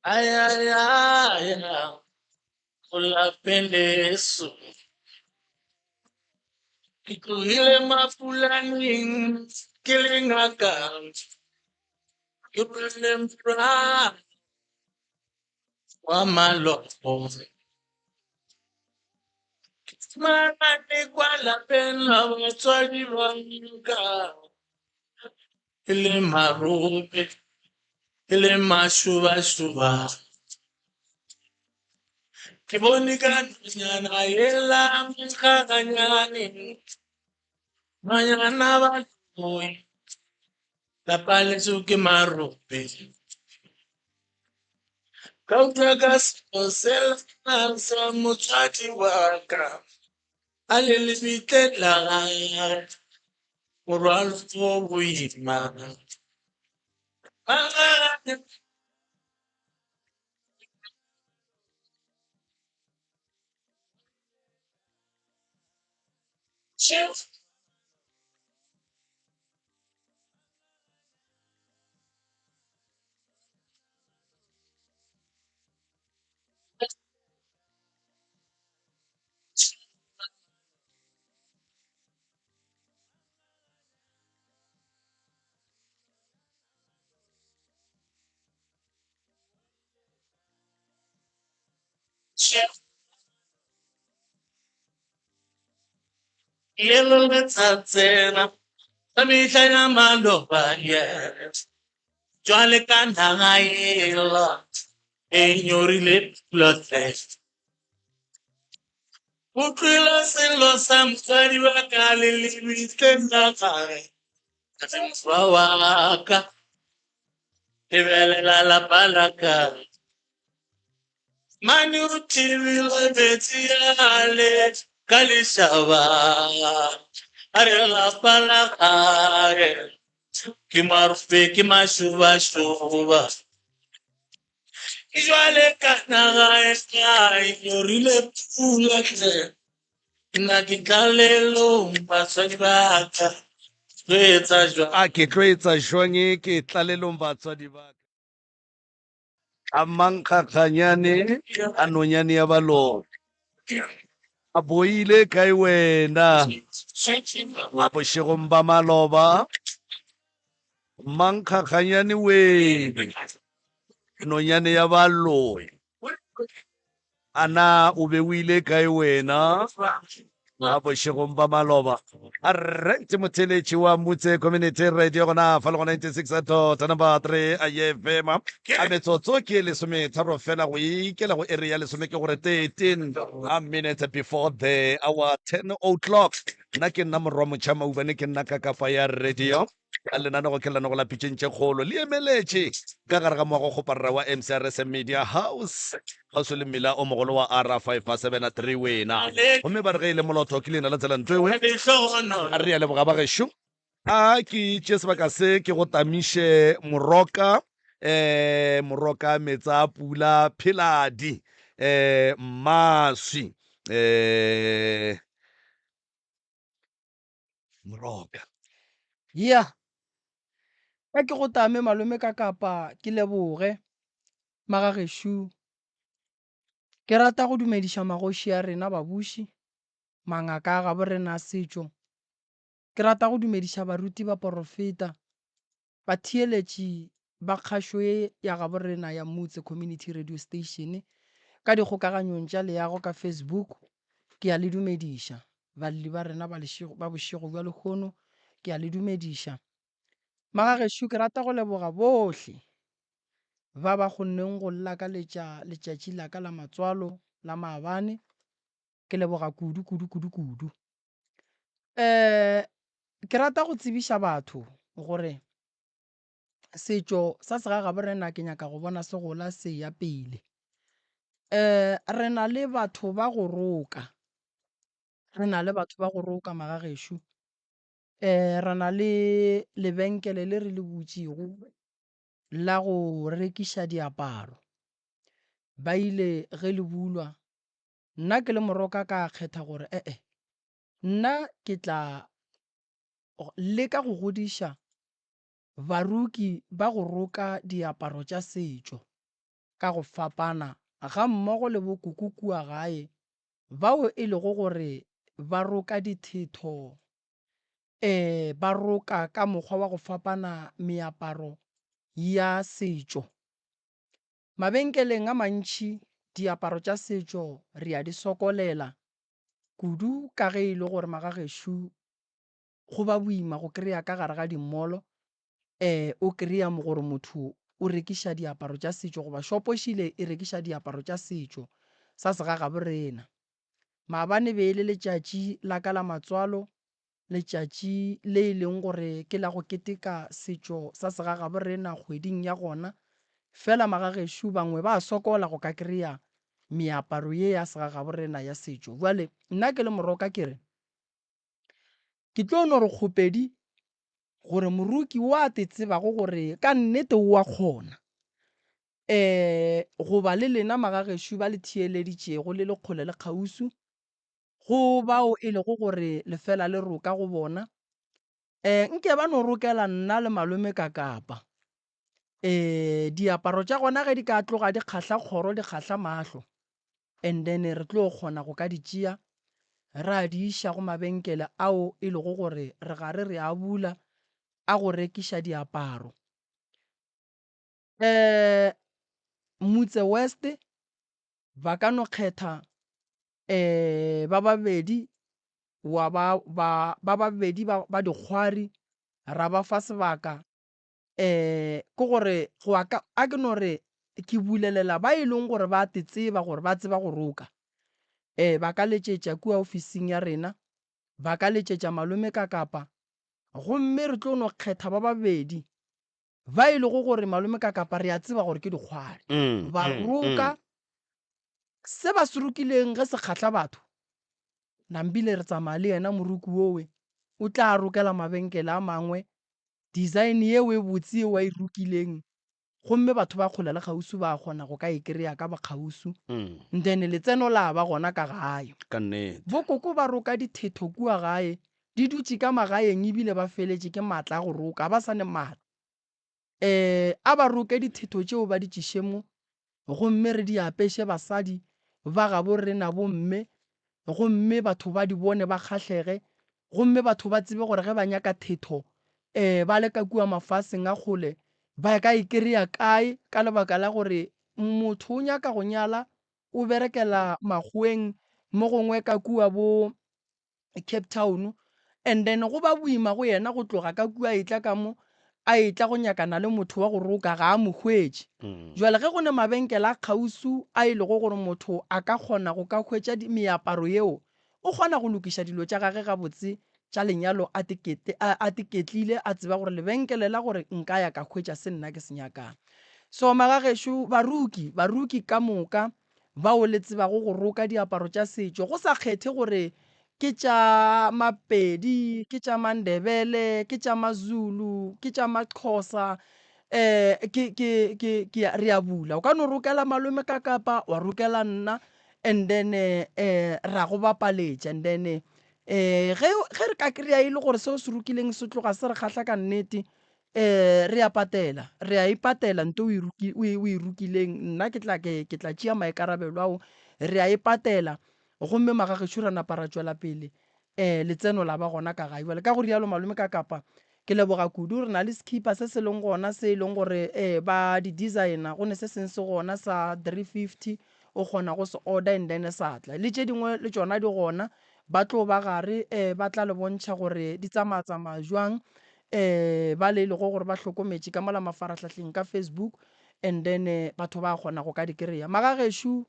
Ay, ay, ay, ulapeleso. Ikuhile mapulaning kilingakang. Ibrelembra wa maloko. Manane kwa lapena watswadi wanga. Ile marube, ile mashuba shuba. Kibonika nyana yela mkaganyani. Manyana bakoi. La pale suke marube. Kautagas osel nansa muchati waka. Alilibite la moral for wima. Yellow tatsena. Amita yamando pa yes. Jolly kandanga yela. Enyori lip blood test. Ukrila silo samsari wakali libiste nakare. Wawaka. Ivele la palaka. Manu tirila betiale. Kalishava. Arela palaka. Kimarufe kimashuva shuva. Ijwale kanaga yorile pulate. Nakikalelo mbaswajibaka. Sweta jwa. a ke tlo etsa jwang ke tlalelong batswadi ba ka a mankgakganyane a nonyane ya balona a boile kae wena a bošegong ba maloba mankgakganyane wene nonyane ya baloi a na o be o ile kae wena a bošegong ba maloba a rente motheletši wa motse community radio gona fa le go 96.3 a fm a metsotso ke lesometharo fela go ikela go area ya lesome ke gore 13 a minutes before the hour 10 o'clock nna ke nna morwa motšha maubane ke nna ka kapa ya radio ka lenanego ke lanago la pitšentše kgolo le emeletše ka gare ga moago kgoparara wa mcrs media house gauso le mmila o mogolo wa r573 wena gomme ba re ge e le molotho ke leina la tsela ntwewe a re ya leboga ba gešo a ke tše sebaka se ke go tamiše moroka moroka metsa pula pheladi maswi moroka Yeah, ka ke go tame malome ka kapa ke leboge magageshu. Ke rata go dumediša magoši a rena babuši, mangaka a gabo rena setšo. Ke rata go dumediša baruti ba porofeta, batheeletši ba kgašo ye ya gabo rena ya Motse Community Radio Station ka dikgokaganyong tša leago ka Facebook. Ke a le dumediša balli ba rena ba bošego bja lekgono, ke a le dumediša. Magagesho ke rata go leboga bohle ba ba kgonneng go llakaletša letšatši la ka la matswalo la maabane. Ke leboga kudu. Ke rata go tsebiša batho gore setšo sa segagabo rena ke nyaka go bona se gola se ya pele. Re na le batho ba go roka, magagesho. Re na le lebenkele le re le butšego la go rekiša diaparo. Ba ile ge le bulwa, nna ke le moroka ka kgetha gore nna ke tla leka go godiša baruki ba go roka diaparo tša setšo. ka go fapana ga mmogo le bokoko kua gae bao e lego gore ba roka dithetho ba roka ka mokgwa wa go fapana meaparo ya setšo. Mabenkeleng a mantši diaparo tša setšo re a di sokolela kudu ka ge e le gore magagešo go ba boima go kry-a ka gare ga di-mall o kry-a mo gore motho o rekiša diaparo tša setšo goba shopošile e rekiša diaparo tša setšo sa segagaborena. Maabane be e le letšatši la ka la matswalo, letšatši le e leng gore ke la go keteka setšo sa segagaborena kgweding ya gona, fela magagešo bangwe ba sokola go ka kry-a meaparo ye ya segagaborena ya setšo. Jwale nna ke le moroka kere ke tlo no re kgopedi gore moruki wa te tsebago gore ka nnete wa kgona goba le lena magagešo ba le theeleditšego le lekgole le kgausu go bao e lego gore lefela le roka go bona nke ba no rokela nna le malome ka kapa diaparo tša gona ge di ka tloga di kgahla kgoro di kgahla mahlo and then re tlo kgona go ka di tšea re a di iša go mabenkele ao e lego gore re gare re a bula a go rekiša diaparo. Motse West ba ka no kgetha ba babedi ba dikgwari ra ba fa sebaka ke gore a ke no re ke bulelela ba e leng gore ba te tseba gore ba tseba go roka ba ka letšetša kua ofising ya rena, ba ka letšetša malome ka kapa gomme re tlo no kgetha ba babedi ba e lego gore malome ka kapa re a tseba gore ke dikgwari ba roka se ba se rokileng ge se kgatlha batho nambile re tsamaya le yena moruku owe o tla rokela mabenkele a mangwe design yeo e botse eo a e rokileng gomme batho ba kgola le kgausu ba kgona go ka e kry-a ka bokgausu then letseno la ba gona ka gae. ka nnete Bokoko ba roka dithetho kua gae di dutse ka magaeng ebile ba feletše ke maatla a go roka ba sa ne maatla a ba roke dithetho tšeo ba di tšiše mo gomme re di apeše basadi ba gabo rena bomme gomme batho ba di bone ba kgahlege gomme batho ba tsebe gore ge ba nyaka thetho ba le ka kua mafaseng a kgole ba ka e kry-a kae ka lebaka la gore motho o nyaka go nyala o berekela makgoweng mo gongwe ka kua bo Cape Town and then go ba boima go yena go tloga ka kua a etla ka mo a etla go nyakana le motho wa go roka ga a mokgwetše. Jwale ge go ne mabenkele a kgausu a ile go gore motho a ka kgona go ka hwetša meaparo yeo o kgona go lokiša dilo tša gage gabotse tša lenyalo a tiketlile a tseba gore lebenkele la gore nka ya ka hwetša se nna ke se nyakang. So magagešo baruki ka moka bao le tsebago go roka diaparo tša setšo go sa kgethe gore ke tša Mapedi, ke tša Mandebele, ke tša Mazulu, ke tša Maxhosa re a bula o ka no rokela malome ka kapa wa rokela nna and then ra go bapaletša and then ge re ka kry-a e le gore seo se rokileng se tloga se re kgatlha ka nnete re a ipatela nto o e rokileng nna ke tla tšea maikarabelo ao re a ipatela gomme magagešo ra napa ra tšwela pele letseno la ba gona ka gae. Jwale ka go rialo malome ka kapa ke leboga kudu re na le skipa se se leng gona se e leng gore ba di-designer go ne se seng se gona sa 350 o kgona go se order and then sa tla le tše dingwe le tšona di gona ba tlo ba gare ba tla le bontšha gore di tsamaya jwang ba le ile go gore ba hlokometše ka mola mafarahlatlheng ka Facebook and then batho ba kgona go ka di kry-a. Magagešo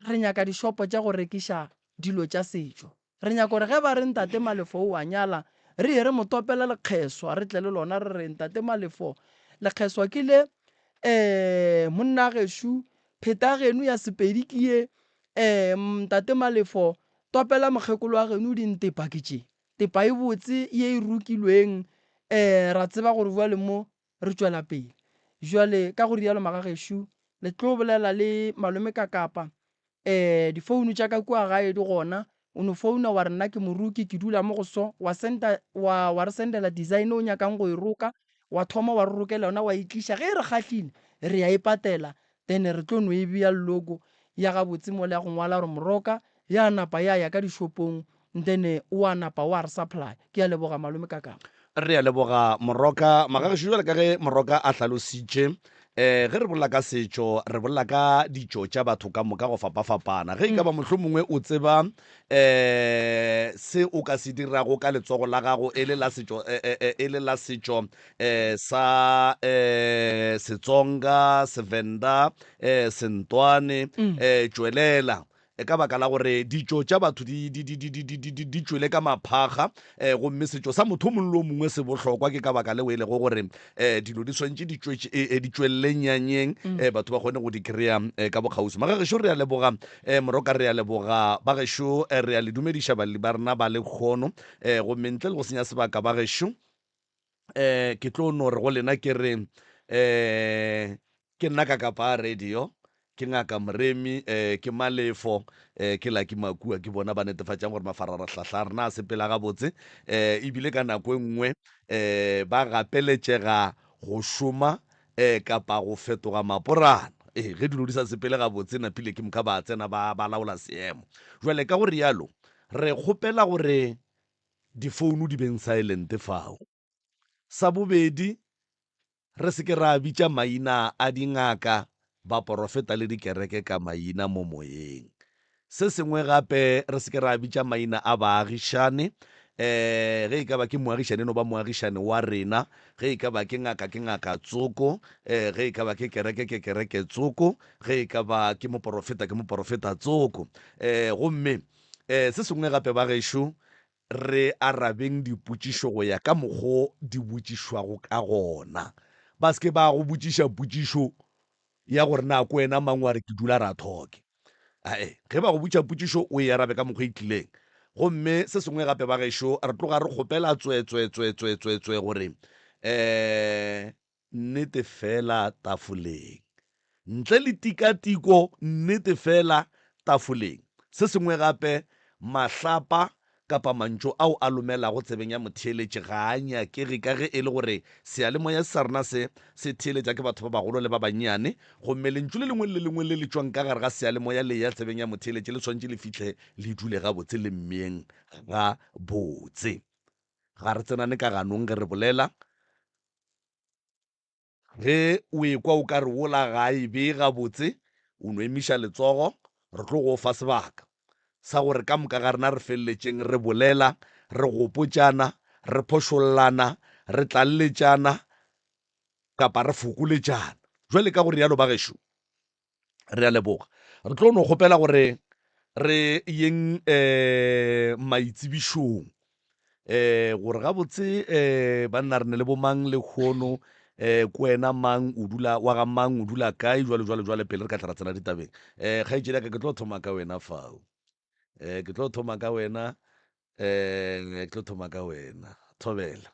re nyaka dishopo tša go rekiša dilo tša setšo, re nyaka gore ge ba re ntate Malefo o a nyala re ye re mo topela lekgeswa re tle le lona re re ntate Malefo lekgeswa ke le monna gešo pheta geno ya Sepedi ke ye ntate Malefo topela mokgekolo wa geno dintepa ke tše tepa e botse ye e rukilweng ra tseba gore bua le mo re tšwela pele. Jwale ka go rialo magagešo le tlo bolela le malome ka kapa difounu tša ka kua gae di gona o no founa wa re nna ke moruki ke dula mo go so wa re sendela design o nyakang go e roka wa thoma wa re rokela yona wa itliša ge re kgahlile re a ipatela then re tlo no e bea logo ya gabotse mo le ya go ngwala gore Moroka ya napa ya ka dishopong then o a napa o a re supply. Ke a leboga malome ka kapa. re a leboga Moroka Magagešo jwale ka ge Moroka a hlalositše ge re bolla ka setšo re bolla ka ditšo tša batho ka moka go fapafapana ge e ka ba mohlho mongwe o tseba se o ka se dirago ka letsogo la gago e le la setšo sa Setsonga, Sevenda, Sentwane, Tšwelela ka baka la gore ditšo tša batho di tšwele ka maphaga gomme setšo sa motho mongwe le mongwe se bohlokwa ke ka baka le o e lego gore dilo di swantše di tšwelele nyanyeng batho ba kgone go di kry-a ka bokgausi. Magagešo re a leboga Moroka, re a leboga bagešo, re a le dumediša bale ba rena ba le kgono gomme ntle le go senya sebaka bagešo ke tlo no re go lena ke re ke nna ka kapa radio ke ngaka Moremi ke Malefo ke Lucky Makua ke bona ba netefatšang gore mafaratlhatlha a rena a sepela gabotse ebile ka nako e nngwe ba gapeletšega go šoma kapa go fetoga maporana ge dilo di sa sepele gabotse napile ke moka ba tsena ba laola seemo. Jwale ka gore yalo re kgopela gore difounu di beng silent fao. Sa bobedi re se ke ra bitša maina a dingaka ba porofeta le dikereke ka maina mo moyeng. Se sengwe gape re se ke ra bitša maina a baagišane ge e ka ba ke moagišane no ba moagišane wa rena, ge e ka ba ke ngaka Tsoko, ge e ka ba ke kereke Tsoko, ge e ka ba ke moporofeta Tsoko. Gomme se sengwe gape bagešo re arabeng dipotšišo go ya ka mokgwa di botšišwago ka gona. Ba se ke ba go botšiša potšišo ya gore na ko wena mangware ke dula ra thoke ge ba go botša potšišo o e arabe ka mokgwa e tlileng. Gomme se sengwe gape bagešo re tloga re kgopela tswe gore nnete fela tafoleng, ntle le tikatiko, nnete fela tafoleng. Se sengwe gape mahlapa kapa mantšo ao a lomelago tsebeng ya motheeletši ga a nyakege ka ge e le gore seyalemoya sa rena se theeletša ke batho ba bagolo le ba bannyane, gomme lentšu le lengwe le lengwe le le tšwang ka gare ga seyalemoya le ya tsebeng ya motheeletši le swantše le fitlhe le dule gabotse le mmeng ga botse. Ga re tsenane ka ganong ge re bolela ge o ekwa o ka re ola ga e be gabotse o no emiša letsogo, re tlo go fa sebaka sa gore ka moka ga rena re feleletšeng re bolela, re gopotšana, re phošollana, re tlalletšana kapa re fokoletšana. Jwale ka gore yalo bagešo re a leboga, re tlo no kgopela gore re yeng maitsebišong gore gabotse banna re ne le bomang le kgono ko wena mang o dula wa ga mang o dula kae jwale pele re ka tla ra tsena ditabeng. Kgaetšedi ka ke tlo thoma ka wena fao. Ke tlo thoma ka wena Thobela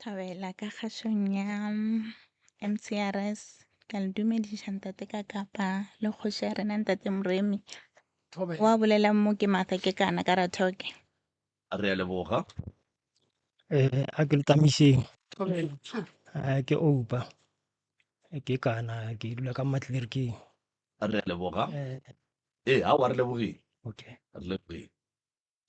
Thobela ka kgašong ya MCRS ka le dumediša ntate ka kapa le kgoši ya rena ntate Moremi wa bolelang mo ke Martha ke kana ka Rathoke. re a leboga. A ke le tamiseng ke Oupa ke kana ke dula ka Matlelerkeng. Re a leboga. Ha wa re lebogile. Okay. Re lebogile.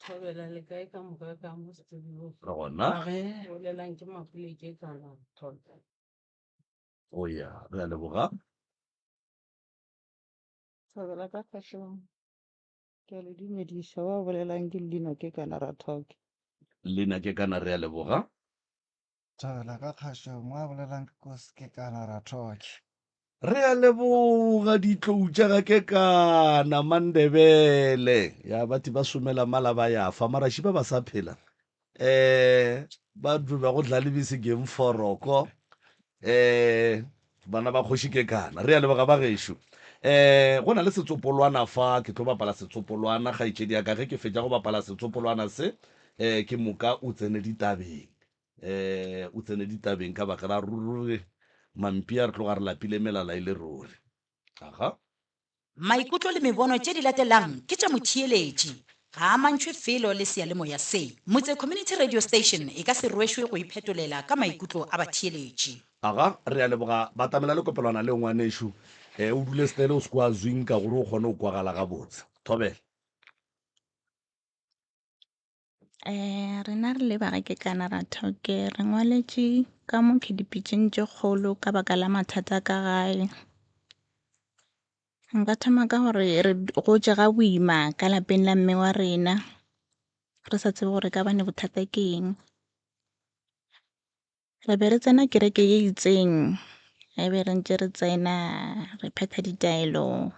Thobela le kae ka moka ka mo studio. Re gona. Ge bolelang ke Mapule ke kana tota. O ya, re a leboga. Thobela ka kgašong ke le dumediša wa bolelang ke Lena ke kana Rathoke. Lena ke kana re a leboga. Thobela ka kgašong wa bolelang ke kana Rathoke. Re a leboga ditlou tša ga ke kana Mandebele ya batho ba somela mala ba ya fa maraši ba sa phela ba duba go tla lebise game foroko bana ba kgoši ke kana. Re a leboga bagešo. Go na le setsopolwana fa ke tlo bapala setsopolwana kgaetšedi ya ka ge ke fetša go bapala setsopolwana se ke moka o tsene ditabeng ka baka la ruri mampi a re tloga re lapile melala e le ruri. Maikutlo le mebono tše di latelang ke tša motheeletši ga a mantšhwe felo le seyalemoya se. Motse Community Radio Station e ka se rwešwe go iphetolela ka maikutlo a batheeletši. aga re a leboga ba tamela le kopelwana le ngwaneshu o dule stele o se kwa zwing ka gore o kgone o kwagala ga botse thobela Rena re leba ke kana ra thoke re ngwaletše ka mo khedipitšeng tše kgolo ka baka la mathata ka gae. Nka thoma ka gore re gotše ga boima ka lapeng la mme wa rena re sa tsebe gore ka bane bothata ke eng. Re be re tsena kereke ye itseng e be re ntše re tsena re phetha ditaelo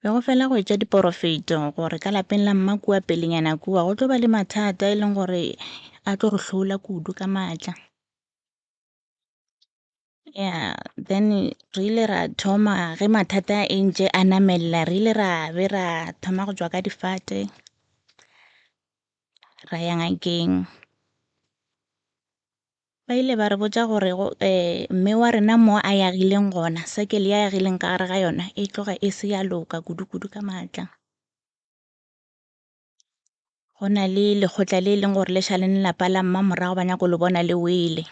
be go fela go etša diporofeto gore ka lapeng la mma kua pelenyana kua go tlo ba le mathata e leng gore a tlo re hlola kudu ka maatla. Then re ile ra thoma ge mathata e ntše a namelela re ile ra be ra thoma go tswa ka difate ra ya ngakeng. Ba ile ba re botša gore mme wa rena mo a yagileng gona sekele ya yagileng ka gare ga yona e tloga e se ya loka kudu-kudu ka maatla. Go na le lekgotla le e leng gore le šaleng lelapa la mma morago ba nyako le bona le wele.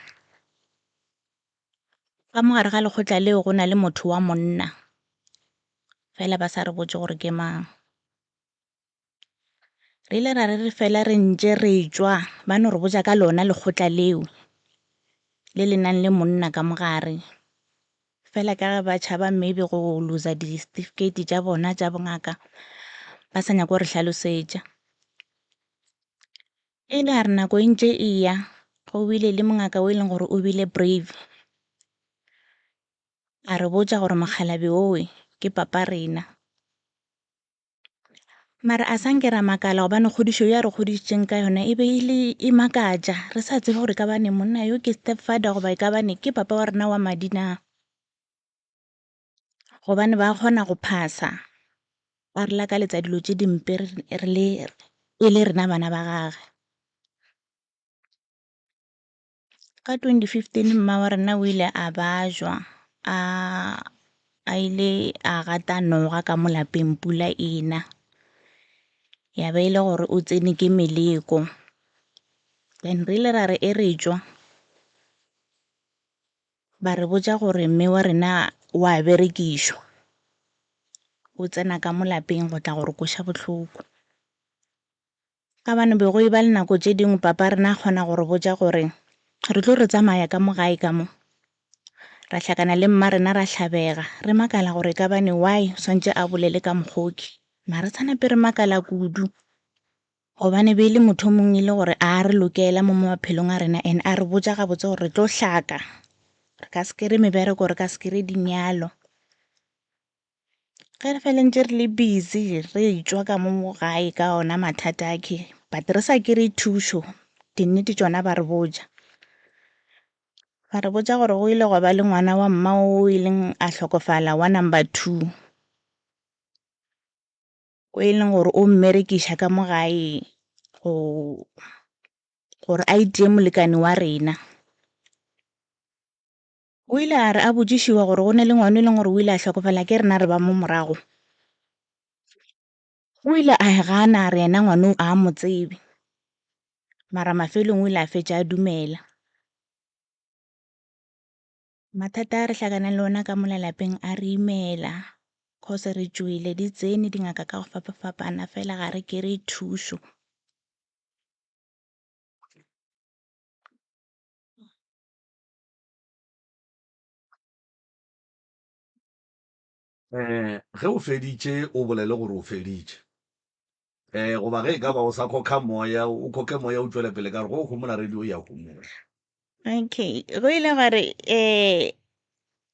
Ka mogare ga lekgotla leo go na le motho wa monna fela ba sa re botše gore ke mang. Re ile ra re fela re ntše re tšwa ba no re botša ka lona lekgotla leo le le nang le monna ka mogare fela ka ge ba tšhaba maybe go losa di-certificate tša bona tša bongaka ba sa nyako re hlalosetša. E ile a re nako e ntše e ya go bile le mongaka o e leng gore o bile brave a re botša gore mokgalabe owe ke papa rena. Mara a sanke ra makala gobane kgodišo ya re kgodišitšeng ka yona e be e makatša re sa tsebe gore ka bane monna yo ke stepfather goba e ka bane ke papa wa rena wa madina gobane ba kgona go phasa ba re lakaletsa dilo tše dimpe e le rena bana ba gage. Ka 2015 mma wa rena o ile a bajwa a ile a gata noga ka mo lapeng pula ena ya be e le gore o tsene ke meleko. Then re ile ra re e re tšwa ba re botša gore mme wa rena wa berekišwa o tsena ka mo lapeng go tla gore koša bohloko. Ka bane be go e ba le nako tše dingwe papa rena a kgona gore botša gore re tlo re tsamaya ka mo gae ka mo ra hlakana le mma rena ra hlabega re makala gore ka bane why swantše a bolele ka mokgoki mare tsanape re makala kudu gobane be le motho mongwe e le gore a re lokela mo maphelong a rena and a re botša gabotse gore re tlo hlaka re ka se kere mebereko re ka se kere dinyalo. Ge re fele ntše re le busy re tšwa ka mo gae ka ona mathata ake but re sa kere thušo dinnete tšona ba re botša. Ba re botša gore go ile go ba le ngwana wa mma o e leng a hlokofala wa number 2 o e leng gore o mmerekiša ka mo gae gore a itie molekane wa rena. O ile a re a botšišiwa gore go na le ngwana e leng gore o ile a hlokofala ke rena re ba mo morago. O ile a gana a re yena ngwana o a mo tsebe mara mafelong o ile a fetša a dumela. Mathata a re hlakanang le ona ka mo lapeng a re imela cause re tšwele di tsene dingaka ka go fapa-fapana fela ga re kere thušo. ge o feditše o bolele gore o feditše goba ge e ka ba o sa kgoka moya o kgoke moya o tšwele pele ka re go gomola radio ya gomola. Okay, go ile gore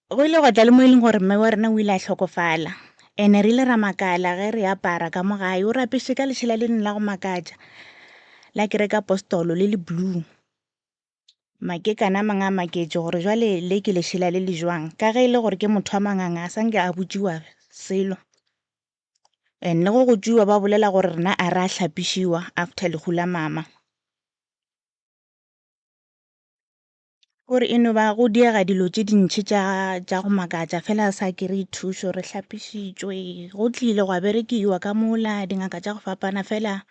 go ile go tla le mo e leng gore mme wa rena o ile a hlokofala ene re ile ra makala ge re apara ka mo gae o rapiše ka lešhela le neng la go makatša la kereka apostolo le le blue makekana a mangwe a maketše gore jwale le ke lešhela le le jwang ka ge e le gore ke motho wa manganga a sanke a botšiwa selo and le go tšwiwa ba bolela gore rena a re a hlapišiwa after lehu la mama gore e no ba go diega dilo tše dintšhi tša go makatša fela sa kere thušo re hlapišitšwe go tlile go a berekiwa ka mola dingaka tša go fapana fela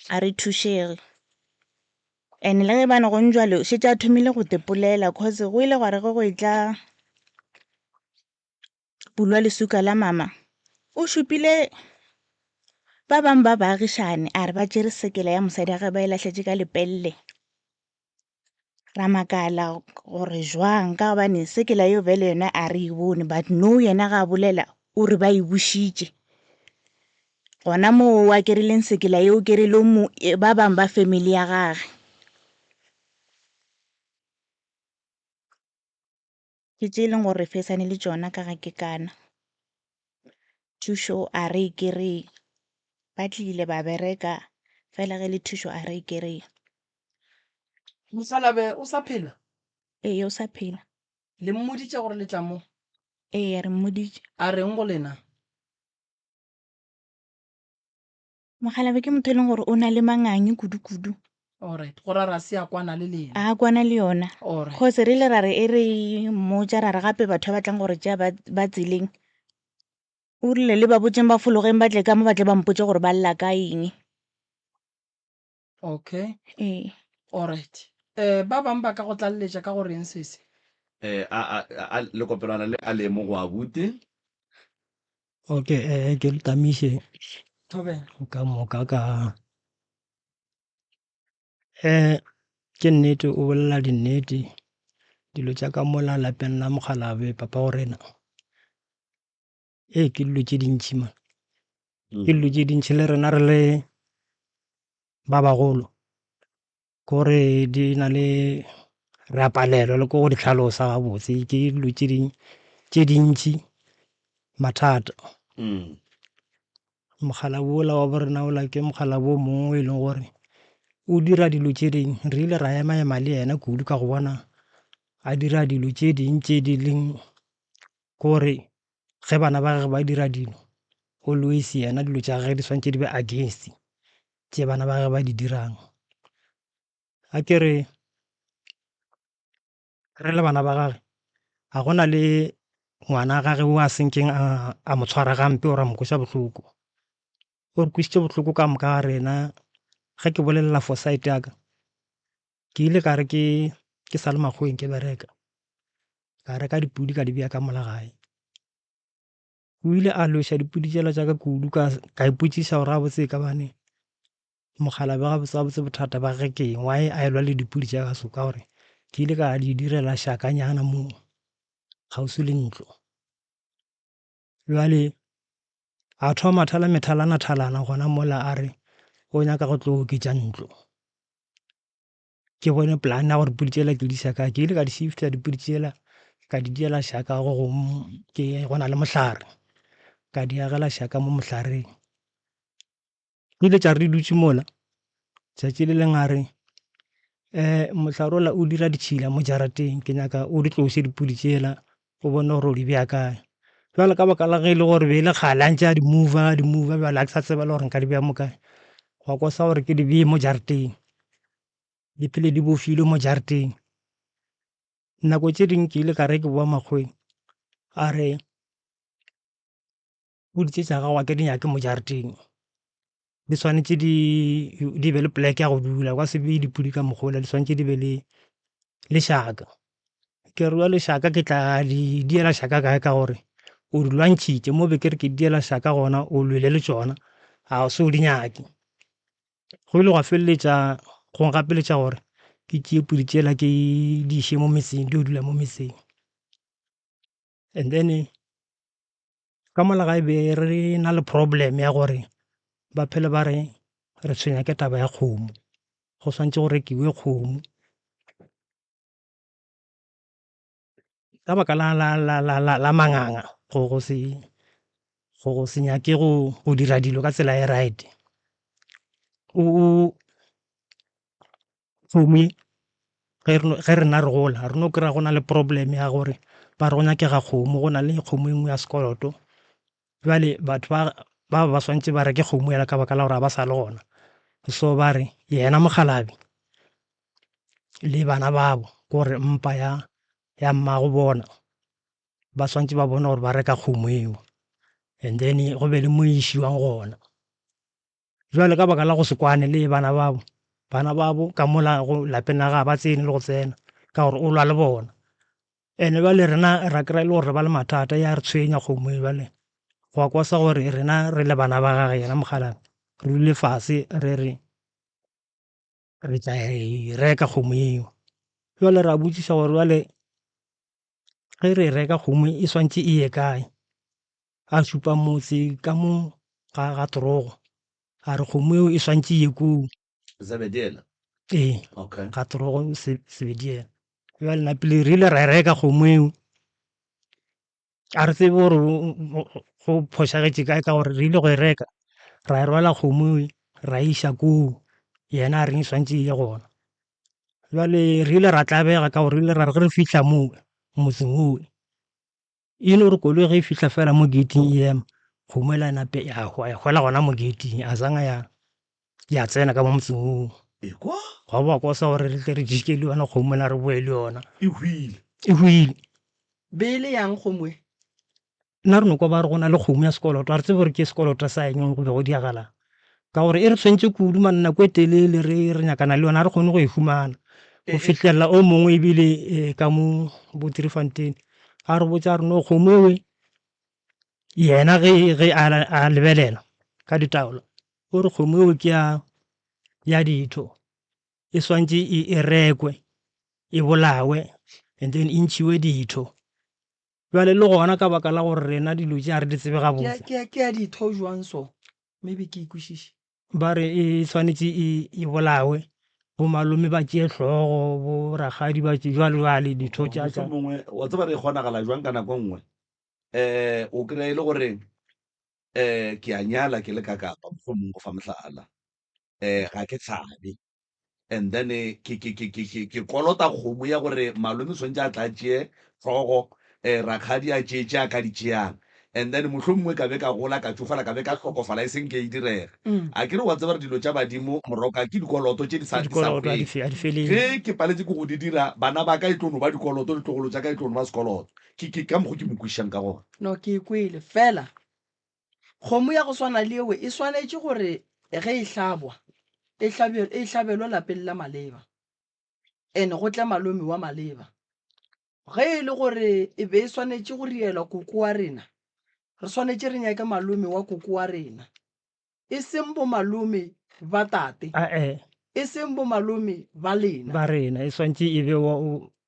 a re thušege. and le ge bane go njwale o šetše a thomile go tepolela cause go ile gwa re go e tla bulwa lesuka la mama o šupile ba bangwe ba baagišane a re ba tšere sekela ya mosadi ya ge ba e lahletše ka lepelle ra makala gore jwang ka gobane sekela yo bele yona a re e bone but no yena ga a bolela o re ba e bušitše gona moo a kerileng sekela yeo kerile ba bangwe ba family ya gage ke tše e leng gore fesane le tšona ka ga ke kana thušo a re e kry ba tlile ba bereka fela ge le thušo a re e kry Mosalabe o sa phela ee o sa phela le mmoditše gore le tla mo ee re mmoditše a reng go lena mogalabe ke motho e leng gore o na le manganyi kudu-kudu alright gore a se a kwana le lena a kwana le yona alright cause re ile ra re e re mmotša ra re gape batho ba batlang gore tšea ba tseleng o rile le ba botseng ba fologeng ba tle ka mo batle ba mpotse gore ba lla ka eng okay ee alright ba bangwe ba ka go tlaleletša ka goreng sese le kopelwana le a lemo go a bute okay ke le tamiše thobela ka moka ka ke nnete o bolela dinnete dilo tša ka mola lapeng la Mokgalabe papa go rena ke dilo tše dintšhi man ke dilo tše dintšhi le rena re le ba bagolo kore di na le re a palelwa le ko go di tlhalosa gabotse ke dilo tše dintšhi mathata mogala wola wa borena ola ke mogala bo mongwe e leng gore o dira dilo tše ding re ile ra ema le yena kudu ka go bona a dira dilo tše ding tše di leng kore ge bana ba gage ba dira dilo always yena dilo tša gage di swantše di be against tše bana ba gage ba di dirang a ke re le bana ba gage ga gona le ngwana gage o a senkeng a mo tshwara gampe o ra mo kweša bohloko o re kwisitše bohloko ka moka ga rena ge ke bolelela for site yaka ke ile ka re ke sa le makgweng ke bereka ka reka dipudi ka di bea ka mola gae o ile a loša dipudi tšela tša ka kudu ka ipotšiša gore a botse ka bane Mokgalabe gabotse bothata ba ge ke eng why a elwa le dipudi tša ka so ka gore ke ile ka di direla šakanyana moo kgauswi le ntlo jwale a thoma mathala methalana gona mola a re o nyaka go tlo oketša ntlo ke bone plan ya gore pudi tšela ke di šaka ke ile ka di shifta dipudi tšela ka di diela šaka ke gona le mohlare ka di agela šaka mo mohlareng ile tša re dutše mola tšatši le leng a re mohlare ola o dira ditšhila mo jarateng ke nyaka o di tlose dipudi tšela o bone gore o di bea kae jwale ka baka la ge e le gore be e le kgale a ntše a di mover jwale a ke sa tseba le gore nka di bea mo kae gwa kosa gore ke di bee mo jarateng di phele di bofilwe mo jarateng nako tše ding ke ile ka re ke boa makgweng a re pudi tše tša gago a ke di nyake mo jarateng di swanetše di be le poleke ya go dula kwa se be dipudi ka mokgola di swanetše di be le šaka ke re le šaka ke tla di diela šaka kae ka gore o di lwantšhitše mo be ke re ke diela šaka gona o lwele le tšona a se o di nyake go ile gwa feleletša go ngapeletša gore ke tšee pudi tšela ke di iše mo metseng di o dula mo metseng and then ka mola ga e be re na le problem ya gore ba phele ba re tshwenya ke taba ya kgomo go swantse go rekiwe kgomo ka baka la manganga go se nyake go dira dilo ka tsela e right kgomo ge re na re gola re no kry-a go na le problem ya gore ba re go nyakega kgomo go na le kgomo e nngwe ya sekoloto jwale batho ba swantse ba reke kgomo ela ka baka la gore ba sa le gona so ba re yena Mokgalabe le bana babo kore mpa ya mmago bona ba swantse ba bona gore ba reka kgomo eo and then go be le mo e išiwang gona jwale ka baka la go se kwane le bana babo bana babo ka mola go lapeng la ga ba tsene le go tsena ka gore o lwa le bona ene bale rena ra kry le gore ba le mathata ya re tshwenya kgomo e bale go kwa sa gore rena re le bana ba gage yena mogala re ile fase re tla e reka kgomo eo jwale ra botsisa gore bale ge re reka kgomo e swantse e ye kae a supa motse ka mo ga torogo a re kgomo eo e swantse e ye koo Zebediela. ee Okay. ga torogo sebediela jwale na pele re ile ra e reka kgomo eo a re tsebe gore go phošagetse kae ka gore re ile go e reka ra e rwala kgomo eo ra iša koo yena a reng e swantse e ye gona jwale re ile ra tlabega ka gore re ile ra re ge re fitlha moo motseng oo eno re koloi ge e fitlha fela mo gating e ema kgomo ela nape ya hwela gona mo gating a zanga ya tsena ka mo motseng oo Ekwa? gwa boa kwa sa gore re tle re jike le yona kgomo ela re boe le yona E hwile. e hwile be le yang kgomo e nna re no kwa ba re go na le kgomo ya sekoloto a re tsebe gore ke sekoloto sa eng go be go diagalang ka gore e re tshwentse kudu manna ko e telele re nyakana le yona a re kgone go e fumana go fitlhelela o mongwe ebile ka mo botirifanteng a re botsa re no kgomo ewe yena ge a lebelela ka ditaola o re kgomo ewe ke ya ditho e swantse e rekwe e bolawe and then e ntshiwe ditho jwale le gona ka baka la gore rena dilo tse a re di tsebe ga botse ke ya ditho jwang so maybe ke ikwešiše ba re e tshwanetse e bolawe bo malome ba tšee tlhogo bo ragadi ba tšee jwale ditho tša Mongwe wa tseba re kgonagala jwang ka nako nngwe o kry e le gore ke a nyala ke le ka kapa mohlomong go fa mohlala ga ke tshabe and then ke kolota kgomo ya gore malome swantse a tla tšee tlhogo rakgadi a tšeetse a ka di tšeang and then mohlomongwe ka be ka gola ka tsofala ka be ka tlhokofala e seng ke e direga a ke re wa tseba re dilo tša badimo moroka ke dikoloto tše di sa dikoloto a di feleng ge ke paletse ke go di dira bana ba ka e tlono ba dikoloto ditlogolo tša ka e tlono ba sekoloto ka mokgo ke mo kwešišang ka gona no ke kwele fela kgomo ya go swana le ewe e swanetše gore ge e hlabwa e hlabelwa lapeng la maleba ene go tle malome wa maleba ge e le gore e be e swanetše go rielwa koko wa rena re swanetše re nyake malome wa koko wa rena e seng bo malome ba tate e seng bo malome ba lena ba rena e swantse e be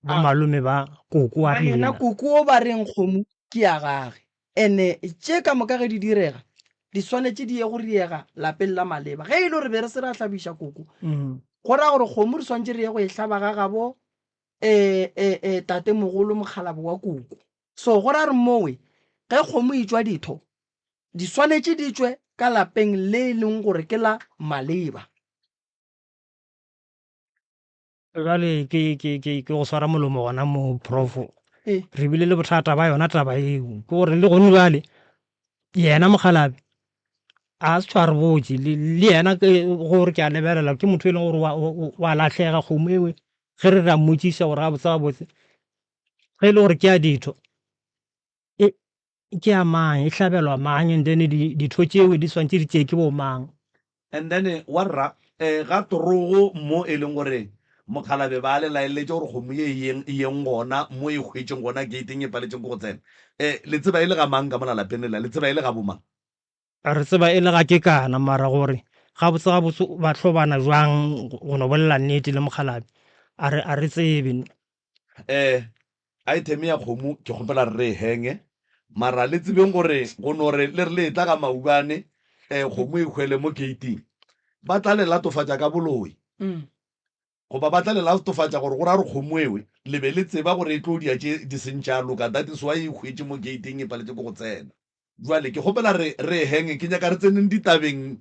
ba malome ba koko wa rena rena koko o ba reng kgomo ke ya gage ene tše ka moka ge di direga di swanetše di ye go riega lapeng la maleba ge e le gore be re se ra hlabiša koko go raya gore kgomo re swantše re ye go e hlaba ga gabo tate mogolo mokgalabo wa koko so go raya re mowe ge kgomo e tšwa ditho di swanetše di tšwe ka lapeng le e leng gore ke la maleba jale ke go swara molomo gona mo profo re bile le bothata ba yona taba eo ke gore le gone jale yena mogalabi a se tshware botse le yena gore ke a lebelela ke motho e leng gore wa latlhega kgomo ewe ge re ra mmotsisa gore a botse ge e le gore ke a ditho ke a mang e hlabelwa mang and then ditho tšeo di swantse di tšee ke bo mang and then warra ga torogo mo e leng gore mokgalabe ba le laeletse gore kgomo e yeng gona mo e hwetseng gona gating e paletseng ko go tsena le tseba e le ga mang ka mona lapeng lela le tseba e le ga bomang re tseba e le ga ke kana mara gore ga botse ba tlhobana jwang go no bolela nnete le mogalabe a re tsebe item ya kgomo ke kgopela re e henge mara le tsebeng gore go nore le re le tla ga maubane kgomo e hwele mo gating ba tla le latofatša ka boloi goba ba tla le latofatša gore go ra re kgomo ewe le be le tseba gore e tlo dia tše di sentša loka that is why e hwetse mo gating e paletse ko go tsena jwale ke kgopela re henge ke nyaka re tseneng ditabeng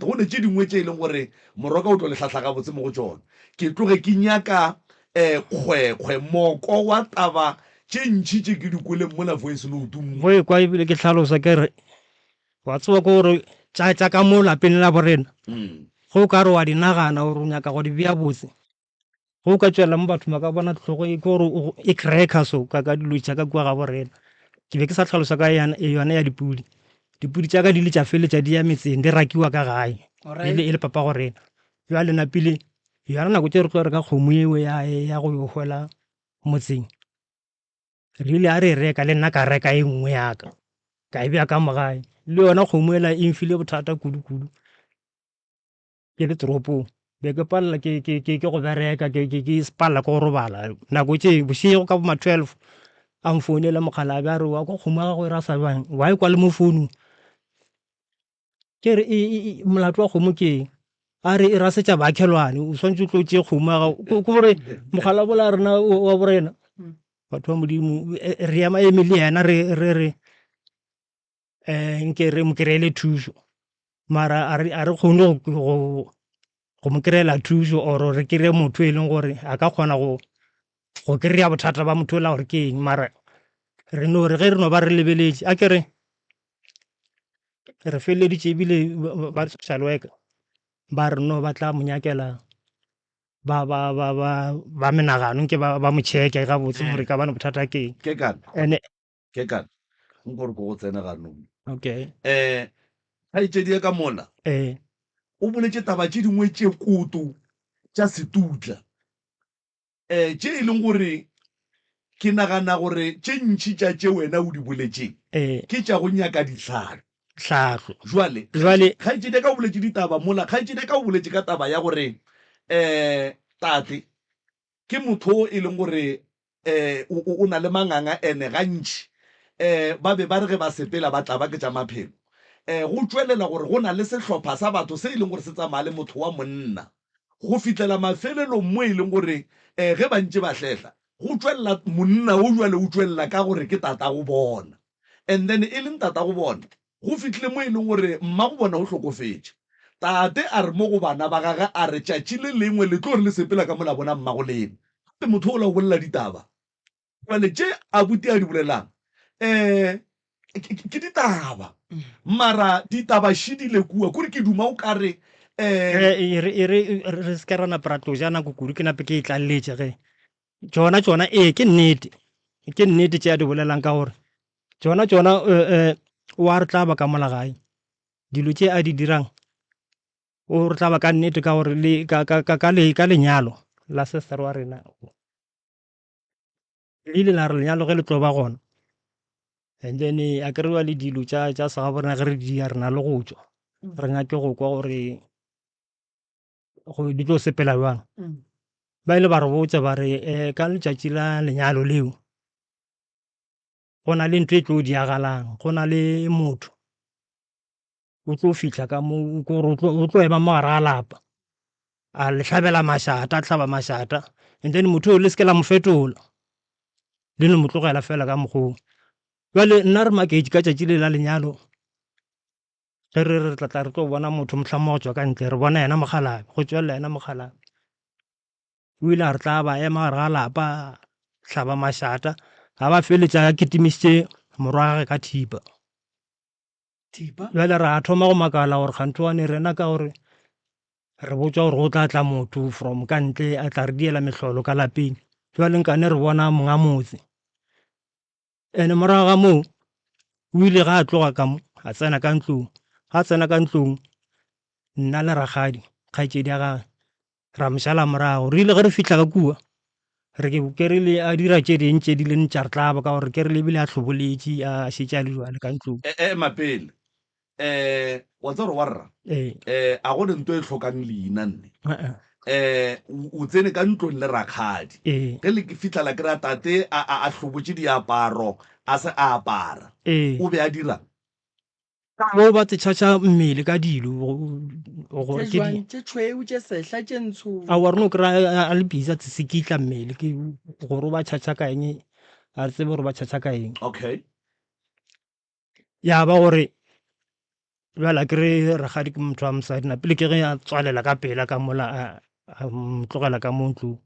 gone tše dingwe tše e leng gore moroka o tlo le tlhatlha botse mo go tsona ke tloge ke nyaka kgwekgwe moko wa taba tše ntšhi tše ke dikoleng mona voice note go e kwa ebile ke tlhalosa ke re wa tseba ko gore tša ka mo lapeng la borena go ka re wa di nagana gore o nyaka go di bea botse go ka tswela mo batho ba ka bona tlhogo e ke gore e cracker so ka dilo tša ka kua ga borena ke be ke sa tlhalosa ka yona ya dipudi dipudi tsa ka di le tša feletša di ya metseng di rakiwa ka gae Alright. e le papa go rena jwale napile yona nako tse re tlo re ka kgomo eo ya go yo hwela motseng re ile a re e reka le nna ka reka e nngwe yaka ka e beya ka mogae le yona kgomo ela e mfile bothata kudu-kudu ke le toropong be ke palela ke go bereka ke palela ke go robala nako tse bošego ka bo ma 12 a mfounela mogala a be a re wa ko kgomo ya gago e ra sa bang wa e kwa le mo founung ke re molato wa kgomo ke eng a re e rasetša baakhelwane o swantse o tlo tšee kgomo ya gago ko gore mogala bola rena wa borena batho ba modimo re ema eme le yena re nke re mo kry-ele thuso mara a re kgone go mo kry-ela thuso or re kry-e motho e leng gore a ka kgona go kry-a bothata ba motho la gore ke eng mara re no re ge re no ba re lebeletše a kere re feleleditše ebile ba social worker ba re no ba tla mo nyakela ba menagano nke ba mo check-e ga botse gore ka bana bothata ke eng ke kana ene nkore ko go tsena ganong okay ga itsedi ka mola o boletse taba tše dingwe tše koto tša setutla tše e leng gore ke nagana gore tše ntšhi tša tše wena o di boletseng ke tša go nyaka ditlhare tlhahlo jwale ga itsedi ka o boletse ditaba mola ga itsedi ka o boletse ka taba ya gore tate ke motho e leng gore o na le manganga ene gantši ba be ba re ge ba sepela ba tla ba ke tša maphelo go tswelela gore go na le sehlopha sa batho se e leng gore se tsamaya le motho wa monna go fitlela mafelelong mo e leng gore ge ba ntse ba hletla go tswelela monna o jwale o tswelela ka gore ke tata go bona and then e leng tata go bona go fitlhile mo e leng gore mma go bona o hlokofetse tate a re mo go bana ba gaga a re tšatši le lengwe le tlo re le sepela ka mola bona mma go lena gape motho o la o bolela ditaba jwale tše abuti a di bolelang ke ditaba mara ditaba šidile kua kore ke duma o ka re re se ke ra napa ra tlo ja nako kudu ke nape ke e tlalletše ge tsona ke nnete tše a di bolelang ka gore tsona o a re tla ba ka mola gae dilo tše a di dirang o re tla ba ka nnete ka gore ka lenyalo la sister wa rena le ile la re lenyalo ge le tlo ba gona and then a kry-wa le dilo tša sega borena ge re dia rena le go tswa re nyake go kwa gore di tlo sepela jwang ba ile ba re botse ba re ka letšatši la lenyalo leo go na le ntho e tlo diagalang go na le motho o tlo fihla ka mo kore o tlo ema mo gare ga lapa a le hlabela mašata a hlaba mašata and then motho o le se ke la mo fetola le no mo tlogela fela ka mokgong jale nna re maketše ka tšatši le la lenyalo ge re tlatla re tlo bona motho mohlamo go tswa ka ntle re bona yena mogalabe go tswelela yena mogalabe o ile a re tla ba ema gare ga lapa hlaba mašata ga ba feletša a ketimišitše morwa gage ka thipa jale re a thoma go makala gore kganthoane rena ka gore re botswa gore go tla tla motho from ka ntle a tla re diela mehlolo ka lapeng jale nkane re bona monga motse ene morago ga moo o ile ga a tloga ka mo a tsena ka ntlong ga a tsena ka ntlong nna le ragadi kgaetšedi ya gage ra mošala morago re ile ge re fitlha ka kua re ke re le a dira tše ding tše di le ntša re tlaba ka gore ke re le ebile a tlhoboletše a šetše a le jale ka ntlong mapele wa tse gore wa rra a gone nto e tlhokang leina nne o tsene ka ntlong le rakgadi ge le fitlhela kry-a tate a hlobotse diaparo a se a apara o be a dirang mo ba tsetšhatša mmele ka dilo tše tšhweu tše sehla tše ntsho a wa reno kry-a a le bisa tsesekitla mmele ke gore ba tšhatša ka eng a re tsebe gore ba tšhatša ka eng okay ya ba gore jala ke re ragadi ke motho wa mosadi na pele ke ge a tswalela ka pela ka mola a motlogela ka mo ntlong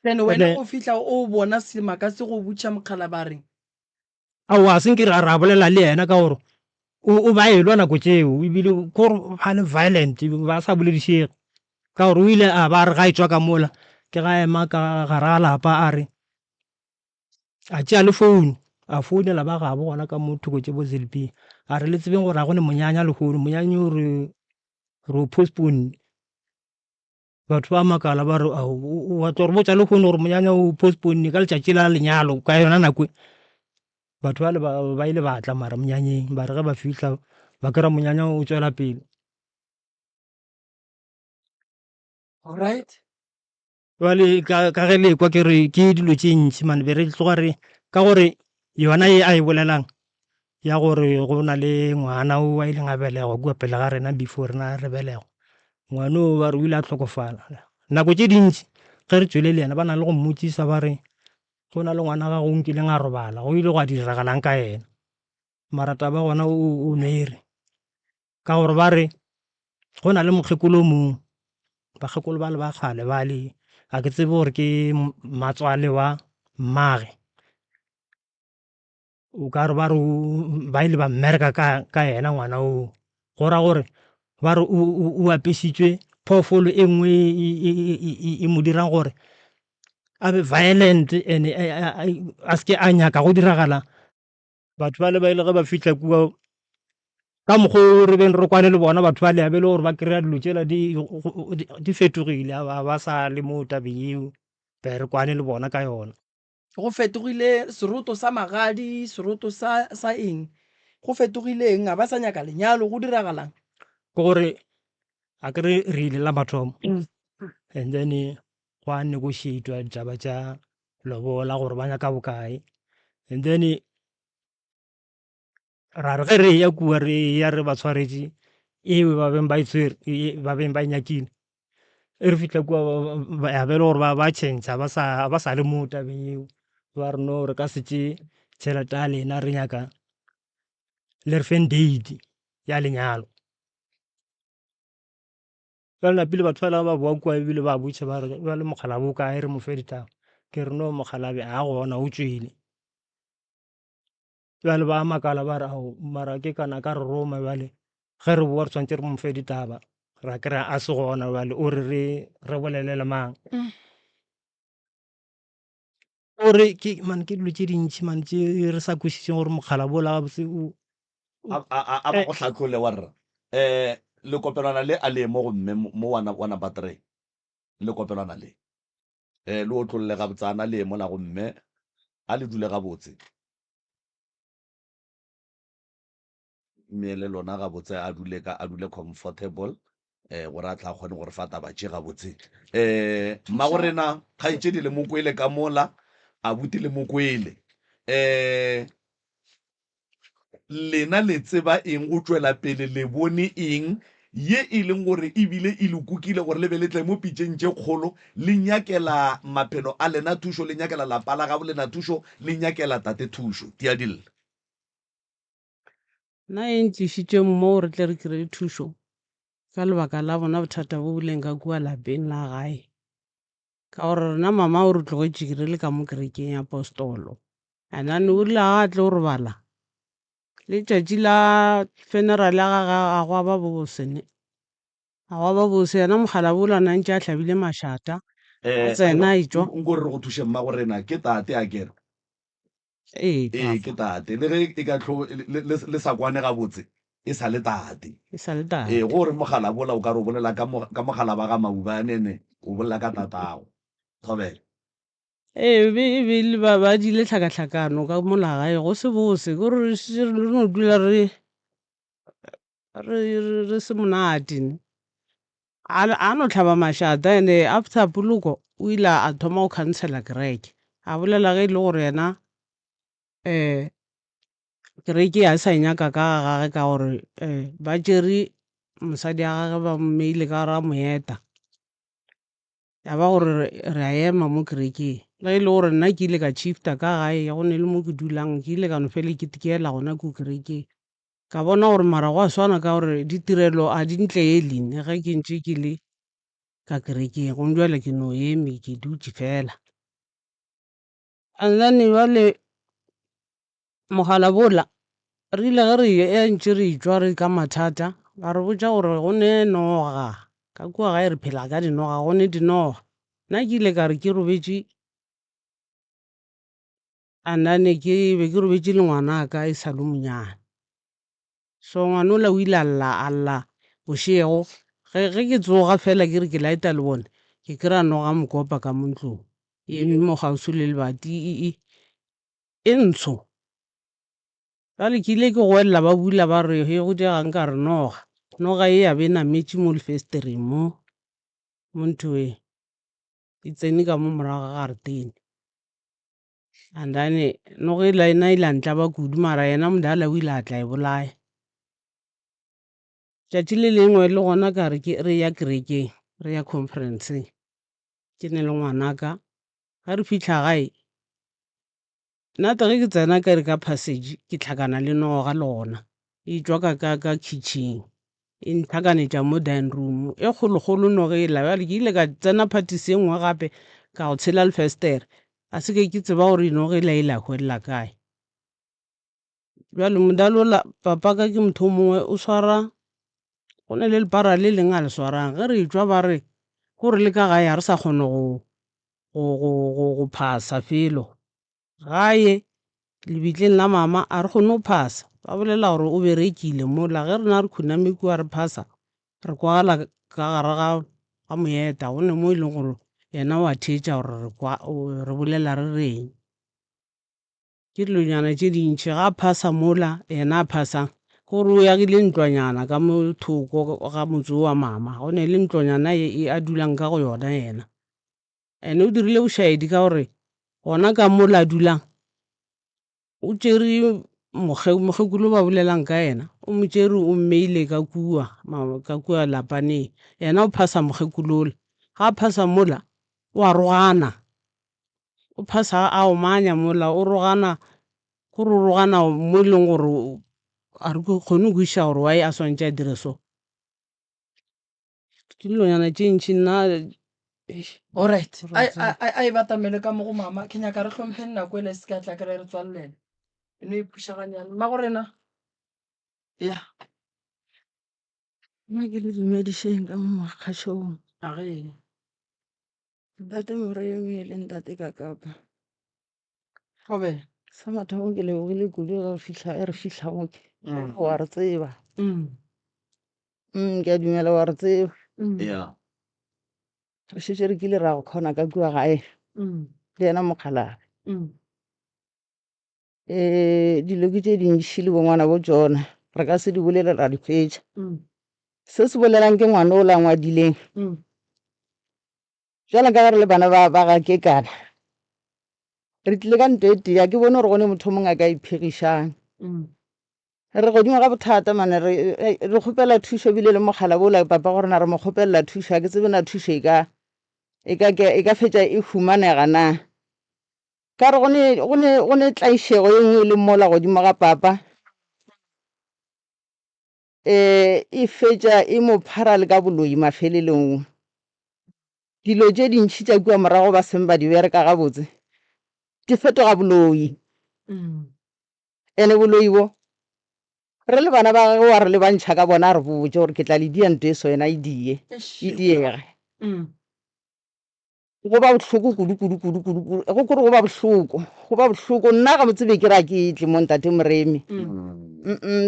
then wena o fitlha o bona sema ka se go butša mokgala ba reng aowa senke ra bolela le yena ka gore o ba elwa nako tšeo ebile kore ba le violent ba sa boledišege ka gore o ile a ba re ga e tswa ka mola ke ga ema ka gare ga lapa a re a tšea le founu a founela ba gabo gona ka mo thoko tše bo zelping a re le tsebeng gore a gone monyanya lehono monyanya o re o postpone batho ba makala ba re wa tlo re botsa lehono gore monyanya o postpone ka letšatši la lenyalo ka yona nako batho ba ile ba tla mara monyanyeng ba re ge ba fihla ba kry-a monyanya o tswela pele alright jale ka ge le kwa ke re ke dilo tše ntšhi mane be re tloga re ka gore yona ye a e bolelang ya gore go na le ngwana o a ileng a belegwa kua pele ga rena before rena re belegwa ngwana o ba re o ile a tlhokofala nako tše dintšhi ge re tswele le yena ba na le go mmotsisa ba re go na le ngwana ga go nkileng a robala go ile go a diragalang ka yena mara taba gona o nwere ka gore ba re go na le mokgekolo o mongwe bakgekolo ba le ba kgale ba le a ke tsebe gore ke matswale wa mmage o ka re ba re ba ile ba mmereka ka yena ngwana o go ra gore ba re o apesitswe phoofolo e nngwe e mo dirang gore a be violent and a seke a nyaka go diragala batho ba le ba ile ge ba fitlha kua ka mokgwa re beng re kwane le bona batho ba leabe le gore ba kry-a dilo tsela di fetogile a ba sa le mo tabeng eo be re kwane le bona ka yona go fetogile seroto sa magadi seroto sa eng go fetogileng a ba sa nyaka lenyalo go diragalang ke gore a ke re ile la mathomo and then go a negotiatwa ditaba tša lobola gore ba nyaka bokae and then ra re ge re ya kua re ya re ba tshwaretše ewe ba beng ba itswere ba beng ba nyakile e re fitlha kua ya be le gore ba tšhentšha ba sa le mo tabeng eo ba re no re ka setse tšhelete ya lena re nyaka le re feng date ya lenyalo ka lapile batho ba le ba boa kua ebile ba botša ba re ba le mogala bo kae re mo fe ditaba ke re no mogalabe a gona o tswile bjale ba makala ba re ao mara ke kana ka re roma bjale ge re boa re tshwanetse re mo fe ditaba ra kry a se gona bjale o re bolelele mang ore ke dilo tše dintšhi man tše re sa kwešišeng gore mogala bola gabotse a ba go tlhatlhole wa rra le kopelwana le a le mo go mme mo wana batreng le kopelwana le le o tlolle ga botsana le mo la go mme a le dule ga botse mme le lona ga botse a dule comfortable gore a tla kgone gore fa taba tše ga botse mma go rena kgaitšedi le mokwele ka mola a buti le mokwele lena le tseba eng go tšwela pele le bone eng ye e leng gore ebile e le kukile gore le be le tle mo pitšeng tše kgolo le nyakela maphelo a lena thušo le nyakela lapa la gabo lena thušo le nyakela tate thušo tia dilla nna e ntlišitše mo re tle re kry thušo ka lebaka la bona bothata bo boleng ka kua lapeng la gae ka gore rena mama o re tlogetše kere le ka mo kerekeng ya apostolo anane o rile ga a tle o robala letšatši la funeral ya gaga a go ba bosene a go ba bose yena mogala bolana ntše a tlhabile mašata a tsena a etswa nkore re go thuše mma gorena ke tate a kere ee ke tate le ge e ka tlho le sa kwane ga botse e sa le tate e sa le tate gore mogala bola o ka re o bolela ka mogala ba ga maubanene o bolela ka tatago thobela ebile ba dile tlhakatlhakano ka molagae go se bose kore re no dula re se monatene a no tlhaba mašata ande after poloko o ile a thoma go cancela kereke a bolela ge e le gore yena kereke a sa nyaka ka gage ka gore ba tšere mosadi a gage ba mmeile ka gara moeta ya ba gore re a ema mo kerekeng le e le gore nna ke ile ka shifta ka gae ya go ne le mo ke dulang ke ile ka no fele ke tikela gona ko kerekeng ka bona gore mara go a swana ka gore ditirelo a di ntle e line ge ke ntse ke le ka kerekeng go jale ke no eme ke dutse fela and then jale mogala bola re ile ge re ntse re etswa re ka mathata ba re botša gore go ne noga ka kua gae re phela ka dinoga go ne dinoga nna ke ile ka re ke robetše andane ke be ke robetše le ngwanaka e sa le monyane so ngwanola o ile a lla bošego ge ke tsoga fela ke re ke laeta le bone ke kry-a noga mokopa ka mo ntlong e mo gausi le lebati e ntsho jale ke ile ke go elela ba bula ba re he go diagang ka re noga e ya be nametše mo lefestereng mo ntho e tsene ka mo morago ga garetene and then noga ela ena ile a ntla ba kudu mara yena modala o ile a tla e bolaya tšatši le lengwe le gona ka re re ya kerekeng re ya conferenceng ke ne le ngwanaka ga re fitlha gae nata ge ke tsena ka re ka passage ke tlhakana le noga le gona e tswa ka kitchen e ntlhakanetša mo dining room e kgolokgolo noga e labjale ke ile ka tsena party se nngwe gape ka go tshela lefestere a se ke tseba gore noga e la e la hwelela kae bjale modalola papa ka ke motho o mongwe o swara go ne le lepara le leng a le swarang ge re tswa ba re gore le ka gae a re sa kgone go phasa felo gae lebitleng la mama a re kgone go phasa ba bolela gore o berekile mola ge rena re khuname kua re phasa re kwagala ka gare ga moeta gone mo e leng gore yena wa theetša gore re bolela re reng ke dilonyana tše dintšhi ga a phasa mola yena a phasang gore o yagile ntlwanyana ka mo thoko ga motse wa mama gone le ntlonyana a dulang ka go yona yena ene o dirile bošaedi ka gore gona ka mola a dulang o tšere mokgekolo ba bolelang ka yena o mo tšere o mmeile ka kua lapaneng yena o phasa mokgekolola ga a phasa mola o a rogana o phasa a omanya mola o rogana gore o rogana mo e leng gore a re kgone go iša gore wae a swantše a dire so ke dilonyana tše ntšhi nna alright a e batamele ka mo go mama ke nyaka re tlhomphe nako ele se ka tla kry re tswallela e no e phušaganyana mma gorena ya nna ke le dumedišeng ka mo makgašong age ntate moremi le ntate ka kapa gobe sa mathomo ke lebogile kudu ga re fitlha moke wa re tseba ke a dumela wa re tseba ya re šetše re kile ra go kgona ka kua gae le ena mokgalabe dilo ke tše dintšhi le bongwana bo tsona re ka se di bolelela di fetša se se bolelang ke ngwana o la ngwadileng jala ka gare le bana ba ga kekana re tlile ka nto e tea ke bone gore gone motho mongwe a ka iphegišang re godimo ga bothata mane re kgopela thušo ebile le mogala bola papa gore na re mo kgopelela thušo a ke tsebe na thušo e ka fetša e humanega na ka re gone tlaišego ye nngwe e leng mola godimo ga papa e fetša e mo phara le ka boloi mafelelong dilo tše dintšhi tša kua morago ba seng ba di bereka gabotse di fetoga boloi ene boloi bo re le bana ba gage wa re le bantšha ka bona a re botse gore ke tla le dia nto e so yena e diege go ba bohloko kudu go kore go ba bohloko nna ga botsebe ke re a ke tle mo ntate moremi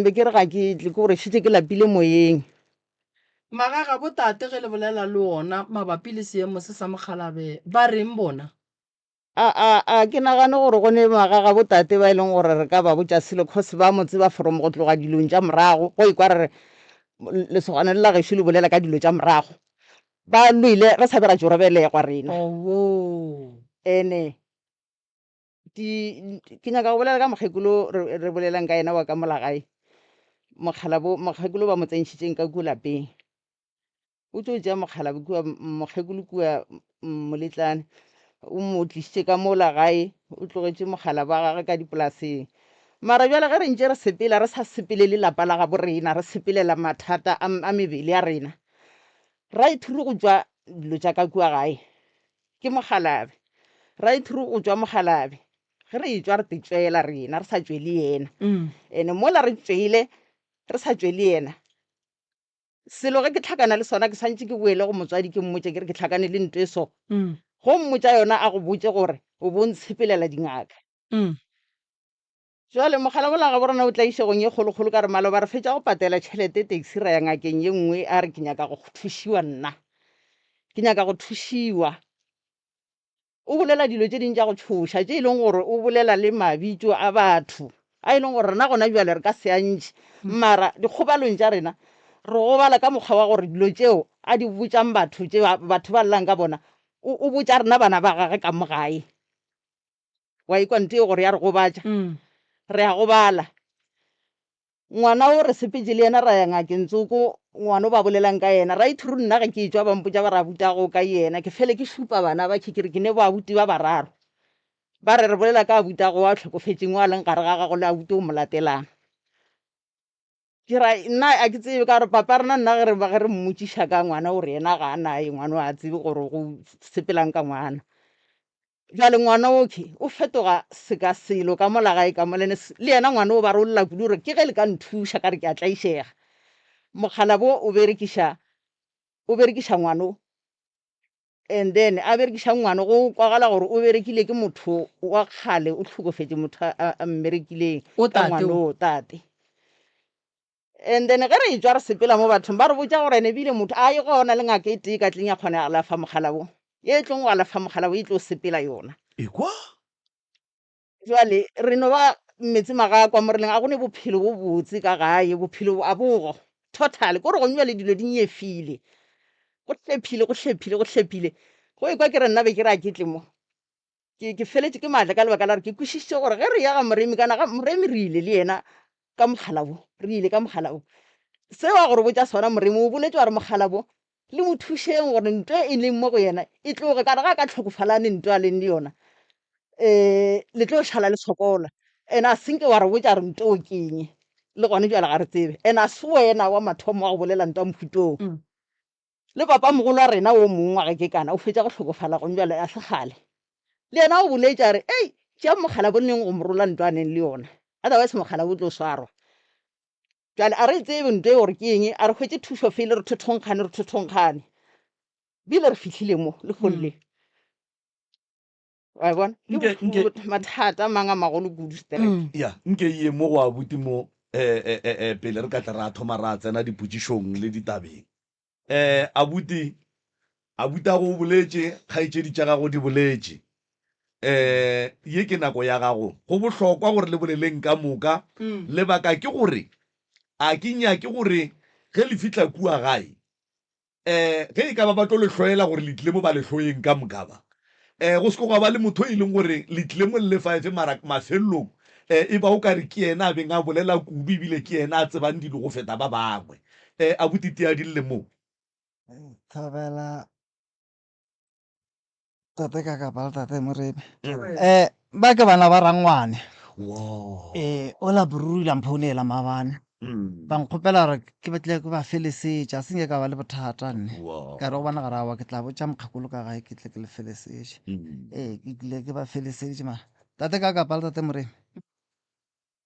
be ke re ga ke tle ke gore šitše ke lapile moyeng magaga botate ge le bolela le ona mabapi le seemo se sa mokgalabe ba reng bona a ke nagane gore gone magaga botate ba e leng gore re ka ba botša selo cause ba motse ba from go tloga dilong tša morago go ikwa re lesogane le la gešo le bolela ka dilo tša morago ba loile re sa be ra tšo re belegwa rena ene ke nyaka go bolela ka mokgekolo re bolelang ka ena wa ka molagae mokgekolo ba mo tsentšhitšeng ka kua lapeng o tšo tšea mokgekolo kua moletlane o mo tlišitše ka mola gae o tlogetše mogala ba gage ka dipolaseng mara bjale ge re ntše re sepela re sa sepele le lapa la gabo rena re sepelela mathata a mebele ya rena ra ithuri go tšwa dilo tša ka kua gae ke mogalabe ra ithuri go tšwa mogalabe ge re etswa re tetswela rena re sa tšwe le yena ene mola re tšweile re sa tšwe le yena selo ge ke tlhakana le sona ke santse ke boele go motswadi ke mmotse ke re ke tlhakane le nto e so go mmotsa yona a go botse gore o bo ntshepelela dingaka jwale mogala bola ga borona o tla isegong ye kgolokgolo ka re Maloba re fetša go patela tšhelete taxi ra ya ngakeng ye nngwe a re ke nyaka go thušiwa nna ke nyaka go thušiwa o bolela dilo tše ding tša go tšhoša tše e leng gore o bolela le mabitso a batho a e leng gore rena gona jwale re ka se antši mara dikgobalong tša rena re gobala ka mokgwa wa gore dilo tšeo a di botšang batho tšeo batho ba llang ka bona o botša rena bana ba gage ka mo gae wa ikwa nte gore ya re gobatša re a gobala ngwana o re sepetse le yena ra ya ngakeng Tsoko ngwana o ba bolelang ka yena ra ithuru nna ge ke tswa bampotša ba ra butago ka yena ke fele ke šupa bana ba kekere ke ne bo abuti ba bararo ba re bolela ka abutago wa tlhokofetseng wa leng gare ga gago le abute o mo latelang ke ra nna a ke tsebe ka gore papa rena nna ge re mmotšiša ka ngwana o re yena ga a nae ngwana a tsebe gore go sepelang ka ngwana jale ngwana oke o fetoga seka selo ka mola gae ka molene le yena ngwana o ba re o lla kudu gore ke ge le ka nthuša ka re ke a tlaišega mogala bo o berekiša ngwano and then a berekiša ngwano go kwagala gore o berekile ke motho wa kgale o tlhokofetse motho a mmerekileng ka ngwano o tate and then ge re etswa re sepela mo bathong ba re botša gore ene ebile motho a ye gona le ngaka e tee ka tleng ya kgona ya alafa mogala bo ye tlong go alafa mogala bo e tlo sepela yona ekwa jwale re no ba metsi maga kwa moreleng a gone bophelo bo botse ka gae bophelo a bogo total ko re go le dilo di nyefile go hlephile go ekwa ke re nna be ke re a ketle mo ke feletse ke maatla ka lebaka la re ke kwešišitše gore ge re ya ga moremi kana ga moremi re ile le yena ka mogala bo re ile ka mogala bo se wa gore botša sona moremi o boletse wa re mogala bo le mo thušeng gore ntwe e leng mo go yena e tloge ka re ga ka tlhokofalane ntwe a leng le yona le tlo šala le tshokola and a senke wa re botša re ntwe o kenye le gone jwale ga re tsebe and a se wena wa mathomo wa go bolela ntwa mofutong le papa mogolo a rena o mongwe wa ge ke kana o fetša go tlhokofala gone jwale a se gale le yena o boletša re ei tšea mogala bo neng go morola ntwaneng le yona otherwise mogala bo tlo swarwa jale a re tsebe ntwe gore ke eng a re hwetse thušo fele re thothonkgane bile re fitlhile mo le golle wa bona mathata mang a magolo kudu straight ya nke ye mo go abuti mo pele re ka tla ra thoma ra tsena dipotšišong le ditabeng abuti a go boletše kgaetšedi tša gago di boletše ye ke nako ya gago go bohlokwa gore le boleleng ka moka lebaka ke gore a ke nyake gore ge le fitla kua gae ge e ka ba ba tlo le hloela gore le tlile mo ba le hloyeng ka moka ba go se go ba le motho e leng gore le tlile mo le 5 mara mafelelong e ba o ka re ke yena a beng a bolela kudu ebile ke yena a tsebang dilo go feta ba bangwe a botiti a di le mo Thabela tate ka kapal tate morebe ba ke bana ba rangwane o la burula mphounela maabane ba nkgopela gore ke batle ke ba felesetša se nke ka ba le bothata nne ka re go bona gara wa ke tla botša mokgakolo ka gae ke tle ke le felesetše ke tlile ke ba feleseditše ma tate ka kapal tate morebe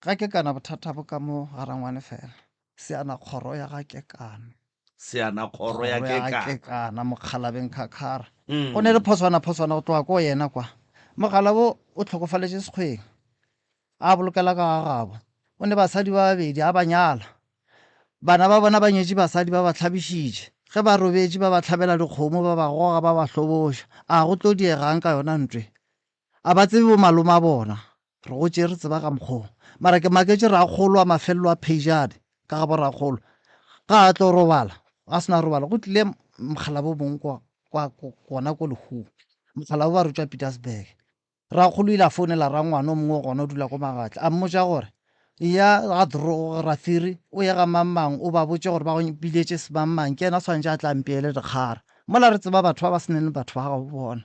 ga ke kana bothata bo ka mo garangwane fela seana kgoro ya ga ke kana seana kgoro ya ke kana mokgalabeng khakhara go ne le phoswana go tloga ko yena kwa mogala bo o tlhokofaletše sekgweng a bolokela ka gagabo o ne basadi ba babedi a banyala bana ba bona ba nyetše basadi ba ba tlhabišitše ge ba robetše ba ba tlhabela dikgomo ba ba goga ba ba hloboša a go tlo diegang ka yona ntwe a ba tsebe bo malome a bona re go tše re tseba ka mokgong mara ke maketse re a kgolo a mafelelo a peijade ka ga borakgolo ga a tlo robala a sena robala go tlile mogala bo mongwe gona ko lehu mogala bo ba re tšwa Petersburg ra kgolo ile a founela ra ngwana o mongwe gona o dula ko magatla a mmotša gore ya ga drogo rafiri o ye ga mamang o ba botse gore ba go biletše semangmang ke ena swantše a tlampeele dikgara mola re tseba batho ba ba seneng le batho ba ga bona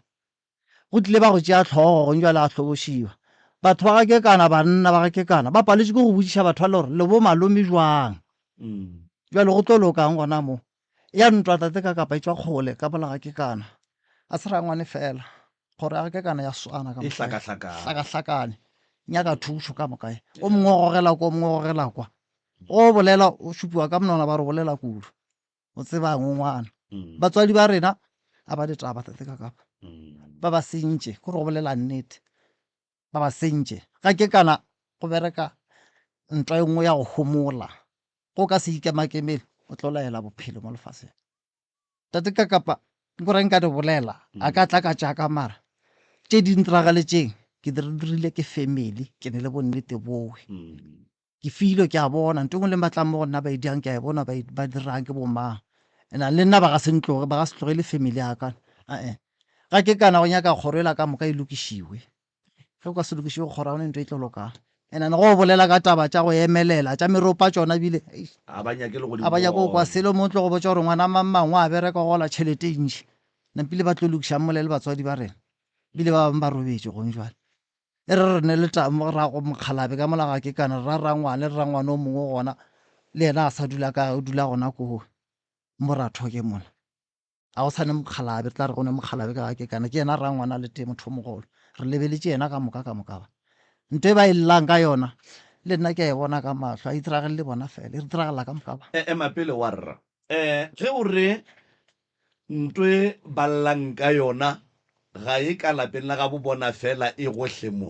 go tlile ba go tšea tlhogo gong jwale a tlhobošiwa batho ba ga ke kana banna ba ga ke kana ba paletše ke go bodiša batho ba le gore le bo malome jwang jwale go tlo lokang gona mo ya ntwa tate ka kapa e tšwa kgole ka bola ga ke kana a se rangwane fela gore a ke kana ya swana ka hlakahlakane nyaka thušo ka mokae o mongwe o gogela kwa o bolela o šupiwa ka monona ba re bolela kudu o tsebang o ngwana batswadi ba rena a ba ditaba tate ka kapa ba ba sentše ko re go bolela nnete ba ba sentše ga ke kana go bereka ntwa e nngwe ya go homola go ka se ikemakemele o tlo laela bophelo mo lefatsheng tate ka kapa go reng ka di bolela a ka tla ka jaaka mara tše di ntiragaletseng ke dirile ke family ke ne le bonnete bowe ke filo ke a bona nto ngwe le matlang mo go nna ba idiang ke a bona ba dirang ke bomang ena le nna ba ga se tlogele family ya ka ga ke kana go nyaka kgoroela ka moka e lokišiwe ge o ka se lokišiwe kgora one nto e tlo lokang ena ne go bolela ka taba tša go emelela tša meropa tšona bile a ba nyake go kwa selo mo tlo go botša gore ngwana mangwe a bereka gola tšhelete e ntši napile ba tlo lokiša mmole le batswadi ba rena bile ba bangwe ba robetše gong jale e re ne le rago mokgalabe ka molaga ke kana ra rangwane o mongwe gona le yena a sa dula ka o dula gona ko moratho ke mona a go tshwane mokgalabe re tla re gone mokgalabe ka ga ke kana ke yena rangwana le teng motho mogolo re lebeletše yena ka moka ba nto e ba e llang ka yona le nna ke a e bona ka mahlo a itiragelele bona fela e re diragala ka moka ba mapele wa rra ge o re ntwe ba llang ka yona ga e ka lapeng la ga bo bona fela e gotlhe mo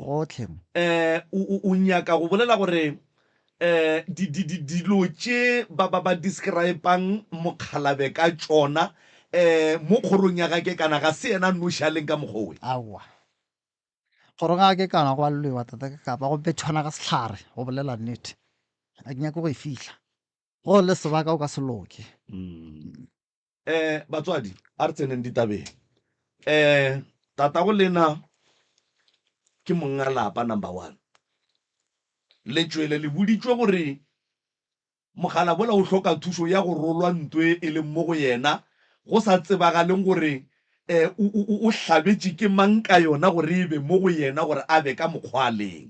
o nyaka go bolela gore dilo tše ba describang mokgalabe ka tšona mo kgorong ya ga ke kana ga se yena nošaleng ka mokgowe awa kgorong ga ke kana go ba llewa tata ka kapa go bethwana ka sehlare go bolela nnete a ke nyako go e fihla go le sebaka o ka se loke batswadi a re tseneng ditabeng tata go lena ke monga lapa number 1 le tšwele le boditšwe gore mogala bola o hloka thuso ya go rolwa ntwe e leng mo go yena go sa tsebagaleng gore o hlabetše ke mang ka yona gore e be mo go yena gore a be ka mokgwaleng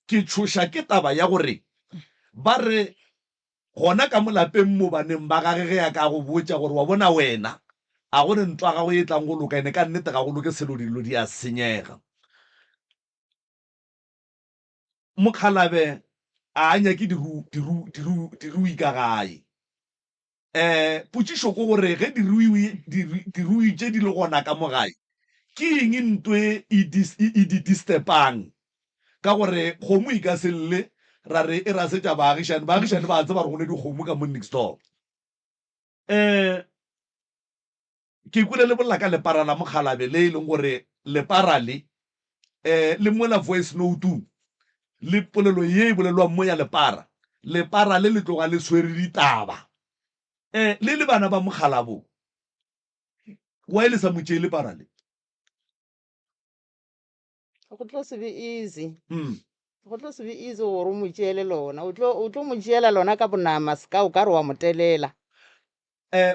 ke tshoša ke taba ya gore ba re gona ka molapeng mo baneng ba gage ge ya ka go botša gore wa bona wena a gore ntwa ga go e tlang go loka ene ka nnete ga go loke selo dilo di a senyega mokgalabe a nyake dirui ka gae potšišo ko gore ge dirui tše di le gona ka mogae ke eng ntwe e di distepang ka gore kgomo e ka selle ra re e ra setša baagišane ba tseba re gone dikgomo ka mo next door ke kwile le bolla ka lepara la mokgalabe le e leng gore lepara le mola voice note le polelo ye e bolelwang mo ya lepara le tloga le swere ditaba le bana ba mokgalabo wa ile sa motšee lepara le go tlo se be easy gore o mo tšeele lona o tlo mo tšeela lona ka bonama seka o ka re wa motelela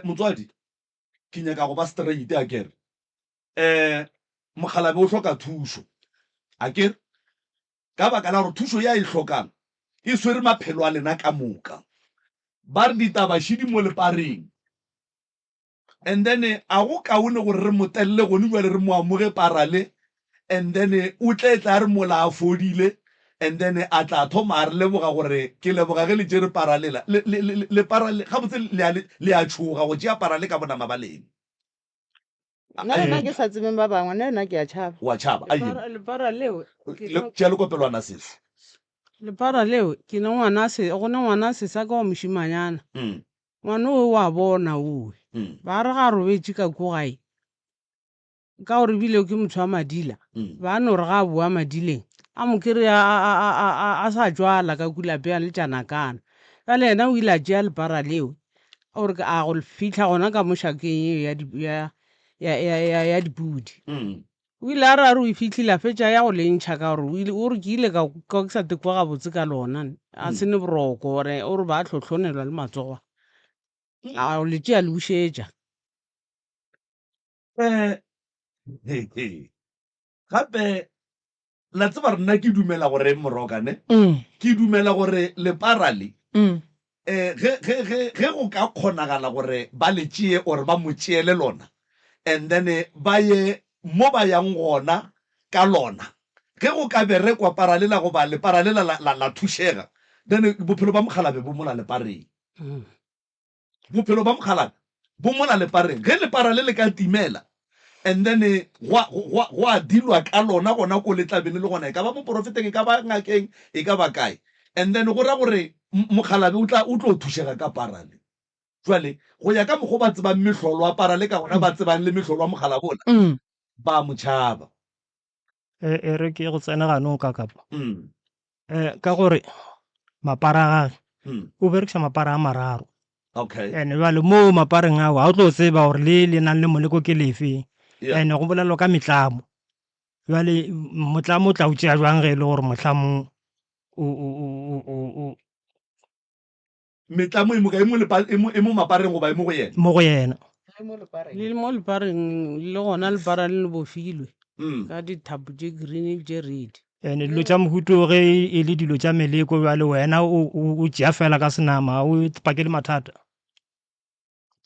motswadi ke nyaka go ba straight a kere mokgalabe o hloka thuso a kere ka baka la gore thuso ya e hlokang e swere maphelo a lena ka moka ba re ditabašidi mo lepareng and then a go kaone gore re motelele gone jale re mo amoge parale and then o tla re mola a fodile and then a tla thoma a re leboga gore ke leboga ge le tšere paralela le parale ga botse le a tšhoga go tšea parale ka bonama ba leng nna ke sa tsebeng ba bangwe nna ke a tšhaba wa tšhaba lepara leo tšea lekopelwana sese lepara leo ke ne gone ngwana se sa ka wa mošimanyana ngwana o wa bona owe ba re ga robetše ka ko gae ka gore bile ke motho wa madila ba no re ga a boa madileng a mo kere a sa jwala ka kulapea le tšanakana ka le yena o ile a tšea lepara leo gore a go fitlha gona ka mošakeng ya dipudi o ile a re o e fitlhile a fetša ya go lentšha ka gore o re ke ile ka ke sa tekwa gabotse ka lona a sene boroko gore o re ba tlhotlhonelwa le matsogo a letse a le bušetša gape la tseba rena ke dumela gore morokane ke dumela gore lepara le ge go ka kgonagala gore ba le tšee or ba mo tšeele lona and then ba ye mo ba yang gona ka lona ge go ka berekwa paralela go ba leparalela la thušega then bophelo ba mokgalabe bo mola lepareng bophelo ba mokgalabe bo mola lepareng ge lepara le le ka timela and then go a dilwa ka lona gona ko letlabene le gona e ka ba mo profeteng e ka ba ngakeng e ka ba kae and then go ra gore Mokgalabe o tlo thušega ka parale jwale go ya ka mogo ba tsebang mehlolo a parale ka gona ba tsebang le mehlolo wa Mokgalabe ona ba motšhaba e re ke go tsena ganong ka kapa ka gore mapara a gage o berekisa mapara a mararo okay and jale mo mapareng ao ga o tlo tseba gore le nang le moleko ke lefeng Yeah. and go bolelwa ka metlamo jale motlamo o tla o tšea jwang ge e le gore motlamo metlamo e mo ka e mo mapareng go ba e mo go yena mo go yena le mo lepareng le gona lepara le le bofilwe ka dithapo tše green tše red. and dilo tša mohuto ge e le dilo tša meleko jale wena o tšea fela ka senama o pakele mathata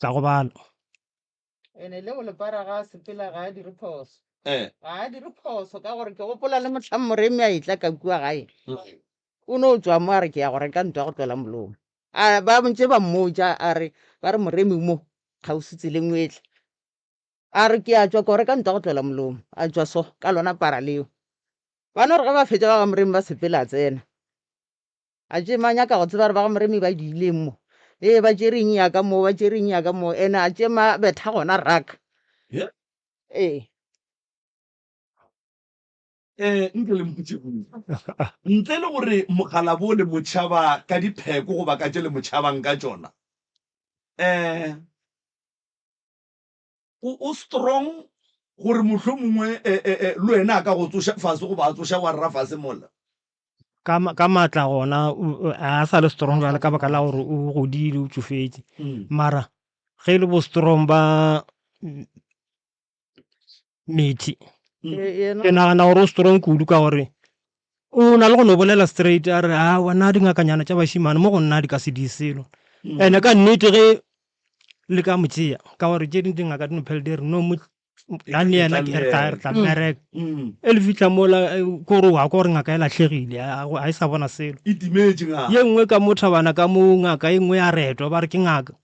tla go bala ene le go lepara ga sepela ga a dire phoso ga a dire phoso ka gore ke gopola le motlhang moremi a etla ka kua gae o ne o tswa mo a re ke ya go reka ntwa go tlola molomo a ba bontse ba mmotsa a re ba re moremi mo kgausi tseleng o etle a re ke a tswa ko reka ntwa go tlola molomo a tswa so ka lona para leo bana gore ge ba fetsa ba ga moremi ba sepela a tsena a tse manyaka go tseba re ba ga moremi ba diileng mo ba tšereng ya ka mo ba tšereng ya ka mo ene a tsema betha gona raka nke le mpotse ntle le gore Mokgalabe o le motšhaba ka dipheko goba ka tše le motšhabang ka tšona o strong gore mohlho mongwe le wena a ka go tsoša fase goba a tsoša wa rra fase mola ka matla gona a sa le strong jale ka baka la gore o godile o tsofetse mara ge e le bo strong ba methi ke nagana gore o strong kudu ka gore o na le go no bolela straight a re a wana dingakanyana tša bašimane mo go nna di ka se di selo ande ka nnete ge le ka motšea ka gore tše ding dingaka di nophele di re no lane yena ke re tla bereka e le fitlha mola kore wa ko gore ngaka e latlhegile a e sa bona selo ye nngwe ka mothabana ka mo ngaka e nngwe ya retwa ba re ke ngaka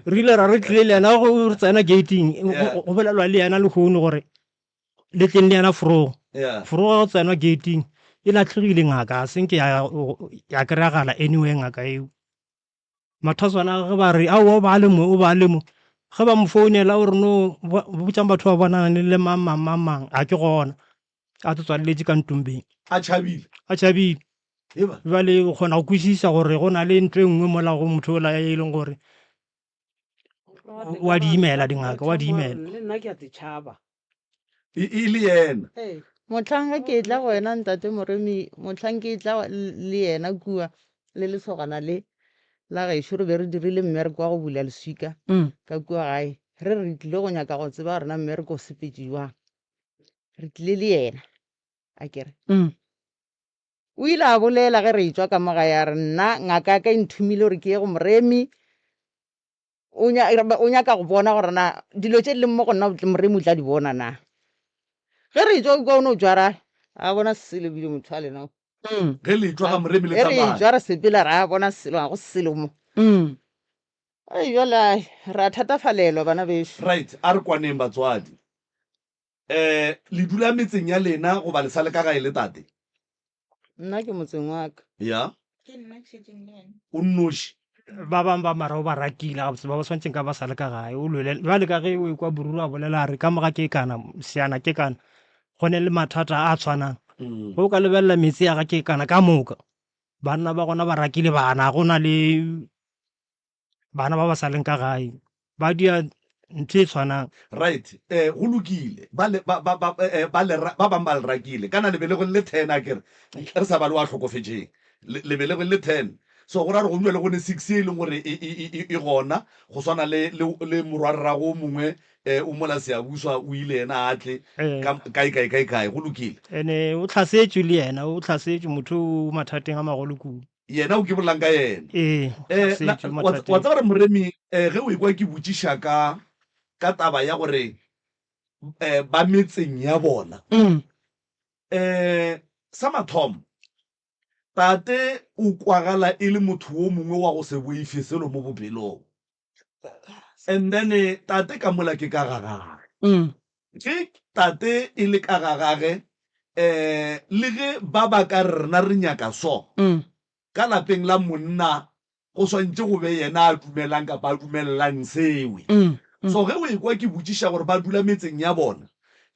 re ile ra re tlile le yena go re tsena gating go bolelwa le yena le kgoune gore le tleng le yena forogo go tsenwa gating e latlhegile ngaka a senke ya kry-agala anyway ngaka eo mathaswana ge ba re ao o ba le mo ge ba mo founela o re no botsang batho ba bonane le mamang a ke gona a tswaletse ka ntumbeng a tšhabile jale o kgona go kwešiša gore go na le ntho e nngwe mola go motho ola e leng gore wa di imela dingaka wa di imela le nna ke a tšhaba e le yena motlhang ge ke tla go wena ntate moremi motlhang ke tla le yena kua le lesogana le la gešo re be re dirile mmereko wa go bula leswika ka kua gae re tlile go nyaka go tseba rena mmereko o sepetse jwang re tlile le yena a kere o ile a bolela ge re etswa ka moga ya re nna ngaka ka nthumile gore ke ye go moremi o nyaka go bona gore na dilo tše di leng mo go nna moremi o tla di bona na ge re etswa kwa o ne o tswara a bona selo bile motho a lena ge le tswa ga moremi le re etswa re sepela re a bona selo ga go selo mo jala ra thatafalelwa bana beso right a re kwaneng batswadi le dula metseng ya lena goba le sa le ka gae le tate nna ke motseng wa ka ya o nnoši ba bangwe ba mara o ba rakile gabotse ba ba tshwantseng ka ba sa le ka gae o lwele jale ka ge o e kwa boruru a bolela a re ka moga ke kana seana ke kana go ne le mathata a tshwanang go ka lebelela metsi ya ga ke kana ka moka banna ba gona ba rakile bana go na le bana ba ba sa leng ka gae ba dia ntho e tshwanang right go lokile ba bangwe ba le rakile kana lebelego le 10 a kere re sa ba le wa tlhokofetseng lebelego le 10 so go ra re go nwe le gone 6 e leng gore e gona go swana le morwarrago mongwe o mola seabuswa o ile yena a tle kae go lokile ene o tlhasetswe le yena o tlhasetswe motho o mathateng a magolo kudu yena o ke bolang ka yena wa tseba gore moremi ge o ekwa ke botšiša ka taba ya gore ba metseng ya bona sa mathomo tate o kwagala e le motho o mongwe wa go se boife selo mo bophelong and then tate ka mola ke ka gagare ke tate e le ka gagage le ge ba ba ka rena re nyaka so ka lapeng la monna go swantse go be yena a dumelang kapa a dumellang sewe so ge o ekwa ke botsiša gore ba dula metseng ya bona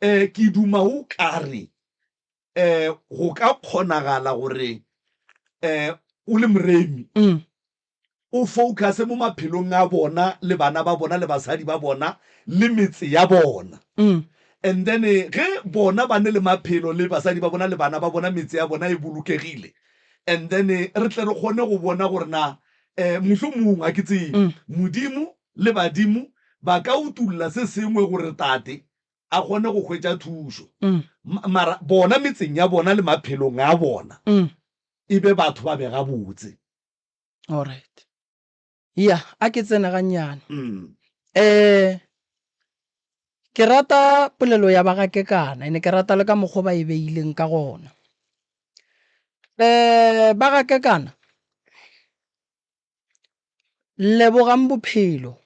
ke duma o kare go ka kgonagala gore o le moremi o focus mo maphelong a bona le bana ba bona le basadi ba bona le metse ya bona and then ge bona ba ne le maphelo le basadi ba bona le bana ba bona metse ya bona e bolokegile and then re tle re kgone go bona gore na mohlomong a ke tsebe modimo le badimo ba ka utulla se sengwe gore tate a kgone go hwetša thušo mara bona metseng ya bona le maphelong a bona e be batho ba bega botse. Alright. Yeah, a ke tsena gannyane. Ke rata polelo ya bagakekana ene ke rata le ka mokgwa ba e beileng ka gona. Bagakekana lebogang bophelo.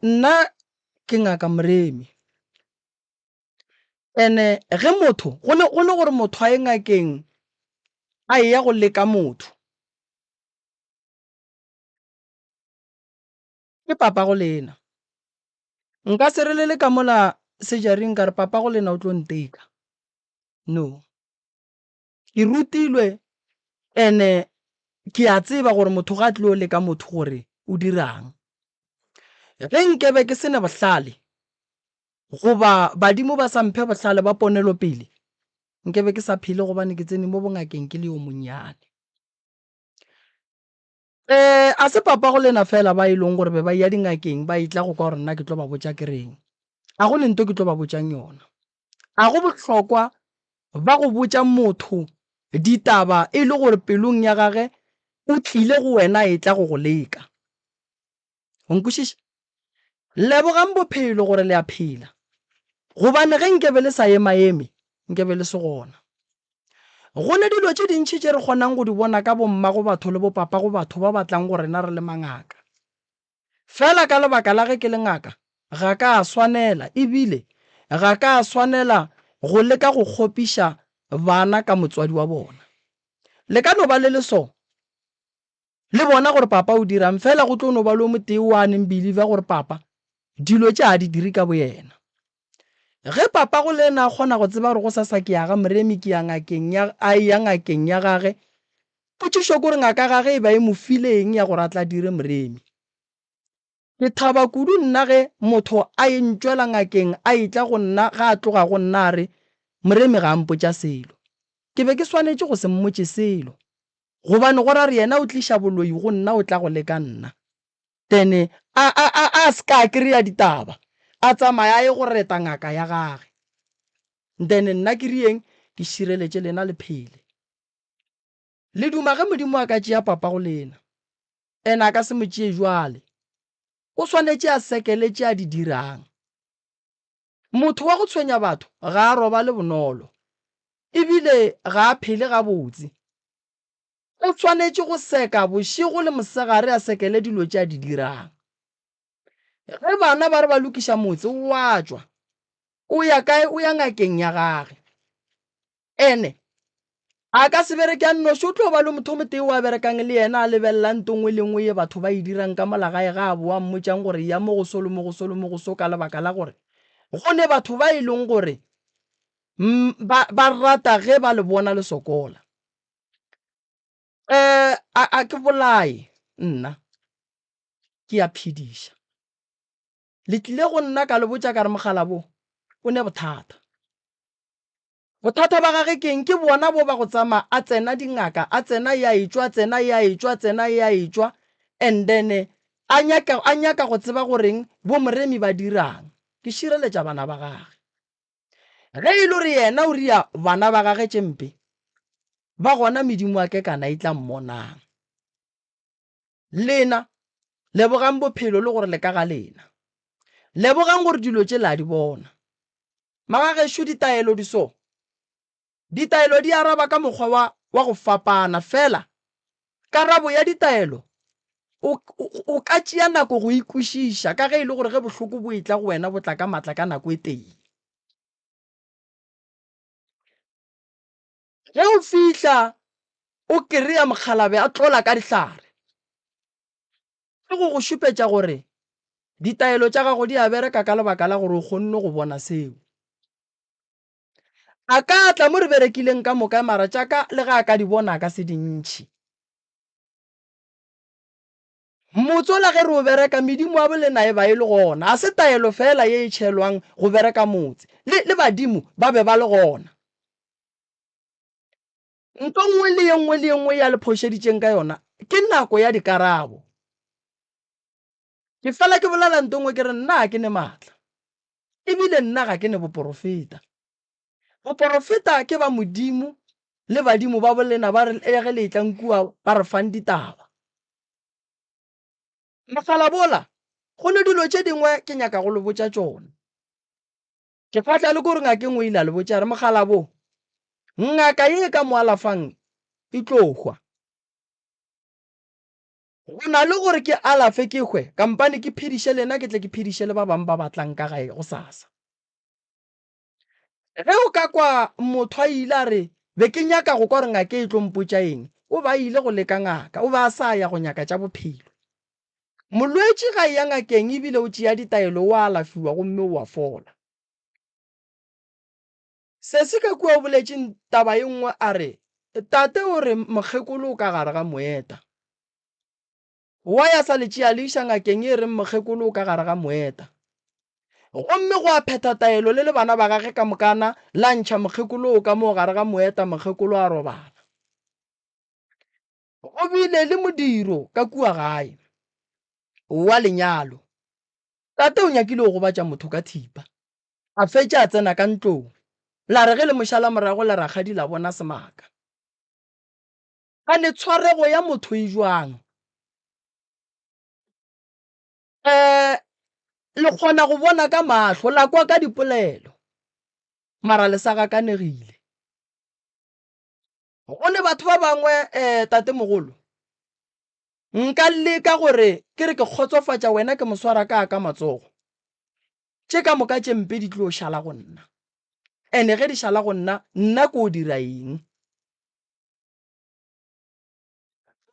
Nna ke ngaka Moremi ene ge motho go le gore motho a e ngakeng a ya go leka motho ke papa go lena nka se re le ka mola sejaring ka re papa go lena o tlo nteka no ke rutilwe ene ke a tseba gore motho ga tlo leka motho gore o dirang ge nkebe ke sene bohlale goba badimo ba sa mphe bohlale ba ponelo pele nkebe ke sa phele gobane ke tsene mo bongakeng ke le yo monnyane. A se papa go lena fela ba e leng gore be ba ya dingakeng ba itla go ka gore nna ke tlo ba botša ke reng a go le nto ke tlo ba botšang yona a go bohlokwa ba go botša motho ditaba e le gore pelong ya gage o tlile go wena e tla go leka o nkwešiša lebogang bophelo gore le a phela gobane ge nkebe le sa ema-eme nkebe le se gona go ne dilo tše dintšhi tše re kgonang go di bona ka bomma go batho le bopapa go batho ba batlang go rena re le mangaka fela ka lebaka la ge ke le ngaka ga ka swanela ebile ga ka swanela go leka go kgopiša bana ka motswadi wa bona le ka no ba le leso le bona gore papa o dirang fela go tlo no ba lo motee wa neng believe gore papa dilo tše a di dire ka boyena ge papa go lena kgona go tseba gore go sasa ke ya ga Moremi ke ya ngakeng ya gage potšišo kore ngaka gage e ba e mo fileng ya gore a tla dire Moremi ke thaba kudu nna ge motho a entšwela ngakeng a itla go nna ga a tloga go nna re Moremi ga mpotša selo ke be ke swanetše go se mmotše selo gobane gore re yena o tliša boloi go nna o tla go leka nna then a ska kry-a ditaba a tsamaya a ye go reta ngaka ya gage then nna ke rieng ke šireletše lena le phele le duma ge modimo a ka tšea papa go lena ena a ka se mo tšee jwale o swanetše a sekeletše a di dirang motho wa go tshwenya batho ga a roba le bonolo ebile ga a phele gabotse o swanetše go seka bošego le mosegare a sekele dilo tše a di dirang ge bana ba re ba lokiša motse wa tšwa o ya kae o ya ngakeng ya gage ene a ka se bereke a nnoši o tlo ba le motho motee wa berekang le yena a lebelelang tongwe le nngwe ye batho ba e dirang ka molagae ga a boa mmotšang gore ya mo go solo mo go solo mo go so ka lebaka la gore go ne batho ba e leng gore ba rata ge ba le bona le sokola a ke bolae nna ke a phediša le tlile go nna ka le botša ka re mogala bo o ne bothata ba gage keng ke bona bo ba go tsamaya a tsena dingaka a tsena ya etswa tsena ya etswa and then a nyaka go tseba goreng bo Moremi ba dirang ke šireletša bana ba gage ge e le re yena o ria bana ba gage tšempe ba gona medimo a kekana e tla mmonang lena lebogang bophelo le gore le ka ga lena lebogang gore dilo tše la di bona magagešo ditaelo ditaelo di araba ka mokgwa wa go fapana fela karabo ya ditaelo o ka tšea nako go ikwešiša ka ge e le gore ge bohloko bo etla go wena bo tla ka matla ka nako e teng. Ge o fihla o kry-a mokgalabe a tlola ka dihlare ke go šupetša gore ditaelo tša gago di a bereka ka lebaka la gore o kgonne go bona seo. A ka tla mo re berekileng ka moka mara tša ka le ga a ka di bona ka se dintšhi. Motsola ge re o bereka medimo a bolena e ba e le gona, a se taelo fela ye e tšhelwang go bereka motse, le badimo ba be ba le gona. Nto nngwe le ye nngwe ya le phošeditšeng ka yona ke nako ya dikarabo. Ke fela ke bolela nto nngwe ke re nna ke ne maatla ebile nna ga ke ne boprofeta. Boprofeta ke ba modimo le badimo ba bolena ba re ge le tlang kua ba re fang ditaba. Mogala bola go ne dilo tše dingwe ke nyaka go le botša tšona. Ke fatla le gore ngakeng o ile a le botša re mogala bo ngaka ye ka mo alafang e tlogwa. Go na le gore ke alafe ke hwe kampane ke phediše lena ke tle ke phediše le ba bang ba batlang ka gae go sasa. Ge o ka kwa motho a ile a re be ke nyaka go kwa gore ngake e tlo mpotša eng, o ba ile go leka ngaka o ba sa ya go nyaka tša bophelo. Molwetši ga ya ngakeng ebile o tšea ditaelo o alafiwa gomme o a fola. Se se ka kua o boletšeng taba ye nngwe a re tate o re mokgekolo o ka gare ga moeta. Wa ya sa le tšea le iša ngakeng e reng mokgekolo o ka gare ga moeta. Gomme go a phetha taelo le bana ba gage ka mokana la ntšha mokgekolo o ka mo gare ga moeta, mokgekolo a robala. Go bile le modiro ka kua gae wa lenyalo. Tate o nyakile go gobatša motho ka thipa a fetša a tsena ka ntlong. La re ge le mošala morago le rakgadi la bona semaka. Ka ne tshwarego ya motho e jwang. Le kgona go bona ka mahlo la kwa ka dipolelo mara le sa gakanegile. Go ne batho ba bangwe tate mogolo nka leka gore ke re ke kgotsofatša wena ke moswara ka matsogo tše ka moka tše mpe di tlo šala go nna. Ene ge di šala go nna ko o dira eng?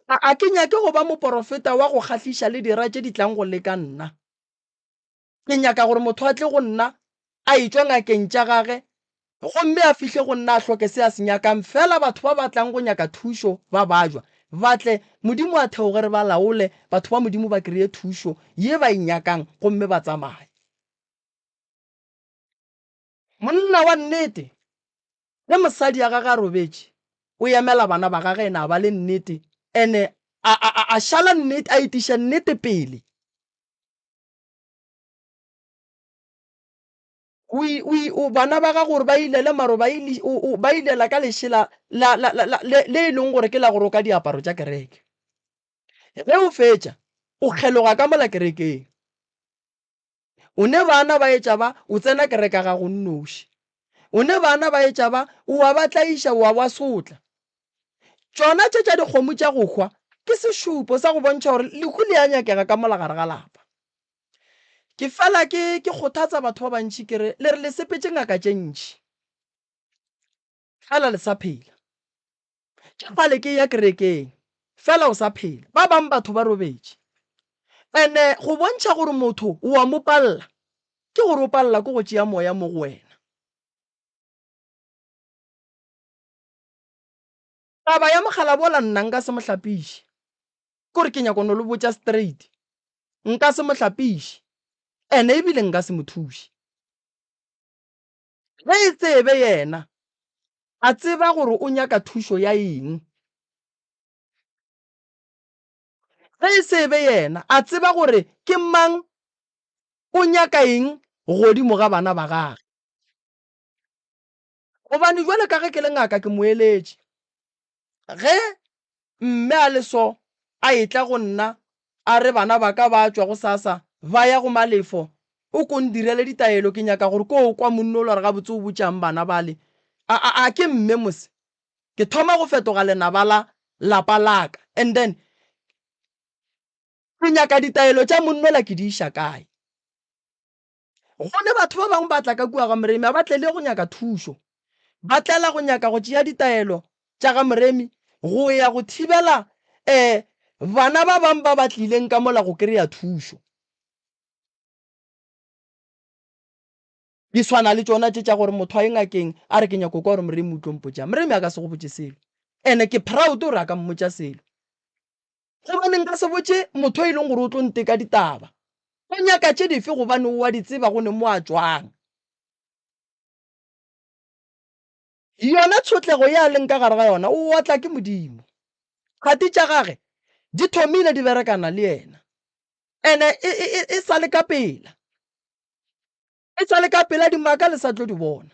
A ke nyake go ba moprofeta wa go kgahliša le dira tše di tlang go leka nna. Ke nyaka gore motho a tle go nna a itšwa ngakeng tša gage gomme a fihle go nna a hloke se a se nyakang fela batho ba batlang go nyaka thušo ba bajwa batle modimo a theogere ba laole batho ba modimo ba kry-e thušo ye ba inyakang gomme ba tsamaye. Monna wa nnete le mosadi a gage a robetše o emela bana ba gage ena ba le nnete ene a šala nnete a itiša nnete pele. Bana ba ga gore ba ilele maro ba ilela ka lešela le e leng gore ke la gore o ka diaparo tša kereke. Ge o fetša o kgeloga ka mola kerekeng. O ne bana ba etša ba o tsena kereka ga go nnoši. O ne bana ba etša ba o a ba tlaiša o a ba sotla. Tšona tše tša dikgomo tša go hwa ke sešupo sa go bontšha gore lehu le a nyakega ka mola gare ga lapa. Ke fela ke kgothatsa batho ba bantši ke re le re le sepetše ngaka tše ntši fela le sa phela. Ke kgale ke ya kerekeng fela o sa phela. Ba bang batho ba robetše ene go bontšha gore motho o a mo palela ke gore o palela ko go tšea moya mo go wena. Taba ya mogala bola nna nka se mo hlapiše kore ke nyako no le botša straight nka se mo hlapiše ene ebile nka se mo thuše. Ge e tsebe yena a tseba gore o nyaka thušo ya eng. Ge e tsebe yena a tseba gore ke mang o nyaka eng godimo ga bana ba gage. Gobane jwale ka ge ke le ngaka ke moeletše ge mme a le so a etla go nna a re bana ba ka ba tšwa go sasa ba ya go malefo o ko ndirele ditaelo ke nyaka gore ko o kwa monno o lore gabotse o botšang bana bale a ke mme mose ke thoma go fetoga lenaba la lapa laka and then ke nyaka ditaelo tša monnola ke di iša kae. Gone batho ba bangwe ba tla ka kua ga Moremi a ba tlele go nyaka thušo, ba tlela go nyaka go tšea ditaelo tša ga Moremi go ya go thibela bana ba bangwe ba batlileng ka mola go kry-a thušo. Di swana le tšona tše tša gore motho a engakeng a re ke nyako kwa gore Moremi o tlo mpotša. Moremi a ka se go botše selo, ene ke proud gore a ka mmotša selo. Gobane nka se botše motho e leng gore o tlo nteka ditaba, o nyaka tše dife gobane o a di tseba gone mo a tswang. Yona tshotlego ya leng ka gare ga yona o otla ke Modimo, kgati tša gage di thomile di berekana le yena, ene e sa le ka pela, e sa le ka pela dimaka le sa tlo di bona.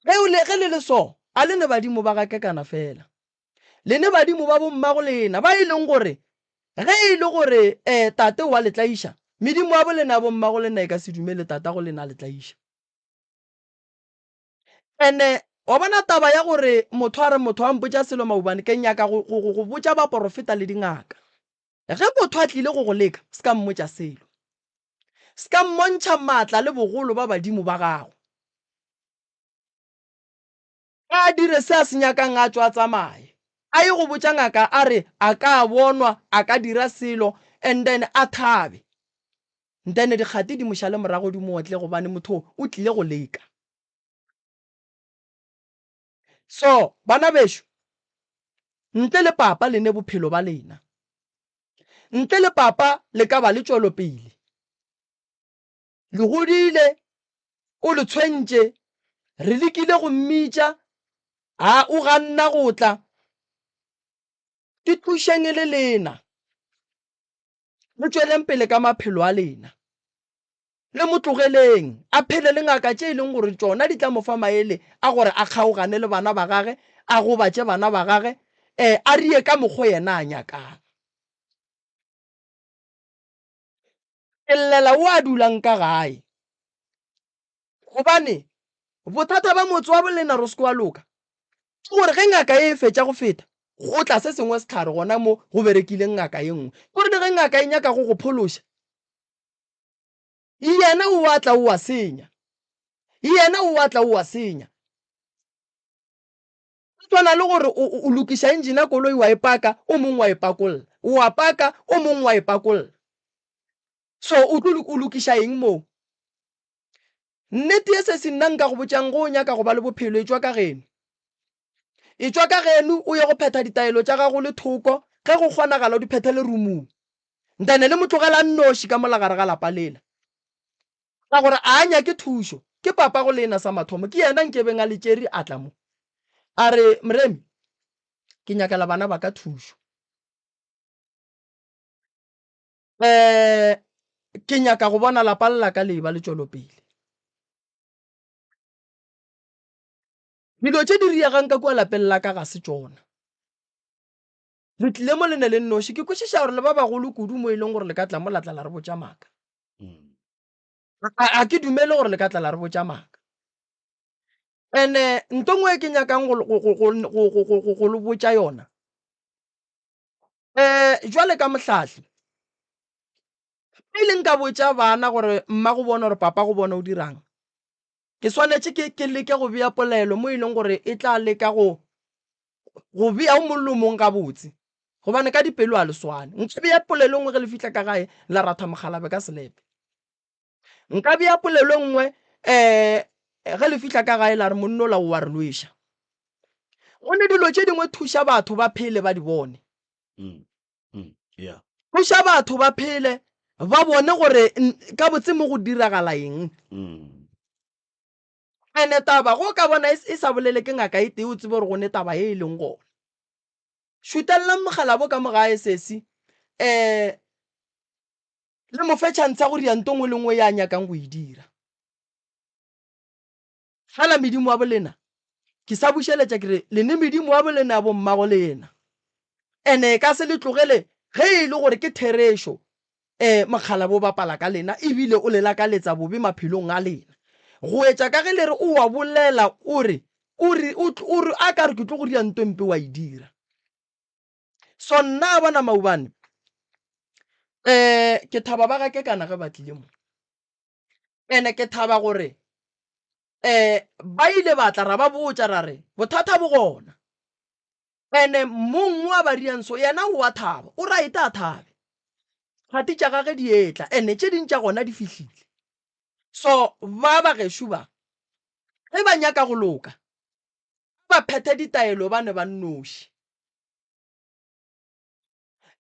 Ge le le so a le ne badimo ba ga kekana fela, le ne badimo ba bommago lena ba e leng gore ge e le gore tate wa letlaiša, medimo wa bolena bommago lena e ka se dumele tata go lena letlaiša. Ene wa bona taba ya gore motho a re motho a mpotša selo maubane ke nyaka go botša ba porofeta le dingaka. Ge motho a tlile go go leka se ka mmotša selo, se ka mmontšha maatla le bogolo ba badimo ba gago, a dire se a se nyakang a tswa tsamaye, a ye go botša ngaka a re a ka bonwa a ka dira selo and then a thabe, then dikgati di mošale morago di mootle gobane motho o tlile go leka. So bana bešo, ntle le papa le ne bophelo ba lena, ntle le papa le ka ba le tšwelopele, le godile o le tshwentše, re lekile go mmitša o ganna go tla, ke thušeng le lena le tšweleng pele ka maphelo a lena, le mo tlogeleng a phele le ngaka tše e leng gore tšona di tla mo fa maele a gore a kgaogane le bana ba gage, a gobatše bana ba gage, a rie ka mokgwa yena a nyakang. Ke llela o a dulang ka gae gobane bothata ba motse wa bolena ro se wa loka ke gore ge ngaka e fetša go feta go tla se sengwe setlhare gona mo go berekileng ngaka ye nngwe, gore ge ngaka e nyaka go go phološa, yena o atla o a senya, yena o atla o a senya. Tshwana le gore o lokiša engine ya koloi wa epaka o mongwe wa epakolla, o a paka o mongwe wa epakolla, so o tlo o lokiša eng moo? Nnete ye se se nna nka go botšang go o nyaka go ba le bophelo e tšwa ka geno, e tšwa ka geno o ye go phetha ditaelo tša gago le thoko ge go kgonagala o di phethele rumong, ntane le motlogela nnoši ka molagare ga lapa lela ka gore a nyake thušo. Ke papa go lena sa mathomo, ke yena nkebeng a letšeri a tla mo a re Moremi ke nyakela bana ba ka thušo, ke nyaka go bona lapa lela ka leba le tšwelopele. Dilo tše di riagang ka kua lapeng la ka ga se tšona, re tlile mo lene le nnoši, ke kwešiša gore le ba bagolo kudu mo e leng gore le ka tla mo latla la re botša maaka. A ke dumele gore le ka tla la re botša maaka, ene ntongwe ke nyakang go le botša yona, jwale ka mohlahli pele nka botša bana gore mma go bona gore papa go bona o dirang, ke swanetše ke leke go bea polelo mo e leng gore e tla leka go bea o mollomong ga botse gobane ka dipelo a le swane. Nka bea polelo nngwe ge le fitlha ka gae la ratha mogalabe ka selepe, nka bea polelo nngwe ge le fitlha ka gae la re monnola o wa re lweša. Gone dilo tše dingwe thuša batho ba phele ba di bone, thuša batho ba phele ba bone gore ka botse mo go diragala eng. Ene taba go ka bona e sa bolele ke ngaka e tee o tsebe gore gone taba e e leng gona. Šutelela mogala bo ka mogae sesi le mo fe chance ya go ria ntho nngwe le nngwe ya nyakang go e dira. Fela medimo wa bolena ke sa bušeletša ke re le ne medimo wa bolena bo mmago lena, ene ka se le tlogele ge e le gore ke therešo mogala bo bapala ka lena ebile o lela ka letsa bobe maphelong a lena go etša ka ge le re o wa bolela o re a ka re ke tlo go ria ntho mpe wa e dira. So nna bona maubane ke thaba ba ga ke kana ge batlile mo ene ke thaba gore ba ile batla ra ba botsa ra re bothata bo gona ene mongwe wa barianso yena o a thaba o right a thabe gati tša gage di etla ene tše dintša gona di fihlile so ba bagešo ba ge ba nyaka go loka ba phethe ditaelo ba ne ba nnoši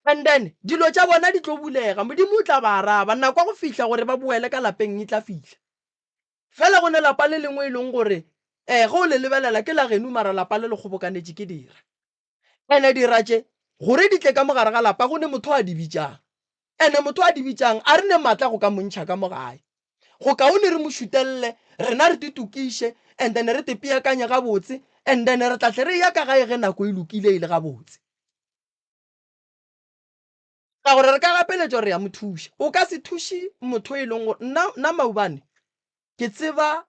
and then dilo tša bona di tlo bulega modimo o tla ba araba nako go fihla gore ba boele ka lapeng e tla fihla fela go ne lapa le lengwe e leng gore ge o le lebelela ke la geno mara lapa le le kgobokanetše ke dira ene dira tše gore di tle ka mogare ga lapa go ne motho a di bitsang ene motho a di bitsang a re ne maatla go ka montšha ka mogae go kaone re mo šutelele rena re titukiše and then re tepeakanye gabotse and then re tlatle re ya ka gae ge nako e lokile e le gabotse ka gore re ka gapeletša gore ya mo thuša o ka se thuše motho e leng gore nna maubane ke tseba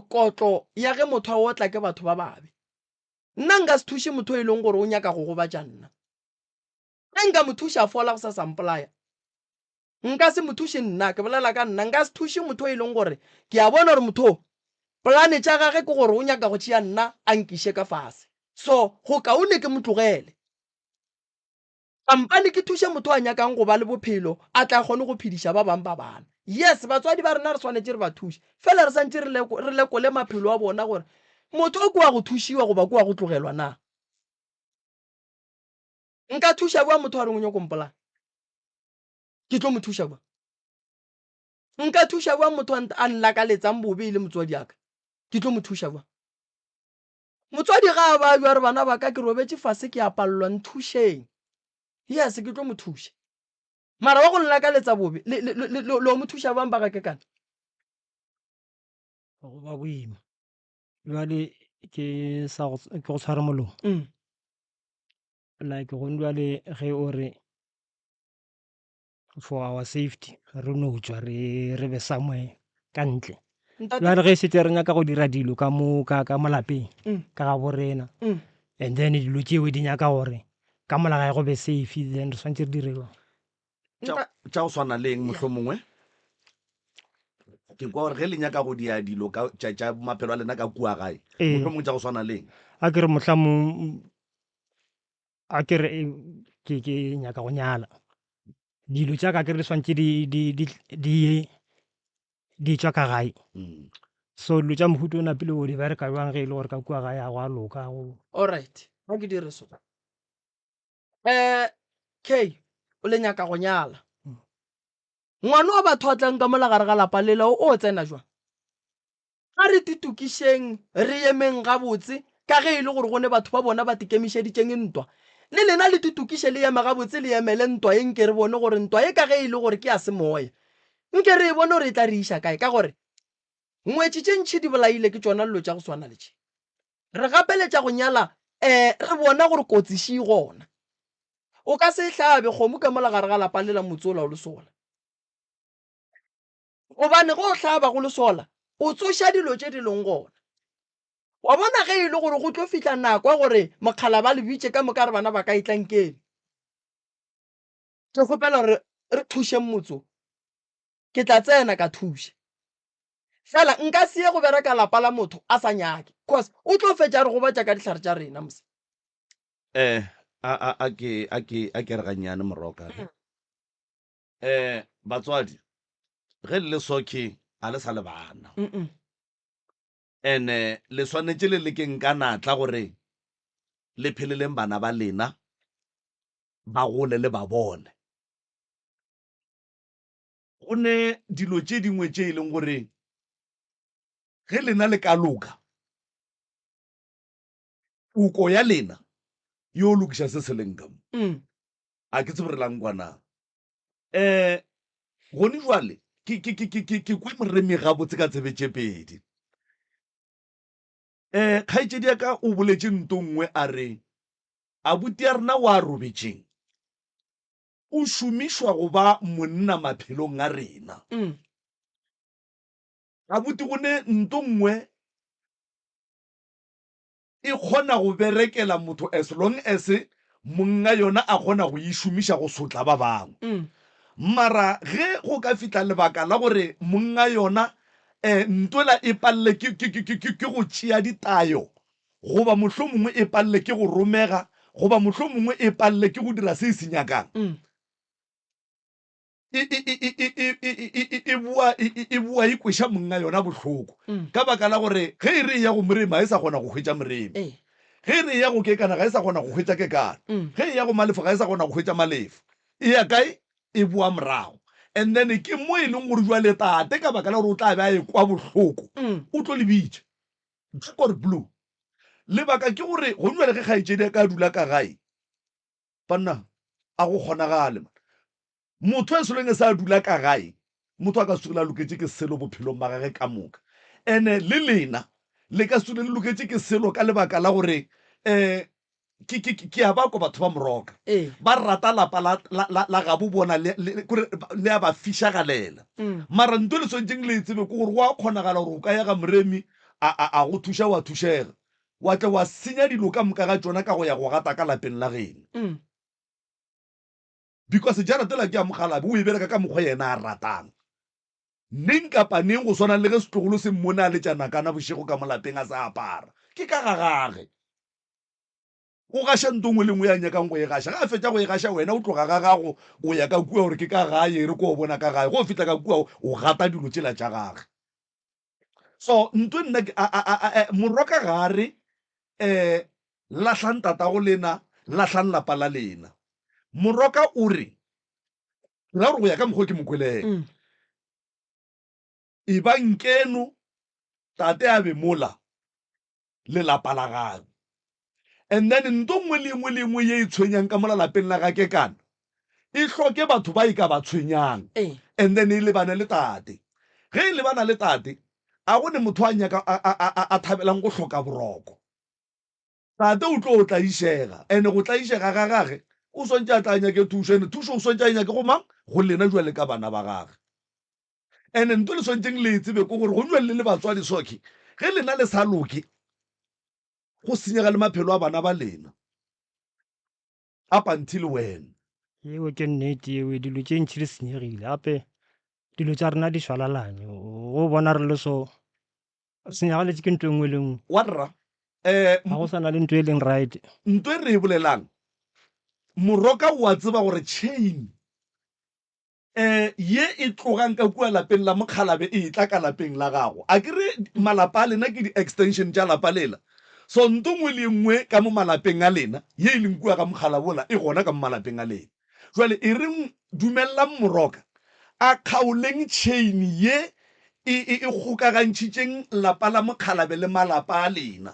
kotlo ya ge motho a otla ke batho ba babe nna nka se thuše motho e leng gore o nyaka go gobatša nna nka mo thuša fola go sa sampolaya nka se mo thuše nna ke bolela ka nna nka se thuše motho e leng gore ke a bona gore motho polane tša gage ke gore o nyaka go tšea nna a nkiše ka fase so go kaone ke mo tlogele kampane ke thuše motho a nyakang go ba le bophelo a tla kgone go phediša ba bang ba bana yes batswadi ba rena re swanetše re ba thuše fela re santše re lekole maphelo a bona gore motho o ke wa go thušiwa goba ke wa go tlogelwa na nka thuša bua motho a reng o nyako mpolana ke tlo mo thuša bua nka thuša bua motho a nlakaletsang bobe le motswadi aka ke tlo mo thuša bua motswadi ga a ba jwa re bana ba ka ke robetse fase ke a pallwa nthušeng yes ke tlo mo thuša mara wa go nlakaletsa bobe le mo thuša bang ba ga ke kana go ba boima jwale ke go tshwara molomo like go jwale ge o re for our safety re no tswa re be somewhere ka ntle jwale ge setse re nyaka go dira dilo ka molapeng ka ga borena and then dilo tšeo di nyaka gore ka molagae go be safe then re swantse re direlwa tša go swana leng motlho mongwe ke kwa gore ge le nyaka go dia dilo tša maphelo a lena ka kua gae motlho mongwe tša go swana leng a ke re mohlamo a ke re ke nyaka go nyala dilo tša ka ke re le swantse di tswa ka gae so dilo tša mohuta o napile o di bereka jwang ge e le gore ka kua gae a go a loka go alright ga ke dire so k o le nyaka go nyala ngwana wa batho a tlang ka molagare ga lapa lela o tsena jwang ga re titukišeng re emeng gabotse ka ge e le gore go ne batho ba bona ba tikemišeditšeng ntwa le lena le titukiše le eme gabotse le emele ntwa e nke re bone gore ntwa e ka ge e le gore ke ya semoya nke re e bone gore e tla re iša kae ka gore ngwetši tše ntšhi di bolaile ke tšona lelo tša go swana le tše re gapeletša go nyala re bona gore kotsiši gona o ka se hlabe kgomo ka molagare ga lapa lela motse o la o le sola gobane go hlaba go le sola o tsoša dilo tše di leng gona wa bona ge e le gore go tlo fihla nako gore mokgala ba le bitše ka moka re bana ba ka itlankeng ke kgopela gore re thušeng motso ke tla tsena ka thuša fela nka sie go bereka lapa la motho a sa nyake cause o tlo fetša re go batša ka dihlare tša rena mose a ke re gannyane moroka batswadi ge le soke a le sa le bana ene le swanetše le lekeng ka natla gore le pheleleng bana ba lena ba gole le ba bone go ne dilo tše dingwe tše e leng gore ge lena le ka loka uko ya lena yo lokiša se se leng ka mo a ke tsebe re lang kwana gone jwale ke kwe moremi gabotse ka tsebetše pedi kgaetšedi ya ka o boletše nto nngwe a re abuti ya rena wa robetšeng o šomišwa go ba monna maphelong a rena abuti gone nto nngwe e kgona go berekela motho as long as monga yona a kgona go e šomiša go sotla ba bangwe mara ge go ka fitla lebaka la gore monga yona ntola e palle ke go tšea ditayo goba mohlomongwe e palle ke go romega goba mohlomongwe e palle ke go dira se se nyakang e bua e kweša monga yona bohloko ka baka la gore ge e re ya go moremi ga e sa kgona go hwetša moremi ge e re ya go kekana ga e sa kgona go hwetša kekana ge e ya go malefo ga e sa kgona go hwetša malefo e ya kae e bua morago and then ke mo e leng gore jwa letate ka baka la gore o tla be a e kwa bohloko o tlo lebitše gore blue lebaka ke gore go nwa le ge kgaetšedi ka dula ka gae banna a go kgonagale motho e soleng e sa dula ka gae motho a ka sola loketse ke selo bophelong ba gage ka moka ene le lena le ka sole le loketse ke selo ka lebaka la gore ke a ba ko batho ba moroka ba rata lapa la gabo bona le a ba fišagalela mara nto le swantšeng le tsebe ke gore go a kgonagala gore o ka ya ga moremi a go thuša wa thušega wa tle wa senya dilo ka moka ga tsona ka go ya go gata ka lapeng la geno because jaratela ke a mogalabe o e bereka ka mokgwa yena a ratang neng kapa neng go swana le ge setlogolo se mmone a letšana kana bošego ka molapeng a sa apara ke ka ga gage o gaša nto ngwe le ngwe ya nyakang go e gaša ga a fetša go e gaša wena o tloga ga gago o ya ka kua gore ke ka gae re ko o bona ka gae go fitlha ka kua o gata dilo tsela tša gage so nto nna moroka gare lahlang tatago lena lahlang lapa la lena moroka o re ra gore go ya ka mokgwa ke mokweleng e ba nkeno tate a be mola lelapa la gagwe and then nto ngwe le ngwe ye e tshwenyang ka mola lapeng la gake kana e hloke batho ba e ka ba tshwenyang and then e lebana le tate ge e lebana le tate a gone motho a nyaka a thabelang go hloka boroko tate o tlo o tla išega ene go tla išega ga gage o swantse a tla nyake thušo ene thušo o swantse a nyake go mang go lena jwale ka bana ba gage ene nto le swantšeng le tsebe ko gore go jwale le batswadi soki ge lena le sa loke go senyega le maphelo a bana ba lena up until when eo ke nnete eo dilo tše ntšhi di senyegile gape dilo tša rena di šwalalanye go bona re le so senyagaletse ke nto engwe le ngwe warra ga go sana le nto e leng right nto e re e bolelang moroka wa tseba gore chain ye e tlogang ka kua lapeng la mokgalabe e tla ka lapeng la gago a kere malapa a lena ke di-extension tša lapa lela so nto ngwe le ngwe ka mo malapeng a lena ye e leng kua ka mogalabola e gona ka mo malapeng a lena jwale e reng dumellang moroka a kgaoleng chain ye e kgokagantšhitšeng lapa la mokgalabe le malapa a lena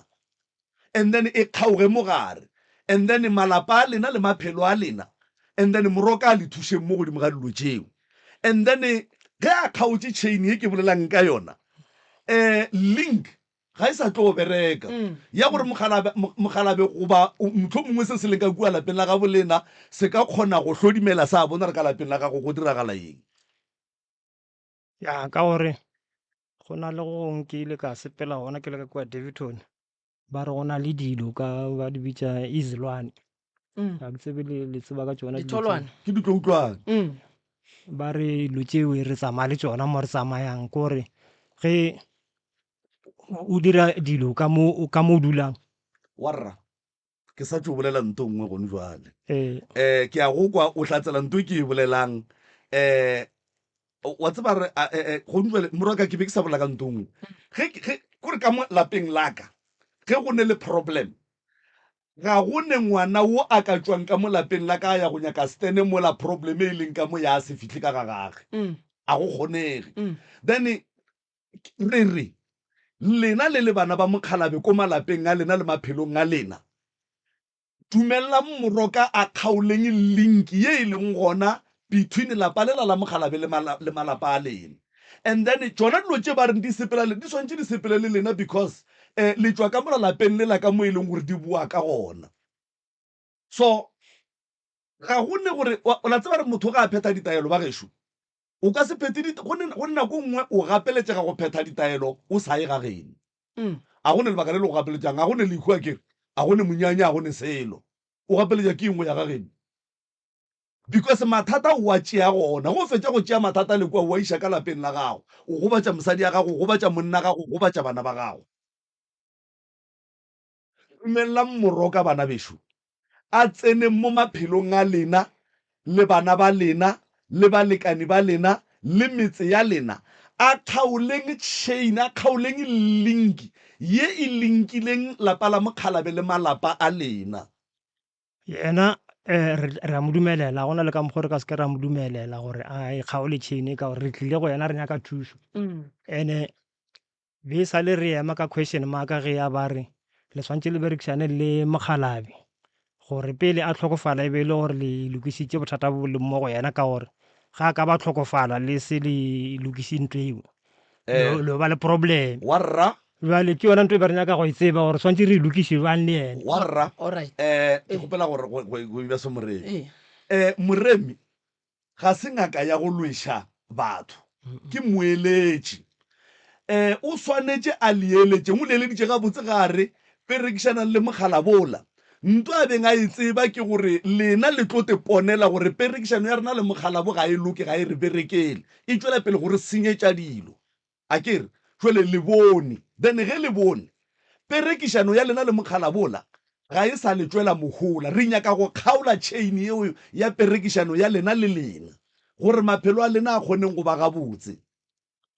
and then e kgaoge mogare and then malapa a lena le maphelo a lena and then moroka a le thušeng mo godimo ga dilo tšeo and then ge a kgaotše chain ye ke bolelang ka yona link ga e sa tlo bereka ya gore mogalabe goba motho mongwe se se leng ka kua lapeng la gabo lena se ka kgona go hlodimela sa bona re ka lapeng la gago go diragala eng ya ka gore go na le gongwe ke ile ka sepela gona ke le ka kua Davidton ba re go na le dilo ka ba di bitša easylwane ga ke tsebe le tseba ka tsona ke di tloutlwane ba re dilo tšeo re tsamaya le tsona mo re tsamayang kore ge o dira dilo ka mo o dulang warra ke sa tse o bolela nto ngwe gone jwale ke a go kwa o tlatsela nto ke e bolelang wa tseba re gone jwale moroka ke be ke sa bola ka nto ngwe kore ka mo lapeng laka ge go ne le problem ga go ne ngwana wo a ka tswang ka mo lapeng la ka ya go nyaka stene mo la problem e leng ka mo ya se fitlhe ka ga gage a go kgonege then re lena le le bana ba mokgalabe ko malapeng a lena le maphelong a lena dumellang moroka a kgaoleng link ye e leng gona between lapa lela la mokgalabe le malapa a lena and then tsona dilo tše ba reng di swantše di sepele le lena because le tswa ka mola lapeng lela ka mo e leng gore di bua ka gona so ga go ne gore o la tseba re motho ga a phetha ditaelo ba gešo o ka se phete go nna ko nngwe o gapeletšega go phetha ditaelo o sa ye ga geno a go ne lebaka le le go gapeletšang a go ne leikhu a kere a go ne monyanya a go ne selo o gapeletša ke engwe ya ga geno because mathata o a tšea gona go fetša go tšea mathata le kwa wa iša ka lapeng la gago o gobatša mosadi ya gago o gobatša monna gago o gobatša bana ba gago dumelang moroka bana bešo a tsene mo maphelong a lena le bana ba lena le balekani ba lena le metse ya lena a kgaoleng chain a kgaoleng link ye e linkileng lapa la Mokgalabe le malapa a lena yena re a mo dumelela gona le ka mokgwa re ka se ke ra mo dumelela gore a e kgaole chain ka gore re tlile go yena re nyaka thuso ene be sa le re ema ka question mark ge ya ba re le swantse le berekisane le Mokgalabe gore pele a tlhokofala e be le gore le lokisitse bothata bo le mmogo yena ka gore ga ka ba tlhokofala le se le lokisintweo le ba le problem warra jale ke yona ntho e ba re nyaka go e tseba gore swantse re lokise jwang le ena warra alright ke gopela gore go iba se moremi moremi ga se ngaka ya go lwesha batho ke moeletši o swanetše a leeletše mo leeleditše ga botse gare perekišanang le Mokgalabola ntho a beng a e tseba ke gore lena le tlo te ponela gore perekišano ya rena le Mokgalabo ga e loke ga e re berekele e tšwela pele gore senyetša dilo a kere jwale le bone then ge le bone perekišano ya lena le Mokgalabola ga e sa le tšwela mohola re nyaka go kgaola chain yeo ya perekišano ya lena le lena gore maphelo a lena a kgoneng go ba gabotse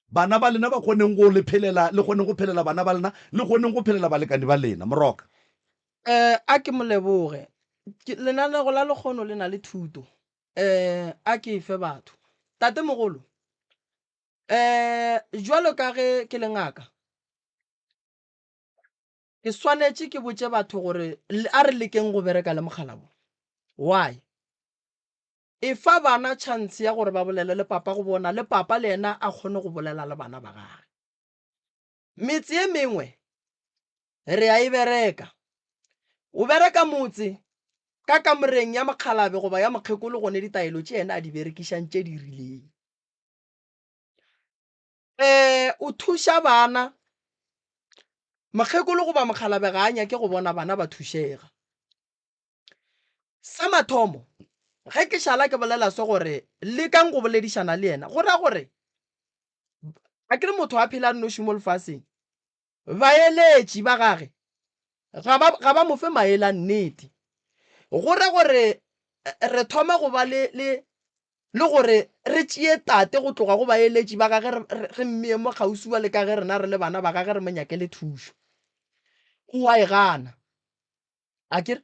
bana ba lena ba kgoneng go le phelela le kgoneng go phelela bana ba lena le kgoneng go phelela balekane ba lena moroka a ke moleboge lenanego la lekgono le na le thuto a ke efe batho tate mogolo jwalo ka ge ke le ngaka ke swanetše ke botse batho gore a re lekeng go bereka le Mokgalabo why e fa bana chance ya gore ba bolele le papa go bona le papa le ena a kgone go bolela le bana ba gagwe metse e mengwe re a e bereka o bereka motse ka kamoreng ya Mokgalabe goba ya mokgekolo gone ditaelo tše ena a di berekišang tše di rileng o thuša bana mokgekolo goba Mokgalabe ga a nyake go bona bana ba thušega sa mathomo ge ke šala ke bolela se gore le kang go boledišana le yena go ra gore a ke re motho a phela nnoši mo lefaseng baeletši ba gage ga ba mo fe maele a nnete go ra gore re thoma go ba le gore re tšee tate go tloga go baeletši ba gage re mmee mo kgausua le ka ge rena re le bana ba gage re monyakele thušo o a e gana a kere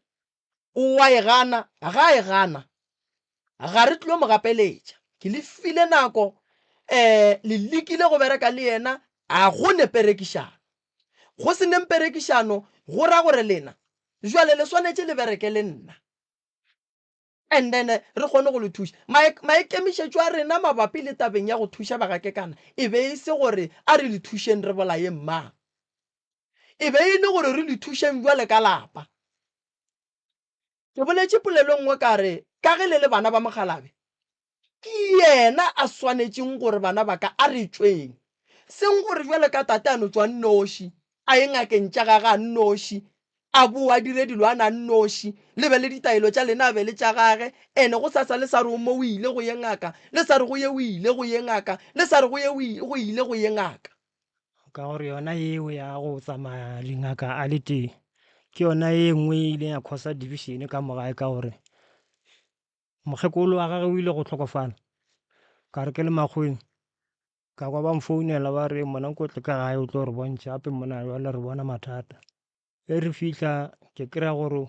o a e gana ga e gana ga re tlilo mo gapeletša ke le file nako le lekile go bereka le yena a go ne perekišano go se neng perekišano go ra gore lena jwale le swanetše le bereke le nna and then re kgone go le thuša maikemišetšo a rena mabapi le tabeng ya go thuša bagakekana e be e se gore a re le thušeng re bolaye mmang e be e le gore re le thušeng jwale ka lapa ke boletše polelo nngwe ka re ka ge le bana ba Mokgalabe ke yena a swanetšeng gore bana ba ka a re tšweng seng gore jwale ka tate a no tswa nnoši a ye ngakeng tša gage a nnoši a boa dire dilo a na nnoši le be le ditaelo tša lena a be le tša gage ene go sa le sa re o mo o ile go ye ngaka le sa re go ye o ile go ye ngaka le sa re go ye go ile go ye ngaka ka gore yona yeo ya go tsamaya dingaka a le teng ke yona e nngwe e ileng ya causa division ka mogae ka gore mokgekolo wa gage o ile go tlhokofala ka re ke le makgweng ka kwa ba mfounela ba re mona nkotle ka gae o tlo re bontšha gape mona jale re bona mathata e re fitlha ke kry-a gore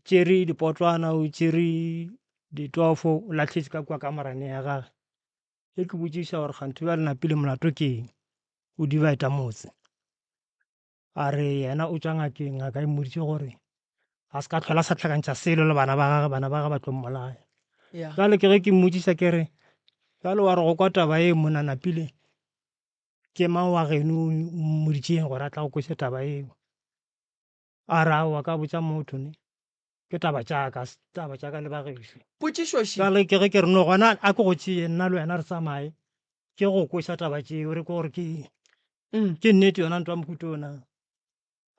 tšere dipotlwana o tšere ditofo o latlhetse ka kwa kamarane ya gage e ke botšiša gore kgantho ba le napile molato keng o dibaeta motse a re yena o tšwa ngakeng ngaka e mmoditše gore a se ka tlhola sa tlhakantšha selo le bana ba gage ba tlo mmolaya jale ke ge ke mmotšiša ke re jale wa re go kwa taba e mona napile ke mang wa geno mmoditšeng gore a tla go kwese taba eo a re wa ka botša motho ne ke taba tšaka le bagešo potšišoši jale ke ge ke re no gona a ke go tšee nna le wena re tsamaye ke go kwesa taba tšeo re ke gore ke nnete yona ntwa mohuto ona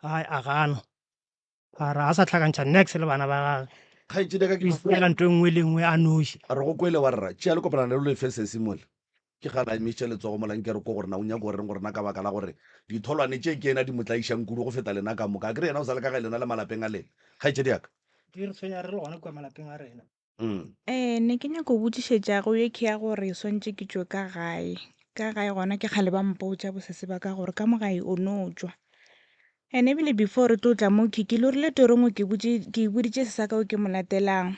a gana a re a sa tlhakantšha nex le bana ba gage kgaitsedi ka ke fela ntho e nngwe le nngwe a noši re go kwele wa rra tšea le kopana le lo efesese mole ke gana emetše letsogo molang ke re ko gore na o nyako goreng gore na ka baka la gore ditholwane tše ke ena di motlaišang kudu go feta lena ka moka ke re yena o sa le ka ga lena le malapeng a lena kgaitsedi yaka di re tshwenya re le gona kua malapeng a rena ne ke nyako o botsišetša go ye ke ya gore swantse ke tšwe ka gae gona ke kgale ba mpotša bosese ba ka gore ka mo gae o no tswa ene ebile before re tlo tla mo ke lorile torongwe ke boditše se sa ka o ke mo latelang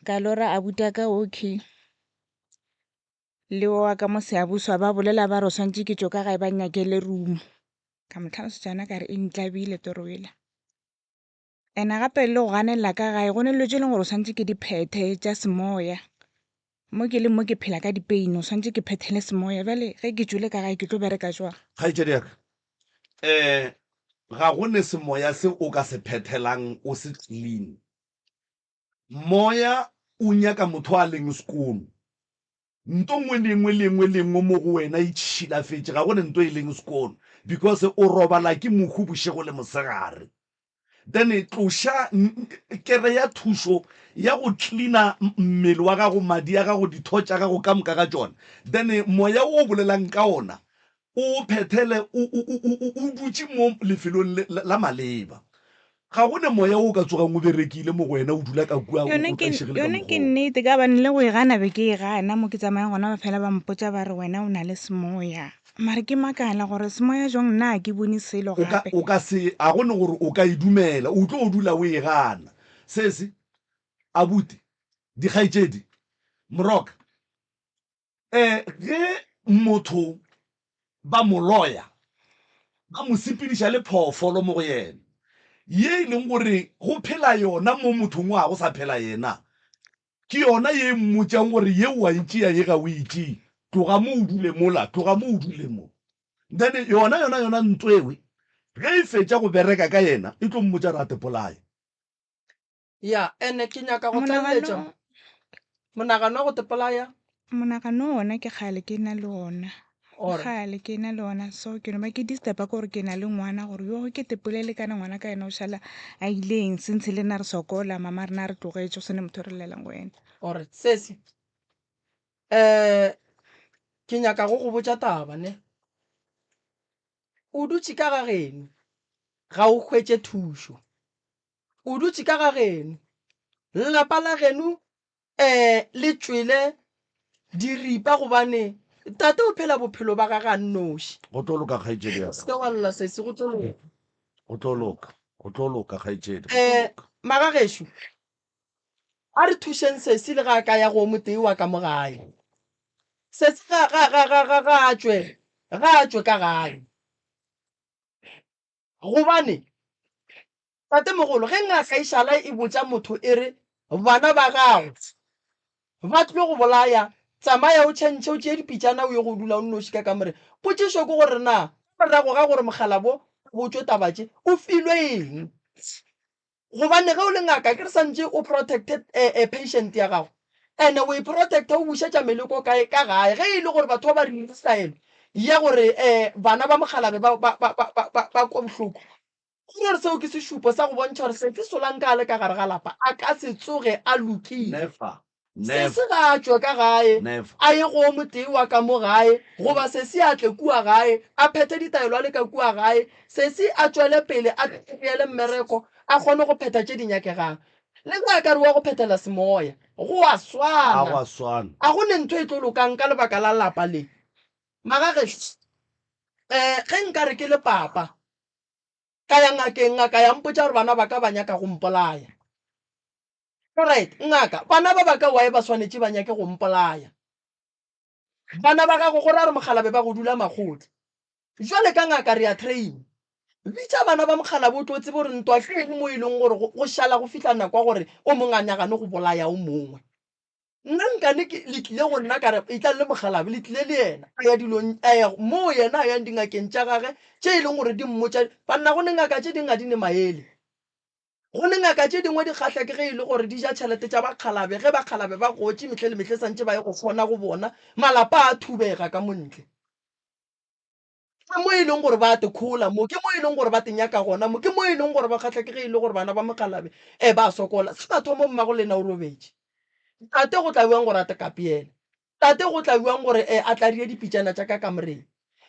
ka lora a buta ka okay le wa ka mo seabuswa ba bolela ba re swantse ke tšwe ka gae ba nyakele rumo ka mo tlhalosetšana ka re e ntlabile toro ela ene gape le go ganela ka gae go ne le tse leng gore o swantse ke diphethe tša semoya mo ke le mo ke phela ka dipeine o swantse ke phethele semoya bjale ge ke tswile ka gae ke tlo bereka jwang kgaitsedi yaka ga go ne semoya se o ka se phethelang o se clean moya o nyaka motho a leng sekono nto ngwe le ngwe mo go wena e tšhilafetse ga go ne nto e leng sekono because o robala ke mohu bošego le mosegare then tloša kere ya thušo ya go cleana mmele wa gago madi a gago ditho tša gago ka moka ga tšona then moya o bolelang ka ona o phethele o dutse mo lefelong la maleba ga go ne moya o ka tsogang o berekile mo go wena o dula ka kua yone ke nnete ka bane le go e gana be ke e gana mo ke tsamayang gona ba fela ba mpotsa ba re wena o na le semoya mare ke makala gore semoya jong nna ke bone selo gape o ka se a gone gore o ka e dumela o tlo o dula o e gana sese abuti dikgaitsedi moroka ge motho ba moloya ba mo sepediša le phoofolo mo go yena ye e leng gore go phela yona mo mothong wa go sa phela yena ke yona ye mmotsang gore ye wa itšea ye ga o itšee tloga mo o dule mola tloga mo o dule mo then yona ntlo ewe ge e fetša go bereka ka yena e tlo mmotsa re a tepolaya ya ene ke nyaka go tlaleletša monagano wa go tepolaya monagano ona ke kgale ke na le ona kgale ke na le ona so ke no ba ke disturba ke gore ke na le ngwana gore yo ke tepolele kana ngwana ka ena o šala a ileng sentse le na re sokola mama rena re tlogetse o sene motho re lelang go ena ore sese ke nyaka go botša taba ne o dutse ka ga geno ga o hwetše thušo o dutse ka ga geno lelapa la geno le tswile diripa gobane tate o phela bophelo ba gaga nnoši go tlo loka kgaitsedi ya se wa lla sese go tlo loka kgaitsedi magagešo a re thušeng sese le ga ka ya go motei wa ka mo gae sese ga a tswe ka gae gobane tate mogolo ge ngaka e šala e botša motho e re bana ba gago ba tlile go bolaya tsamaya o tšhentšhe o tšee dipitšana o ye go dula o nnoši ka kamore potšišo ke gore na morago ga gore mogala bo botswe tabatše o filwe eng gobane ge o le ngaka ke re santse o protected patient ya gago ande o e protecta o bušetša meleko ka gae ge e le gore batho ba ba rile style ya gore bana ba mogalabe ba kwa bohloko gore seo ke sešupo sa go bontšha gore se ke solang ka le ka gare ga lapa a ka se tsoge a lokile se se ga a tswe ka gae a ye go motei wa ka mo gae goba se se a tle kua gae a phethe ditaelo a le ka kua gae se se a tswele pele a tlele mmereko a kgone go phetha tše di nyakegang le ga ka re wa go phethela semoya go a swana a go ne ntho e tlo lokang ka lebaka la lapa le magagešo ge nka re ke le papa ka ya ngakeng ngaka ya mpotša gore bana ba ka ba nyaka go mpolaya right ngaka bana ba ba ka wae ba swanetše ba nyake go mpolaya bana ba gago gore a re mogalabe ba go dula magotla jwale ka ngaka re a train bitša bana ba mogalabe o tlo tsebe gore ntwa ke mo e leng gore go šala go fitlha nako gore o mongwe a nyagane go bolaya o mongwe nna nkane le tlile go nna kare e tla le mogalabe le tlile le yena a ya dilong mo yena a yang dingakeng tša gage tše e leng gore di mmotša banna go ne ngaka tše dingwe di ne maele go ne ngaka tše dingwe di kgatlha ke ge e le gore di ja tšhelete tša bakgalabe ge bakgalabe ba gotše metlhe le metlhe santse ba ye go kgona go bona malapa a thubega ka montle ke mo e leng gore ba te khola mo, ke mo e leng gore ba te nyaka gona mo, ke mo e leng gore ba kgatlha ke ge e le gore bana ba Mokgalabe ba sokola. Se batho mo mmago lena o robetse tate go tla buang gore a te kapiela, tate go tla buang gore a tla rie dipitšana tša ka kamoreng,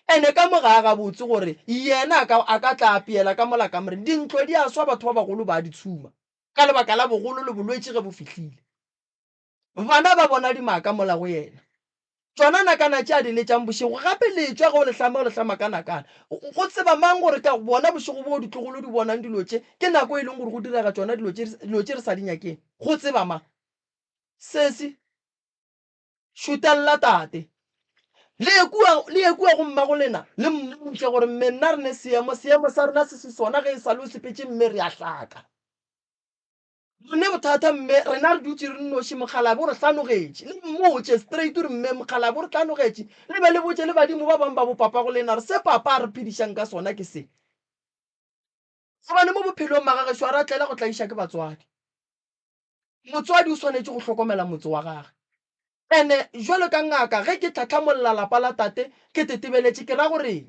ene ka mo ga a gabotse gore yena a ka tla apeela ka mola kamoreng. Dintlo di a swa, batho ba bagolo ba di tshuma ka lebaka la bogolo le bolwetse ge bo fitlhile. Bana ba bona dimaka mola go yena, tsona nakana tša di letšang bošego gape letswa ge o le hlama ka nakana. Go tseba mang gore ka bona bošego bo ditlogolo di bonang dilo tše ke nako e leng gore go direga tsona dilo tše re sa di nyakeng. Go tseba mang sesi šutella tate le ekua go mmago lena le mmutle gore mme nna re ne seemo sa rona se se sona ge e sa le o sepetse mme re a hlaka rene bothata mme rena re dutse re nnoši. Mokgalabe o re hlanogetše le mmotse straight ore mme Mokgalabe o re hlanogetše le be le botse le badimo ba bangwe ba bopapa go lena re se papa a re phedišang ka sona ke se gobane mo bophelong magagešo a re atlela go tlaiša ke batswadi. Motswadi o swanetše go hlokomela motse wa gage, ene jwalo ka ngaka ge ke tlhatlhamolola lapa la tate ke tetebeletše ke ra goreng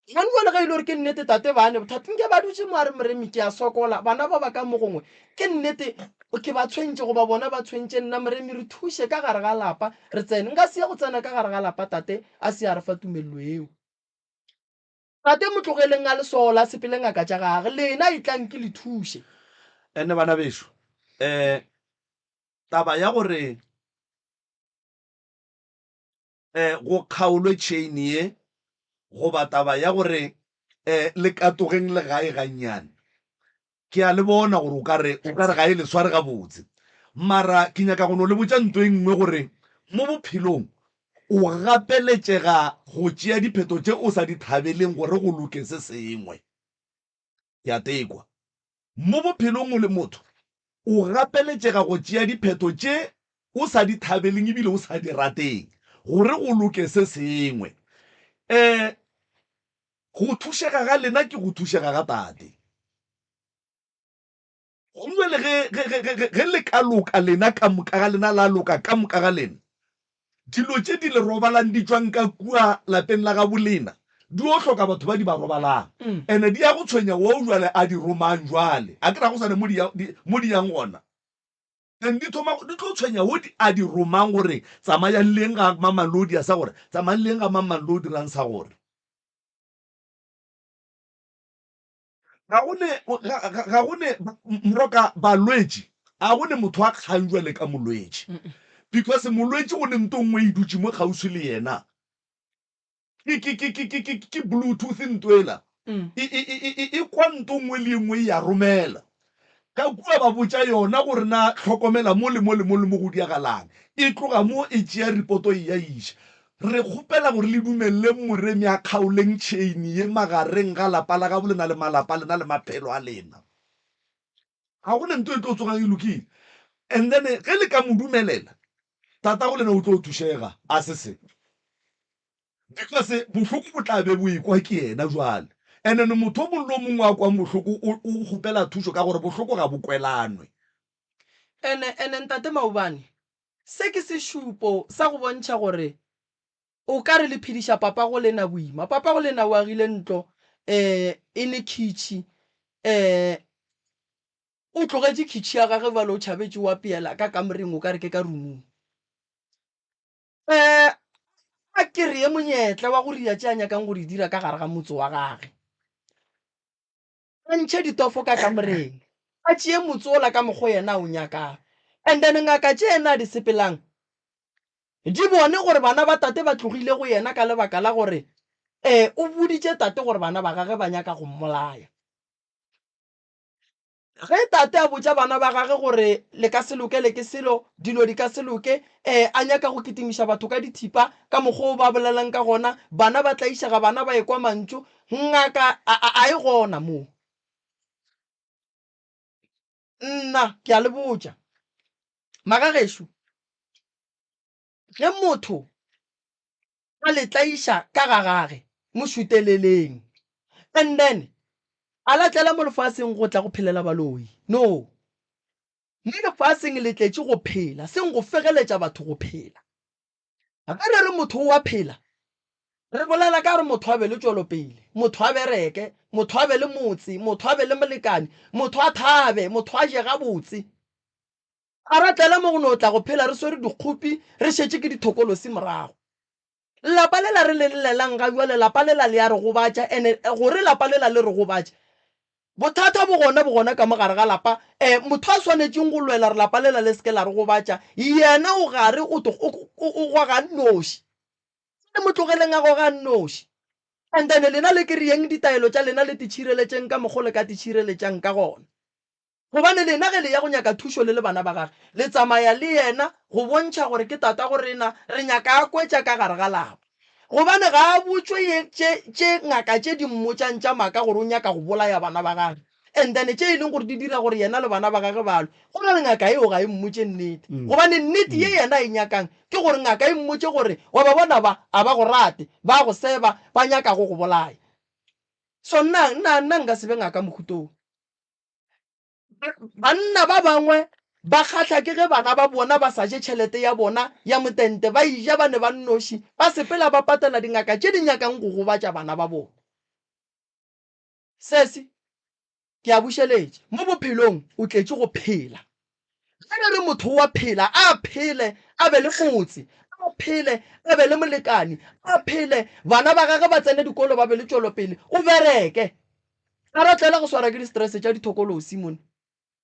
gane jwale ge e le gore ke nnete tate bane bothata nke ba dutse mo a re moremi ke a sokola bana ba ba ka mo gongwe ke nnete ke ba tshwentše goba bona ba tshwentše nna moremi re thuše ka gare ga lapa re tsene. Nka se ya go tsena ka gare ga lapa tate a se a re fa tumelelo eo. Tate mo tlogeleng a le sola sepele ngaka tša gage lena e tlang ke le thuše. ene bana bešo taba ya gore go kgaolwe chain ye goba taba ya gore le katogeng le gae gannyane ke a le bona gore o ka re gae le sware ga botse, mara ke nyaka go no le botsa ntho e nngwe gore mo bophelong o gapeletšega go tšea dipheto tše o sa di thabeleng gore go loke se sengwe. Ya tekwa mo bophelong o le motho o gapeletšega go tšea dipheto tše o sa di thabeleng ebile o sa di rateng gore go loke se sengwe. Go thušega ga lena ke go thušega ga tate. Gomele ge le ka loka lena ka moka ga lena la loka ka moka ga lena, dilo tše di le robalang di tswang ka kua lapeng la ga bolena di o hloka batho ba di ba robalang ene di ya go tshwenya wo jwale a di romang jwale a ke ra go sane mo di yang gona then di tlo tshwenya wo a di romang gore tsamayang leng ga mamalodi a sa gore tsamayang leng ga mamalodi rang sa gore ga gone mroka balwetši a gone motho a kgang jwale ka molwetši because molwetši go ne nto ngwe e dutse mo kgauswi le yena ke bluetooth ntwela e kwa nto ngwe le ngwe ya romela ka kua ba botša yona gore na tlhokomela mo le mo go diagalang e tloga mo e tšea ripoto e ya iša. Re kgopela gore le dumelele moremi a kgaoleng chain ye magareng ga lapa la ga bolena le malapa lena le maphelo a lena ga gone ntho e tlo tsogang e lokile and then ge le ka mo dumelela tata go lena o tlo thušega a se because bohloko bo tla be bo ekwa ke yena jwale ene ne motho o mongwe mongwe a kwang bohloko o kgopela thušo ka gore bohloko ga bo kwelanwe. Ene ntate Maobane se ke sešupo sa go bontšha gore o ka re le phediša papa go lena boima. Papa go lena o agile ntlo e ne kitšhi o tlogetše kitšhi ya gage bale o tšhabetše wa peela ka kamoreng o ka re ke ka rumong. A ke re ye monyetla wa go ria tše a nyakang go di dira ka gare ga motse wa gage a ntšhe ditofo ka kamoreng a tšee motse ola ka mokgo yena o nyakang and then ngaka tše ena di sepelang di bone gore bana ba tate ba tlogile go yena ka lebaka la gore o boditše tate gore bana ba gage ba nyaka go mmolaya. Ge tate a botša bana ba gage gore le ka se loke le ke selo dilo di ka se loke a nyaka go kitimiša batho ka dithipa ka mokgwa o ba bolelang ka gona bana ba tlaišaga bana ba ekwa mantšu ngaka a e gona moo. Nna ke a le botša magagešo ge motho a le tlaiša ka gagage mo šuteleleng and then a latlela mo lefaseng go tla go phelela baloi no mme lefaseng le tletše go phela seng go fegeletša batho go phela. A ka re motho o a phela re bolela ka re motho a be le tswelopele, motho a bereke, motho a be le motse, motho a be le molekane, motho a thabe, motho a je gabotse. A ratlela mo go no tla go phela re swere dikgopi re shetse ke dithokolosi morago. Lapa lela re le lelang ga bua lelapa lela le ya re gobatša, ene gore lapa lela le re gobatša bothata bo gona ka mogare ga lapa. Motho a swanetseng go lwela re lapa lela le seke la re gobatša yena o gare o gwa ga nnoši le motlogeleng a go ga nnoši. And then lena le kry-eng ditaelo tša lena le titšhireletseng ka mogole ka titšhireletšang ka gona, gobane lena ge le ya go nyaka thušo le bana ba gage le tsamaya le yena go bontšha gore ke tata go rena re nyaka a kwetša ka gare ga lapa, gobane ga a botswe tše ngaka tše di mmotšang tša maaka gore o nyaka go bolaya bana ba gage. And then tše e leng gore di dira gore yena le bana ba gage balo go na le ngaka eo ga e mmotše nnete, gobane nnete ye yena e nyakang ke gore ngaka e mmotše gore wa ba bona ba a ba go rate ba go seba ba nyaka go bolaya. So nna nka se be ngaka mokhutong. Banna ba bangwe ba kgatlha ke ge bana ba bona ba sa je tšhelete ya bona ya motente ba ija ba ne ba nnoši ba sepela ba patela dingaka tše di nyakang go gobatša bana ba bona. Sese ke a bušeletše mo bophelong o tletše go phela, ge re motho wa phela a phele a be le motse, a phele a be le molekane, a phele bana ba gage ba tsene dikolo ba be le tšwelopele o bereke. A ratlela go swara ke di-stress tša dithokolosi mone,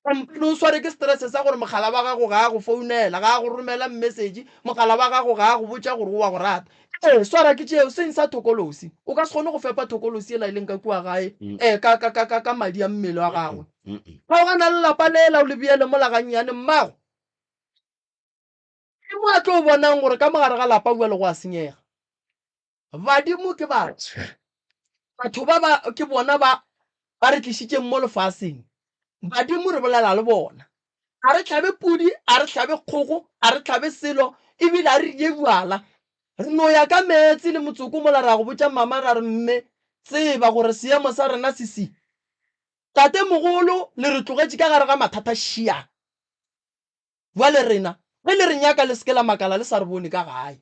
o sware ke stress sa gore mogala wa gago ga a go founela, ga a go romela message, mogala wa gago ga a go botša gore o wa go rata. Swara ke tšeo seng sa thokolosi, o ka se kgone go fepa thokolosi e la ileng ka kua gae ka madi a mmele wa gagwe. Ga o gana le lapa lela o le beele mo laganyane mmago ke mo a tlo o bonang gore ka mogare ga lapa bua le go a senyega. Badimo ke batho ba ke bona ba re tlišitšeng mo lefatsheng. Badimo re bolela le bona, a re tlhabe pudi, a re tlhabe kgogo, a re tlhabe selo, ebile a re ye bjala. Re no ya ka metsi le motsoko mola ra go botša mama ra re mme tseba gore seemo sa rena sesi tate mogolo le re tlogetše ka gare ga mathata šia. Bjale rena ge le re nyaka le seke la makala le sa re bone ka gae,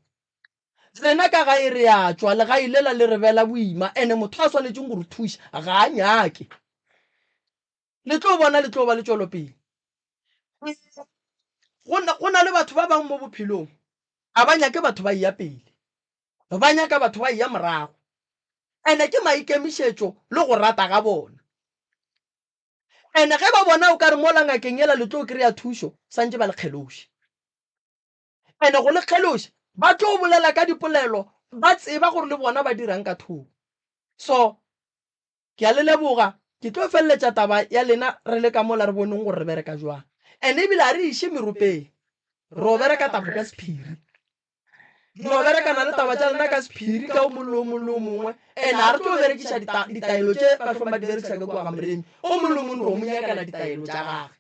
rena ka gae re a tšwa le ga ilela le re bela boima, ene motho a swanetšeng gore thuša ga a nyake. Le tlo bona le tlo ba le tšwelopele. Go na le batho ba bang mo bophelong a ba nyake batho ba iya pele, ba nyaka batho ba iya morago, ene ke maikemišetšo le go rata ga bona. Ene ge ba bona o ka re mola ngakeng ela le tlo kry-a thušo santše ba le kgeloše, ene go le kgeloše ba tlo bolela ka dipolelo ba tseba gore le bona ba dirang ka thoko. So ke a le leboga, ke tlo feleletša taba ya lena re le ka mola re boneng gore re bereka jwang, ene ebile a re iše meropeng ro bereka taba ka sephiri, ro berekana le taba tša lena ka sephiri ka o mongwe, ene a re tlo berekiša ditaelo tše batlhong ba di berekiša ka kua ga moremi o mongwe le mongwe ro mo nyakela ditaelo tša gage.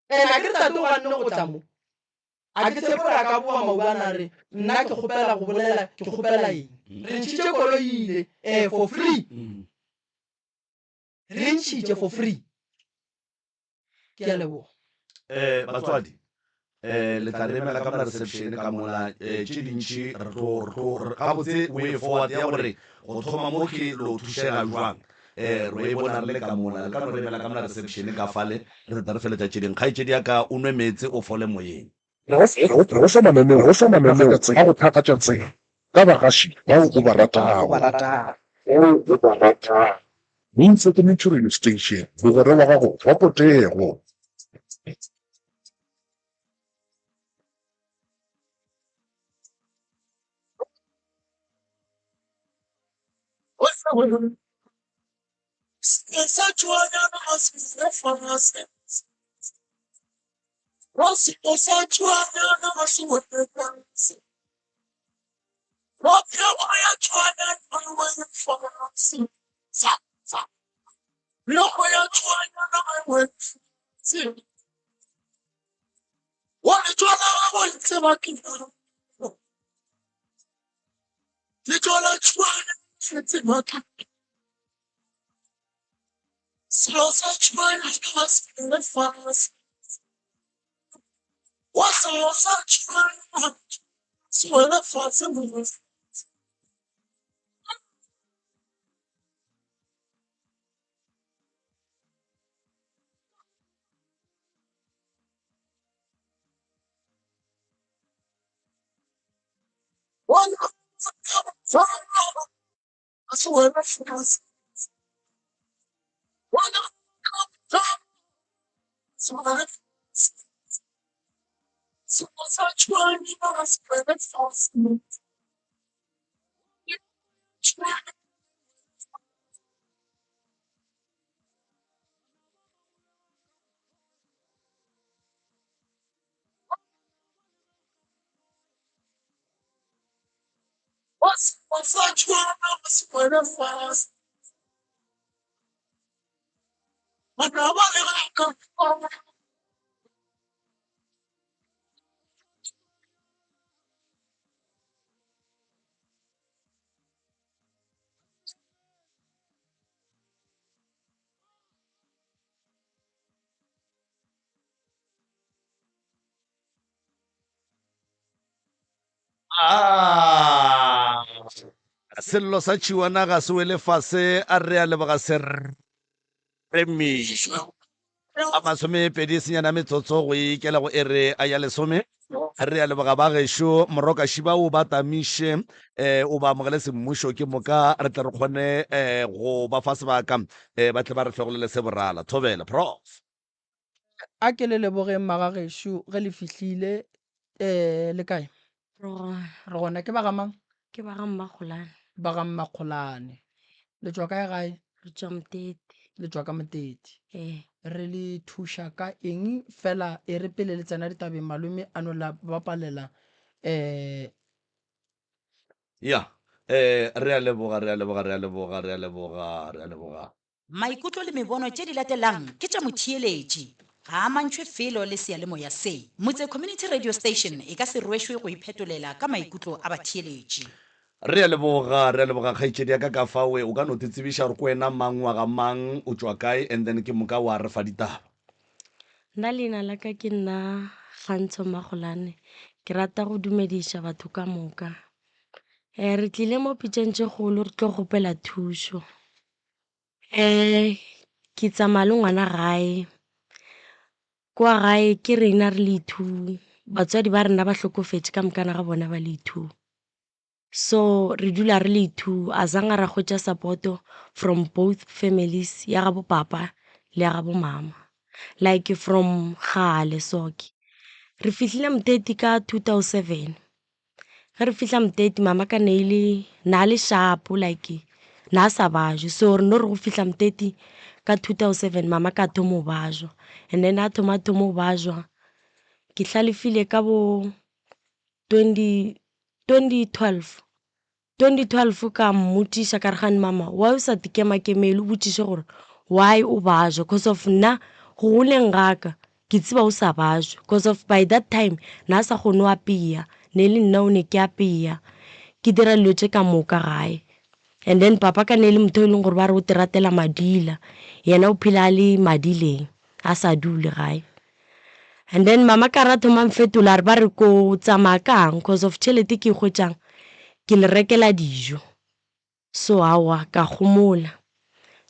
Ene a ke re tate go ganne go tla mo a ke tshepo ra ka boa maubana re nna ke kgopela go bolela ke kgopela eng, re ntšhitše koloi ile for free, re ntšhitše for free. Ke a leboga. Batswadi le tla re emela ka mola reception ka mola tše dintšhi re tlo gabotse way forward ya gore go thoma mo ke lo thušega jwang ro e bona re le ka mola le ka no re emela ka mola reception ka fale re tla re feletša tše ding kgaetšedi ya ka o nwe metsi o fole moyeng. Go sa mananeo a go thakgatša tsela ka bagaši bao o ba ratago Moonse Community Radio Station bogore wa gago wa potego. sello sa tšhiwana ga se wele fase a re a leboga seremišo a masomepedi senyana metsotso go ikela go ere a ya lesome re a leboga ba gešo morokaši bao ba tamiše o ba amogele semmušo ke moka re tle re kgone go ba fa sebaka ba tle ba re tlhogolele se borala thobela prof a ke le lebogeng magagešo ge le fihlile le kae re gona ke ba gamang ke ba ga mmagolane ba ga mmakgolane le tswa kae gae re tswa motete le tswa ka motete ee re le thuša ka eng fela e re pele le tsena ditabeng malome a no la bapalela ya re a leboga maikutlo le mebono tše di latelang ke tša motheeletši ga a mantšhwe felo le seyalemoya se motse community radio station e ka se rwešwe go iphetolela ka maikutlo a batheeletši re a leboga kgaitšedi ya ka fawe o ka no te tsebiša gore ko wena mang wa ga mang o tswa kae and then ke moka wa re fa ditaba nna leina la ka ke nna gantsho mmagolane ke rata go dumediša batho ka moka re tlile mo pitšeng tše kgolo re tlo gopela thušo ke tsamaya le ngwana gae kwa gae ke rena re le two batswadi ba rena ba hlokofetše ka mokana ga bona ba le two so re dula re le two a zanga ra khwetša supporto from both families ya ga bo papa le ya ga bo mama like from gale soke re fihlile moteti ka 2007 ge re fihla moteti mama ka neile na le shapo like na sa bajwe so re no re go fihla moteti ka 2007 mama ka thomo bajwa and then a thoma bajwa ke hlalefile ka bo 2012 ka mmutiša ka re gane mama why o sa tikemakemele o botšiše gore why o bajwa cause of nna go goleng gaka ke tseba o sa bajwe cause of by that time na sa kgone o apea ne le nna o ne ke apea ke dira dilo tše ka moka gae and then papa ka ne le motho e leng gore ba re o te ratela madila yena o phela a le madileng a sa dule gae and then mama ka ra thoma mfetola re ba re ko tsamaya kang cause of tšhelete ke hwetšang ke le rekela dijo so awa ka gomola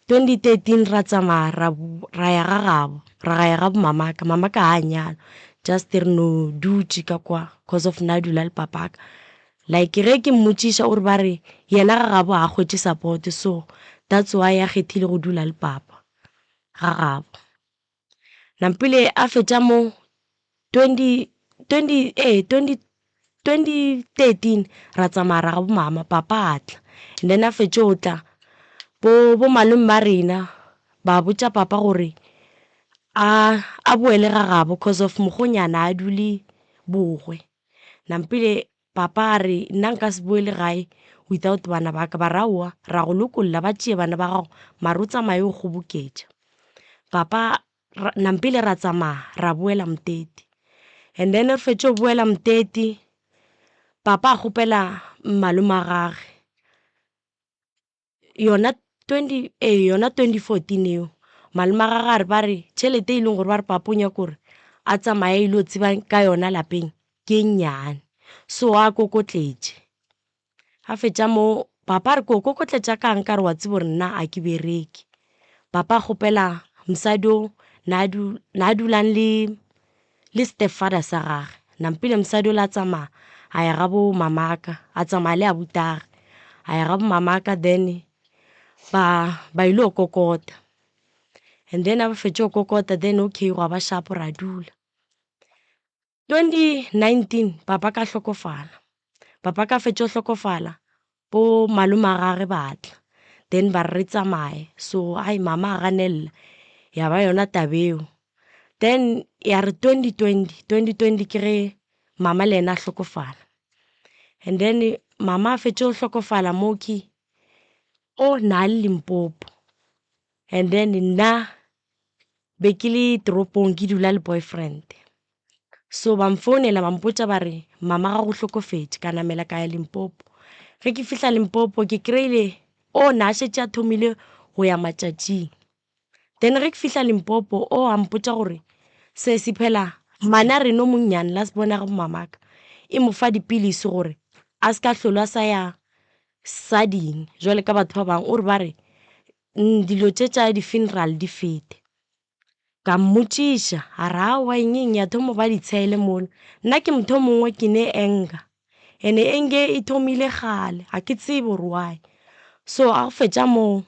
2013 ra tsamaya ra ya ga gabo ra ya ga mama ka a nyala just re no dutše ka kwa cause of nna dula le papaka like ge ke mmotšiša o re ba re yena ga gabo a hwetše support so that's why a kgethile go dula le papa ga gabo nampile a fetša mo 2013 ra tsamaya ra ga bo mama papa a tla and then a fetše o tla bo malome ba rena ba botša papa gore a boele ga gabo cause of mogonyana a dule bogwe nampile papa a re nna nka se boele gae without bana ba ka ba raoa ra go lokolla ba tšee bana ba gago mare o tsamaye o kgoboketša papa nampile ra tsamaya ra boela moteti and then re fetše o boela moteti papa a kgopela malome a gage yona 2014 eo malome a gage a re ba re tšhelete e leng gore ba re papa o nyaka gore a tsamaye ilo tseba ka yona lapeng ke nnyane so a kokotletše a fetša mo papa re ko kokotletša kang ka re wa tsebo gore nna a ke bereke papa a kgopela mosadi o na dulang le stepfather sa gage nampile mosadi o la tsamaya a ya ga bo mamaka a tsamaya le abutage a ya ga bo mamaka then ba ile go kokota, and then a ba fetše go kokota, then okay go ba sharp ra dula. 2019 papa ka hlokofala, papa ka fetše go hlokofala bo malome a gage batla, then ba re tsamaye, so ai mama a ganella ya ba yona tabeo. Then ya re 2020 ke ge mama le ena a hlokofala, and then mama a fetše go hlokofala moki o na le Limpopo, and then nna be ke le toropong ke dula le boyfriend. So ba mfounela ba mpotša ba re mama ga go hlokofetše, ka namela ka ya Limpopo. Ge ke fihla Limpopo ke kry-ile o na šetše a thomile go ya matšatšing. Then ge ke fihla Limpopo o a mpotša gore se phela mana re no monnyane la se bona go mamaka e mo fa dipilisi gore a se ka hlolo a sa ya sading jwale ka batho ba bang o re ba re dilo tše tša di-funeral di fete. Ka mmotšiša a re aowa eng ya thomo ba ditshele mola, nna ke motho mongwe ke ne enga, ene enge e thomile gale ga ke tsebe gore why. So a go fetša moo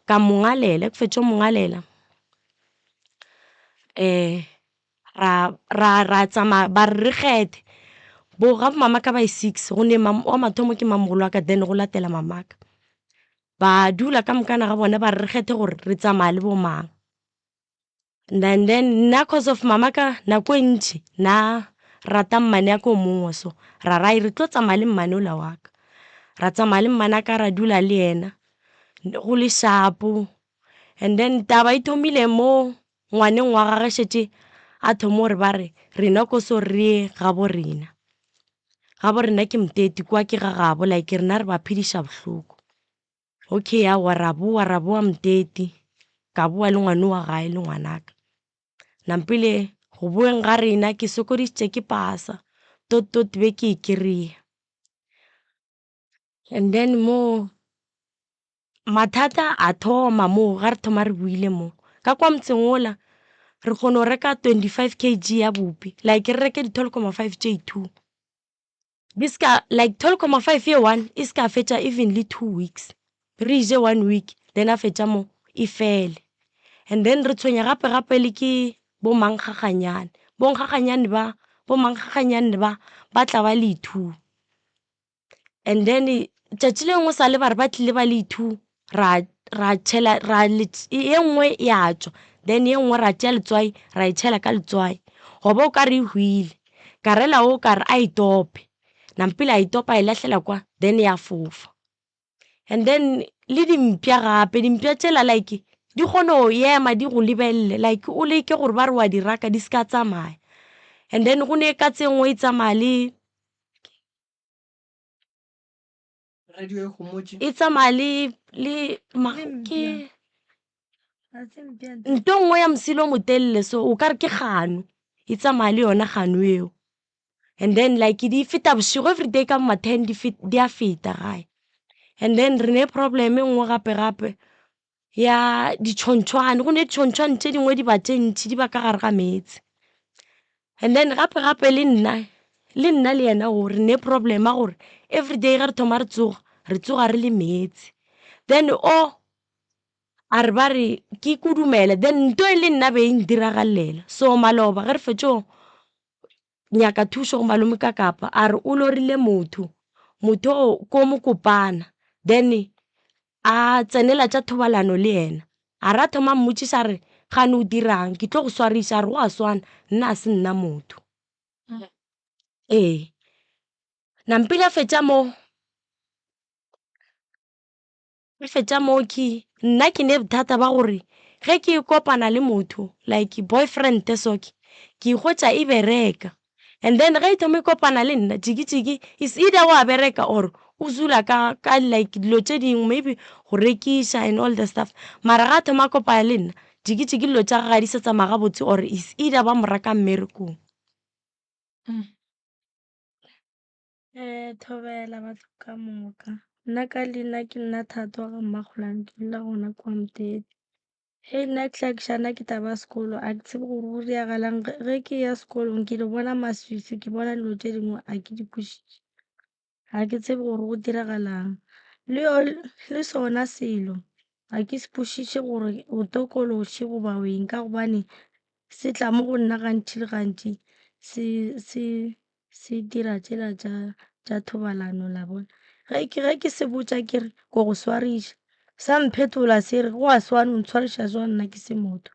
ka mongalela, ke fetša mongalela ra tsamaya ba re kgethe bo ga mama ka by 6 go ne wa mathomo ke mamogolo wa ka, then go latela mamaka ba dula ka mokana ga bona ba re kgethe gore re tsamaya le bo mang. And then nna cause of mamaka nako e ntši na rata mmane ya ko mongwe, so ra re tlo tsamaya le mmane ola wa ka, ra tsamaya le mmane ka ra dula le yena go le shapo. And then taba e thomile mo ngwaneng wa gage šetše a thomo gore ba re rena ko so re ga bo rena ke mteti kwa ke ga gabo like rena re ba phediša bohloko. Okay ya wa ra boa mteti ka boa le ngwane wa gae le ngwanaka nampile go boeng ga rena ke sokoditše ke pasa tot be ke kry. And then mo mathata a thoma mo ga re thoma re buile mo ka kwa motseng ola re kgone go reka 25 kg ya bupi, like re reke di 12.5 J2 biska like 12.5 ye 1 e ska fetša evenly 2 weeks, re ije 1 week then a fetša mo e fele. And then re tshwenya gape le ke bo mangaganyane ba tla ba le 2, and then tšatši le ngwe sa le ba re ba tlile ba le 2 ra tšhela ye nngwe ya tšwa, then ye nngwe ra tšea letswai ra itšhela ka letswai goba o ka re e hwile ka rela o ka re a itope nampile a itopa a e lahlela kwa then ya fofa. And then le dimpša gape dimpša tšela like di kgone go ema di go lebelele like o leke gore ba re wa di raka di ska tsamaya. And then go ne ka tsengwe e tsamaya le e tsamaya le ke nto nngwe ya mosilo motelele, so o ka re ke kgano e tsamaya le yona kgano eo. And then like di feta bošego everyday ka ma 10 di a feta gae. And then re ne problem e nngwe gape ya ditšhontšhwane, go ne ditšhontšhwane tše dingwe di ba tše ntši di ba ka gare ga meetse. And then gape le nna le yena gore ne problem a gore everyday ga re thoma re tsoga re le meetse, then o a re ba re ke kudumele, then nto e le nna be e ndiragalela. So maloba ge re fetšo nyaka thušo go malome ka kapa a re o lorile motho ko Mokopana, then a tsenela tša thobalano le yena a ra thoma mmotšiša re gane o dirang ke tlo go swariša, a re go a swana nna a se nna motho. Nampile a fetša mo ke nna ke ne bothata ba gore ge ke kopana le motho like boyfriend soke ke ikgwetša e bereka, and then ge e thoma e kopana le nna jiki is either wa bereka or o zula ka like dilo tše dingwe maybe go rekiša and all the stuff, mara ga thoma kopana le nna jiki dilo tša ga di sa tsamaya gabotse or is either ba mo raka mmerekong. Thobela batho ka moka, nna ka leina ke nna Thato ga Mmagolane ke dula gona kwa Mtete. Nna nna ke taba sekolo a ke tsebe gore go diragalang ge ke ya sekolong ke le bona maswisi ke bona dilo tše dingwe a ke di kwešiše, ga ke tsebe gore go diragalang le sona selo ga ke se pušiše gore o tokološe goba eng ka gobane se tla mo go nna gantši le gantši se dira tsela tša thobalano la bona. Ge ke se botša kere ko go swariša sa mphetola se re go a swane o ntshwariša jwa nna ke se motho.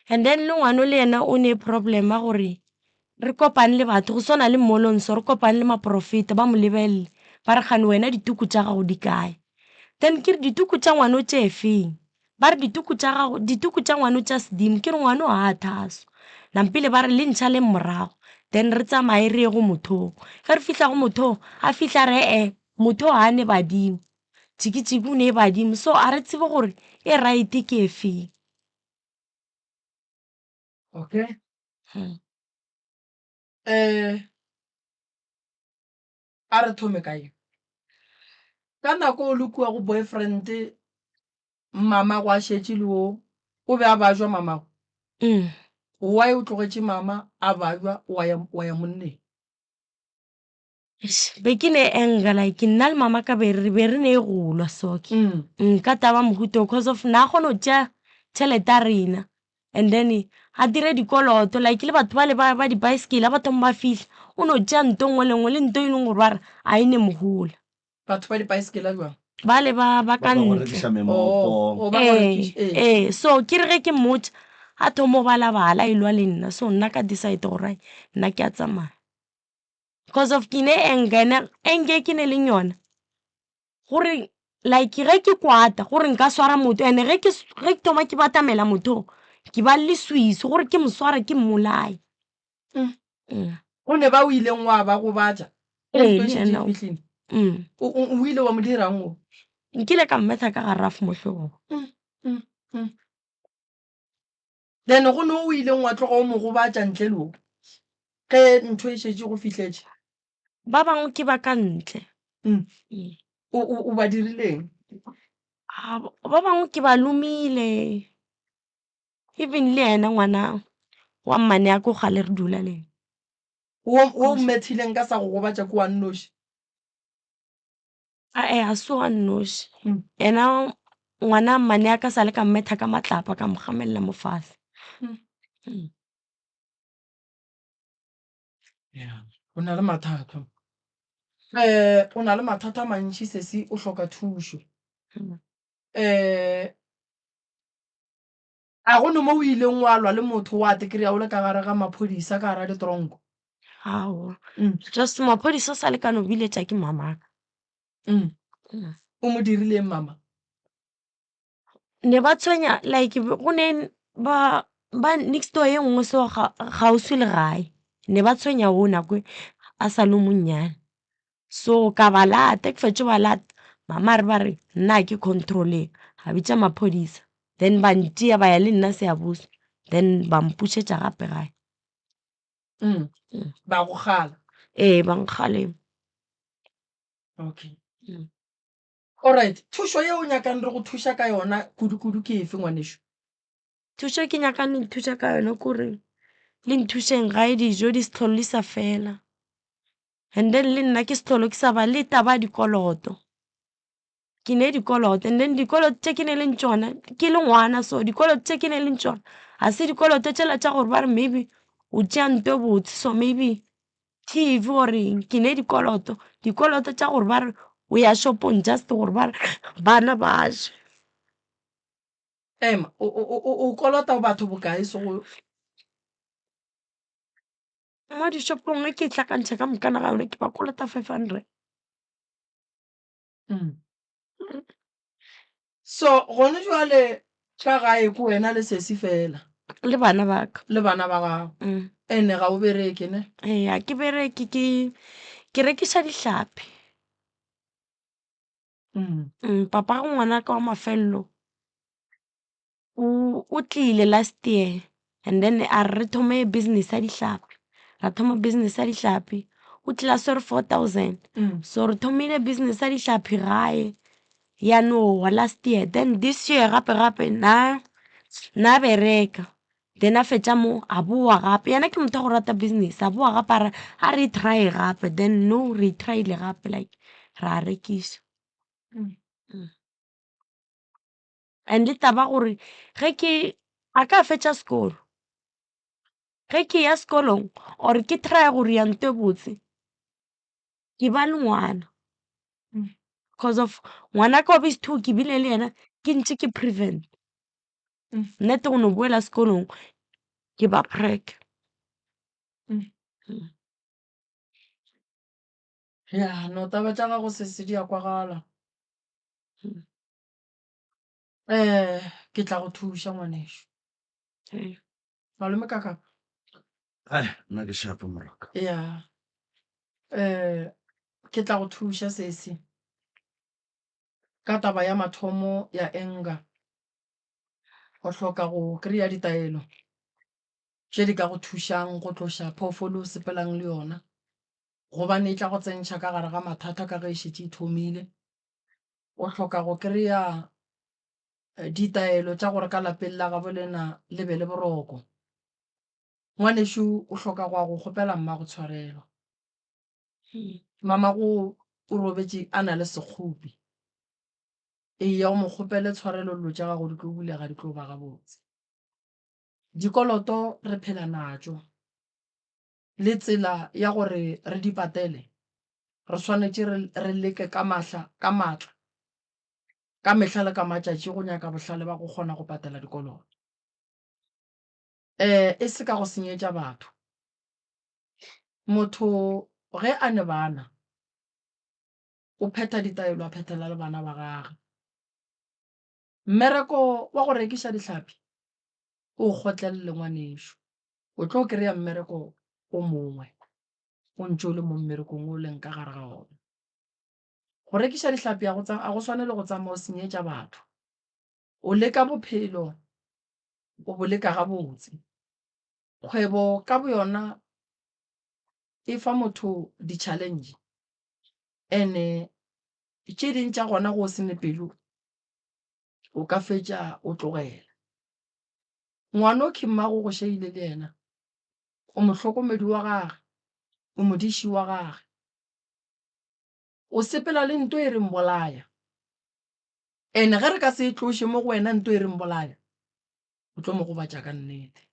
And then le ngwana le yena o ne problem a gore re kopane le batho go swana le mmolonso re kopane le maprofeta ba mo lebelele ba re gane wena dituku tša gago di kae. Then ke re dituku tša ngwana o tše feng ba re dituku tša ngwana tša sedimo ke re ngwana o a thaso nampile ba re le ntšha le morago. Then re tsamaye re ye go mothong ge re fitlha go mothong a fitlha re motho a ne badimo tšhikitšhiki o ne e badimo so a re tsebe gore e right ke e feng. Okay. A re thome kae ka nako o le kua go boyfriend mama go a šetše le o be a ba jwa mamago why o tlogetše mama a ba jwa wa ya monneng. Be ke ne enga like nna le mama ka be re ne e golwa soke ka taba mohuto because of na kgone go tšea tšhelete a rena and then a dire dikoloto like le batho ba le ba di-bicycle ba thoma ba fihla o no tšea nto nngwe le nngwe le nto e leng gore ba re a ene mogola batho ba di-bicycle jwang ba le ba ka ntle so ke re ge ke mmotša a thomo balabala e lwa le nna so nna ka decide gore nna ke a tsamaya because of ke ne enge ke ne leng yona gore like ge ke kwata gore nka swara motho ene ge ke thoma ke batamela motho ke ba le swiso gore ke moswara ke mmolae. o ne ba o ileng wa ba go batša o ile wa mo dirang o nkile ka mmetha ka garafo mohlogong. then go ne o ileng wa tloga o mo go batša ntle le o ge ntho e šetše go fihletse ba bangwe ke ba ka ntle o ba dirileng ba bangwe ke ba lomile even le ena ngwana wa mmane ya ko gale re dula le o mmethileng ka sa go gobatša ko wa nnoši a se wa nnoši ena ngwana mmane ya ka sa le ka mmetha ka matlapa ka mogamelela mo fatshe. o na le mathata o na le mathata a mantši sesi o hloka thušo a go no mo o ileng wa lwa le motho wa tekry-a o le ka gare ga maphodisa ka gara ditronko ao just maphodisa sa le ka no biletša ke mamaka o mo dirileng mama ne ba tshwenya like go ne ba next door ye nngwe seo gausi le gae ne ba tshwenya o nako a sa le monnyane so ka ba lata ke fetše ba lata mama re ba re nna ke controleng ga bitša maphodisa then ba ntia ba ya le nna Seabuso then ba mpušetša gape gae ba go gala ba nkgaleng. Okay. Alright, thušo ye o nyakang re go thuša ka yona kudu-kudu ke efe ngwanešo? Thušo ke nyakang le nthuša ka yona kore le nthušeng gae dijo di se tlholo di sa fela and then le nna ke se tlholo ke sa ba le taba dikoloto ke ne dikoloto and then dikoloto tše ke ne leng tšona ke le ngwana so dikoloto tše ke ne leng tšona ga se dikoloto tšela tša gore ba re maybe o tšea nto botse so maybe tv oreng ke ne dikoloto tša gore ba re o ya shopong just gore ba re bana ba je Ema o kolota batho bokae so go mo dishopong ke tlhakantšha ka mokana ga yone ke ba kolota 500. So gone jwale ka gae ko wena le sesi fela le bana ba ka le bana ba gago ene ga o bereke ne a ke bereke ke rekiša dihlapi papa go ngwana ka wa mafelelo o tlile last year and then a re thome business ya dihlapi ra thoma business ya dihlapi o tlile a swere 4,000 so re thomile business ya dihlapi gae ya nowa last year then this year gape na bereka then a fetša mo a boa gape yana ke motho go rata business a boa gape a re try gape then no re tryile gape like ra rekiša and le taba gore a ka fetša sekolo ge ke ya sekolong or ke try gore ya nto e botse ke ba le ngwana because of ngwana ka obese two ke bile le yena ke ntse ke prevent nnete go no boela sekolong ke ba prek ya no taba tša gago se di ya kwagala ke tla go thuša ngwanešo malome kaka nna ke shapo moraka ya ke tla go thuša sese ka taba ya mathomo ya enga go hloka go kry-a ditaelo tše di ka go thušang go tloša phoofolo o sepelang le yona gobane e tla go tsentšha ka gare ga mathata ka ge e šetše e thomile o hloka go kry-a ditaelo tša gore ka lapeng la gabo lena le be le boroko ngwanešo o hloka go ya go kgopela mma go tshwarelwa mama go o robetše a na le sekgopi ya go mo kgopele tshwarelo dilo tša gago di tlo bulega di tlo ba gabotse dikoloto re phela natšo le tsela ya gore re di patele re swanetše re leke ka maatla ka mehla le ka matšatši go nyaka bohlale ba go kgona go patela dikoloto e se ka go senyetša batho motho ge a ne bana o phetha ditaelo a phethela le bana ba gage mmereko wa go rekiša dihlapi o kgotlelele ngwanešo o tlo kry-a mmereko o mongwe o ntse o le mo mmerekong o leng ka gare ga ona go rekiša dihlapi a go swane le go tsamaya o senyetša batho o leka bophelo o bo leka gabotse kgwebo ka boyona e fa motho di-challenge ene tše ding tša gona go sene pelo o ka fetša o tlogela ngwana o khimmago go šeile le yena o mohlokomedi wa gage o modiši wa gage o sepela le nto e reng bolaya ene ge re ka se e tloše mo go wena nto e reng bolaya o tlo mo gobatša ka nnete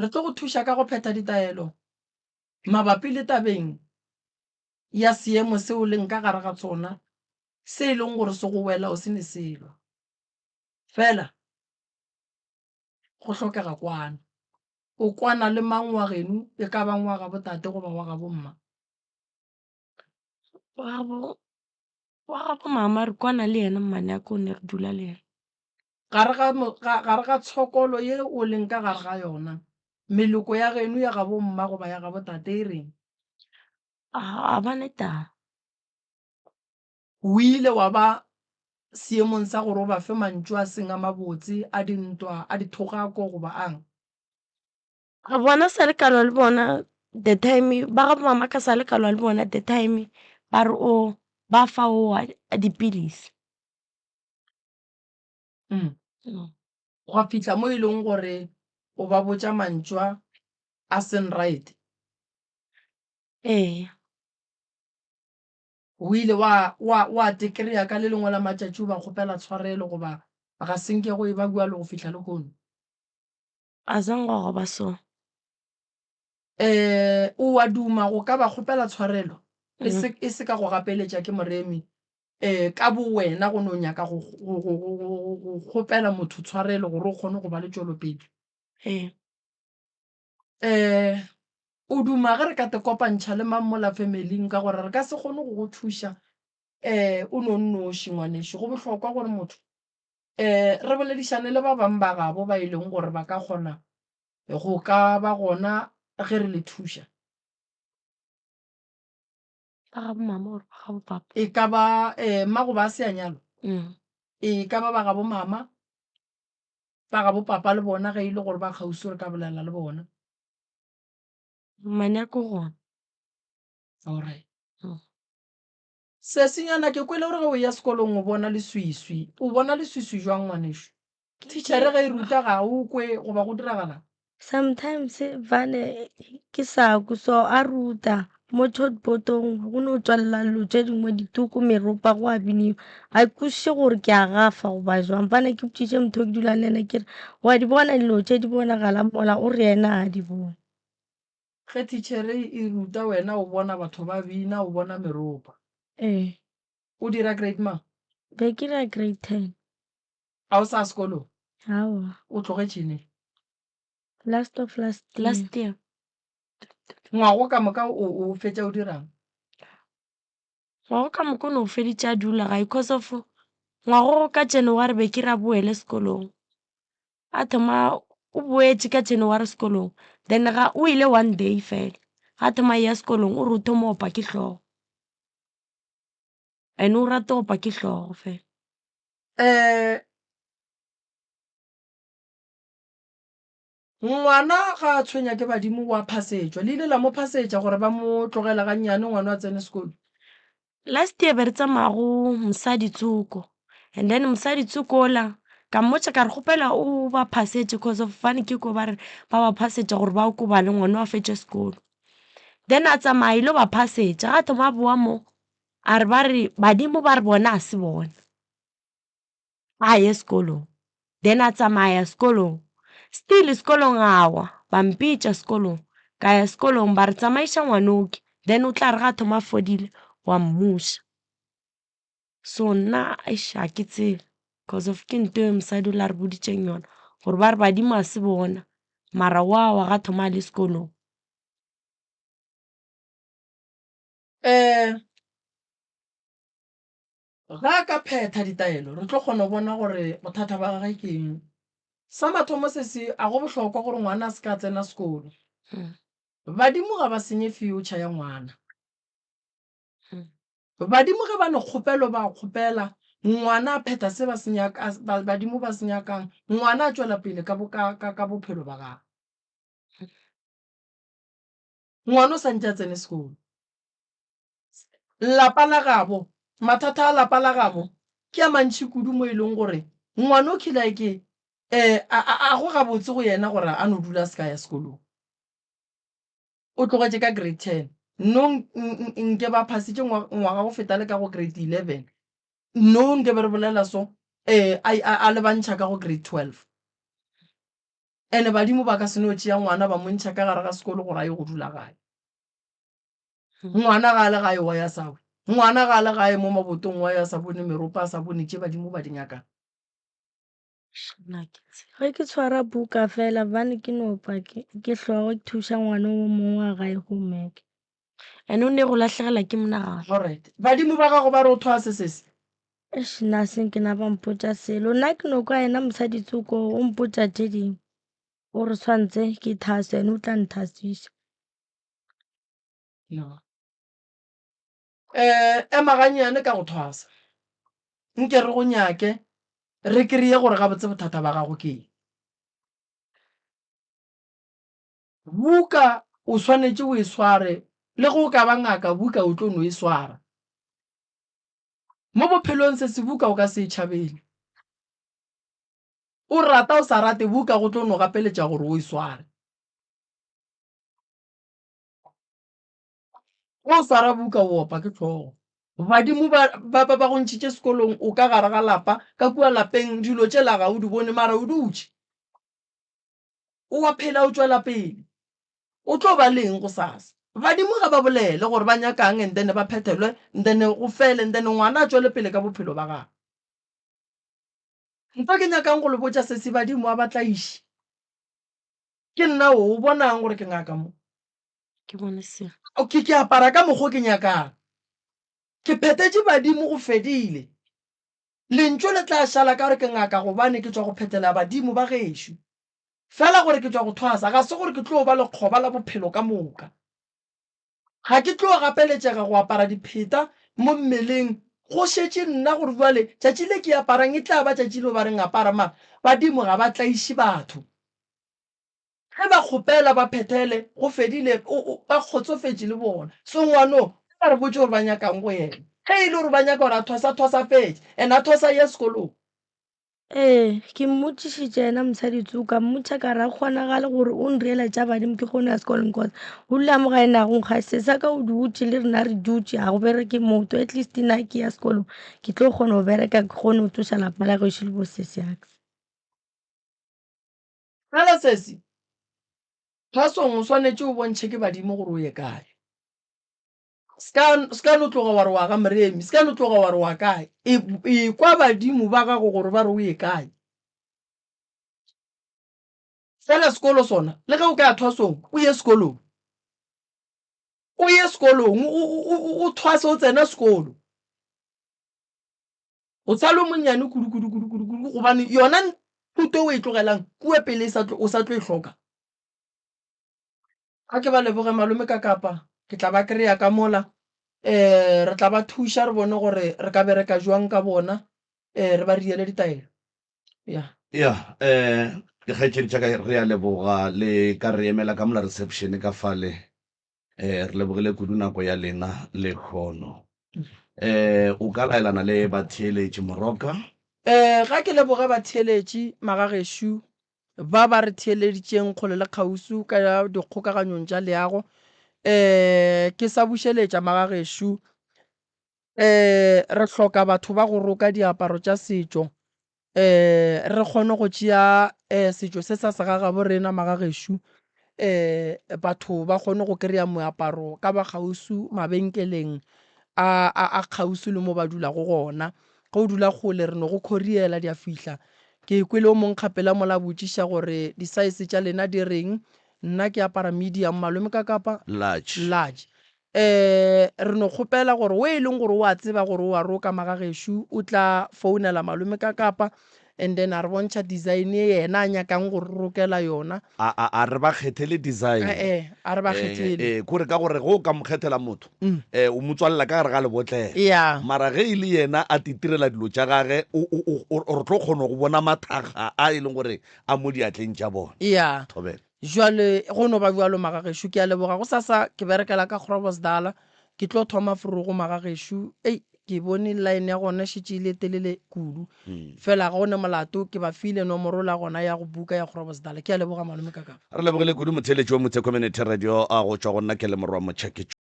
re tlo go thuša ka go phetha ditaelo mabapi le tabeng ya seemo se o leng ka gare ga tsona se e leng gore se go wela o se ne selo fela go hlokega kwana o kwana le mang wa geno e ka bang wa ga botate goba wa ga bomma wa ga mama re kwana le yena mmane ya ko ne re dula le yena gare ga tshokolo ye o leng ka gare ga yona meloko ya geno ya ga bomma goba ya ga botate e reng a bane taba o ile wa ba seemong sa gore o ba fe mantšu a seng a mabotse a dintwa a dithogako goba ang ga bona sa lekalwa le bona the time ba ga mama ka sa lekalwa le bona the time ba re o ba fa o a dipilisi go fitlha mo e leng gore o ba botša mantšwa a seng right o ile wa tekry-a ka le lengwe la matšatši o ba kgopela tshwarelo goba ga senke go e ba bua le go fitlha le kono a zangwa go ba so o wa duma go ka ba kgopela tshwarelo e se ka go gapeletša ke moremi ka bo wena go no nyaka go kgopela motho tshwarelo gore o kgone go ba le tšwelopele o duma ge re ka te kopantšha le mammola familing ka gore re ka se kgone go go thuša o nonnoši ngwanešo go bohlokwa gore motho re boledišane le ba bang ba gabo ba e leng gore ba ka kgona go ka ba gona ge re le thuša e ka ba mma go ba seanyalo e ka ba ba gabo mama ba gabo papa le bona ge ile gore ba kgausi re ka bolela le bona mane ko gona alright se senyana ke kwele gore ge o ya sekolong o bona leswiswi o bona leswiswi jwang ngwanešo teachere ge e ruta ga o kwe goba go diragala sometimes vane ke sa so a ruta mo chatbotong go ne o tswalela dilo tse dingwe dituku meropa go a biniwa a ikwešiše gore ke a gafa goba jwang fane ke botsiše motho o ke dulang le ene ke re wa di bona dilo tse di bonagalang mola o re ena a di bona. ge tichere e ruta wena o bona batho ba bina o bona meropa Ee, o dira grade ma be ke ra grade 10. a o sa sekolong Aowa, o tlogetšene last of last year. last year ngwago ka moka o fetša o dirang ngwago ka moka o ne o feditše a dula gae because of ngwago ka January be ke ra boele sekolong a thoma o boetse ka January sekolong then ga o ile one day fela ga thoma ya sekolong o re o thoma opa ke tlhogo and o rata opa ke tlhogo fela. ngwana ga a tshwenya ke badimo wa phasetswa le ile la mo phasetša gore ba mo tlogela ga nnyane ngwana wa tsene sekolo Last year be re tsamaya go mosadi tsoko and then mosadi tsoko ola ka mmotša ka re kgopela o ba phasetse cause of fane ke ko ba re ba ba phasetša gore ba o ko ba le ngwana wa fetše sekolo then a tsamaya ile ba phasetša ga thoma boa mo a re ba re badimo ba re bona a se bona a ye sekolong then a tsamaya sekolong still sekolong awa ba mpitša sekolong ka ya sekolong ba re tsamaiša ngwanoke then o tla re ga thoma fodile wa mmuša so nna a ke tsebe cause of ke nto e mosadi o la re boditšeng yona gore ba re badimo a se bona mara wa ga thoma a le sekolong. ga a ka phetha ditaelo re tlo kgona go bona gore bothata ba gage ke eng sa mathomo se se a go bohlokwa gore ngwana a se ka tsena sekolo badimo ga ba senye future ya ngwana badimo ge ba ne kgopelo ba kgopela ngwana a phetha se badimo ba se nyakang ngwana a tšwela pele ka bophelo ba gagwe ngwana o santse a tsene sekolo lapa la gabo mathata a lapa la gabo ke a mantšhi kudu mo e leng gore ngwana o ke a go gabotse go yena gore a no dula se ka ya sekolong o tlogetše ka grade 10 no nke ba phasitše ngwaga go feta le ka go grade 11 no nke be re bolela so a le bantšha ka go grade 12 ene badimo ba ka seno tšea ngwana ba montšha ka gare ga sekolo gore a ye go dula gae ngwana ga a le gae wa ya sawe ngwana ga a le gae mo mabotong wa ya sa bone meropa a sa bone tše badimo ba dinyakang ge ke tshwara buka fela bane ke nopa ke tlhogo ke thuša ngwana o mongwe wa gae homeke and o ne go latlhegelwa ke monagano. alright badimo ba gago ba re o thoa se sese nna seng ke na ba mpotša selo nna ke no kwa ena mosadi tsoko o mpotša tše dingwe o re tshwantse ke thase ene o tla nthasiša ema ganyane ka go thwasa nke re go nyake re kry-e gore ga botse bothata ba gago ke eng buka o swanetše o e sware le go ka ba ngaka buka o tlo no e swara mo bophelong se se buka o ka se tšhabele o rata o sa rate buka go tlo no gapeletša gore o e sware o swara buka o opa ke tlhogo badimo ba go ntšhitše sekolong o ka gare ga lapa ka kua lapeng dilo tše laga o di bone mara o dutše o wa phela o tšwela pele o tlo ba leng go sasa badimo ga ba bolele gore ba nyakang and then ba phethelwe then go fele and then ngwana a tšwele pele ka bophelo ba gagwe mpa ke nyakang go le botša se se badimo a batlaiše ke nna o bonang gore ke ngaka mo ke bone se ke apara ka mokgwa ke nyakang ke phethetše badimo go fedile lentšo le tla šala ka gore ke ngaka gobane ke tswa go phethela badimo ba gešo fela gore ke tswa go thwasa ga se gore ke tlo ba lekgoba la bophelo ka moka ga ke tlo gapeletšega go apara dipheta mo mmeleng go šetše nna gore jale tšatši le ke aparang e tla ba tšatši le ba reng apara ma badimo ga ba tlaiše batho ge ba kgopela ba phethele go fedile ba kgotsofetše le bona so ngwano ba re botse gore ba nyakang go yena ge e le gore ba nyaka gore a thosa fetše and a thosa ye sekolong Ee, ke mmotšišitše ena mosadi ka mmotša ka ra kgonagale gore o nreela tša badimo ke kgone ya sekolong cause go dula mo ga ena go nkga sesa ka o dutše le rena re dutše ga go bereke moto at least na ke ya sekolong ke tlo kgona go bereka ke kgone go tsoša lapa la gešo le bo sese yaka. fela sesi phasong o swanetše o bontšhe ke badimo gore o ye kae. Ska no tloga wa re wa ga moremi, ska no tloga wa re wa kae, e kwa badimo ba gago gore ba re o ye kae. Fela sekolo sona le ge o ka ya thwasong o ye sekolong, o ye sekolong o thwase o tsena sekolo o sa le monnyane kudu gobane yona thuto o e tlogelang kue pele o sa tlo e hloka. Ga ke ba leboge malome ka kapa ke tla ba kry-a ka mola re tla ba thuša re bone gore re ka bereka jwang ka bona re ba riele ditaelo. ya ke kgaetšedi tša ka re a leboga le ka re emela ka mola reception ka fale re lebogile kudu nako ya lena le kgono o ka laelana le batheeletši moroka. Ga ke leboge batheeletši magagešo ba ba re theeleditšeng kgole le kgausu ka dikgokaganyong tša leago ke sa bušeletša magagešo re hloka batho ba go roka diaparo tša setšo re kgone go tšea setšo se sa segaga bo rena magagešo batho ba kgone go kry-a moaparo ka ba kgausu mabenkeleng a kgausu le mo ba dulago gona. Go dula kgole re no go khoriela di a fihla ke kwele o mong kgapela mola botšiša gore di-size tša lena di reng. Nna ke apara medium malome ka kapa large. Re no kgopela gore o e leng gore o a tseba gore o a roka magagešo o tla founela malome ka kapa and then a re bontšha design e yena a nyakang gore rokela yona. A re ba kgethele design a re ba kgethele kore ka gore go ka mokgethela motho o motswalela ka gare ga lebotlela mara ge e le yena a titirela dilo tša gage re tlo kgona go bona mathaga a e leng gore a mo diatleng tša bona. Thobela jwale go no ba bjalo magagešo ke a leboga go sasa ke berekela ka Groblersdal ke tlo thoma forogo magagešo ke bone line ya gona šitše ile telele kudu fela ga one molato ke ba file nomoro la gona ya go buka ya Groblersdal. Ke a leboga malome ka kapa re lebogile kudu motheeletši wa motse community radio a go tšwa go nna ke le morwa motšhaketšo.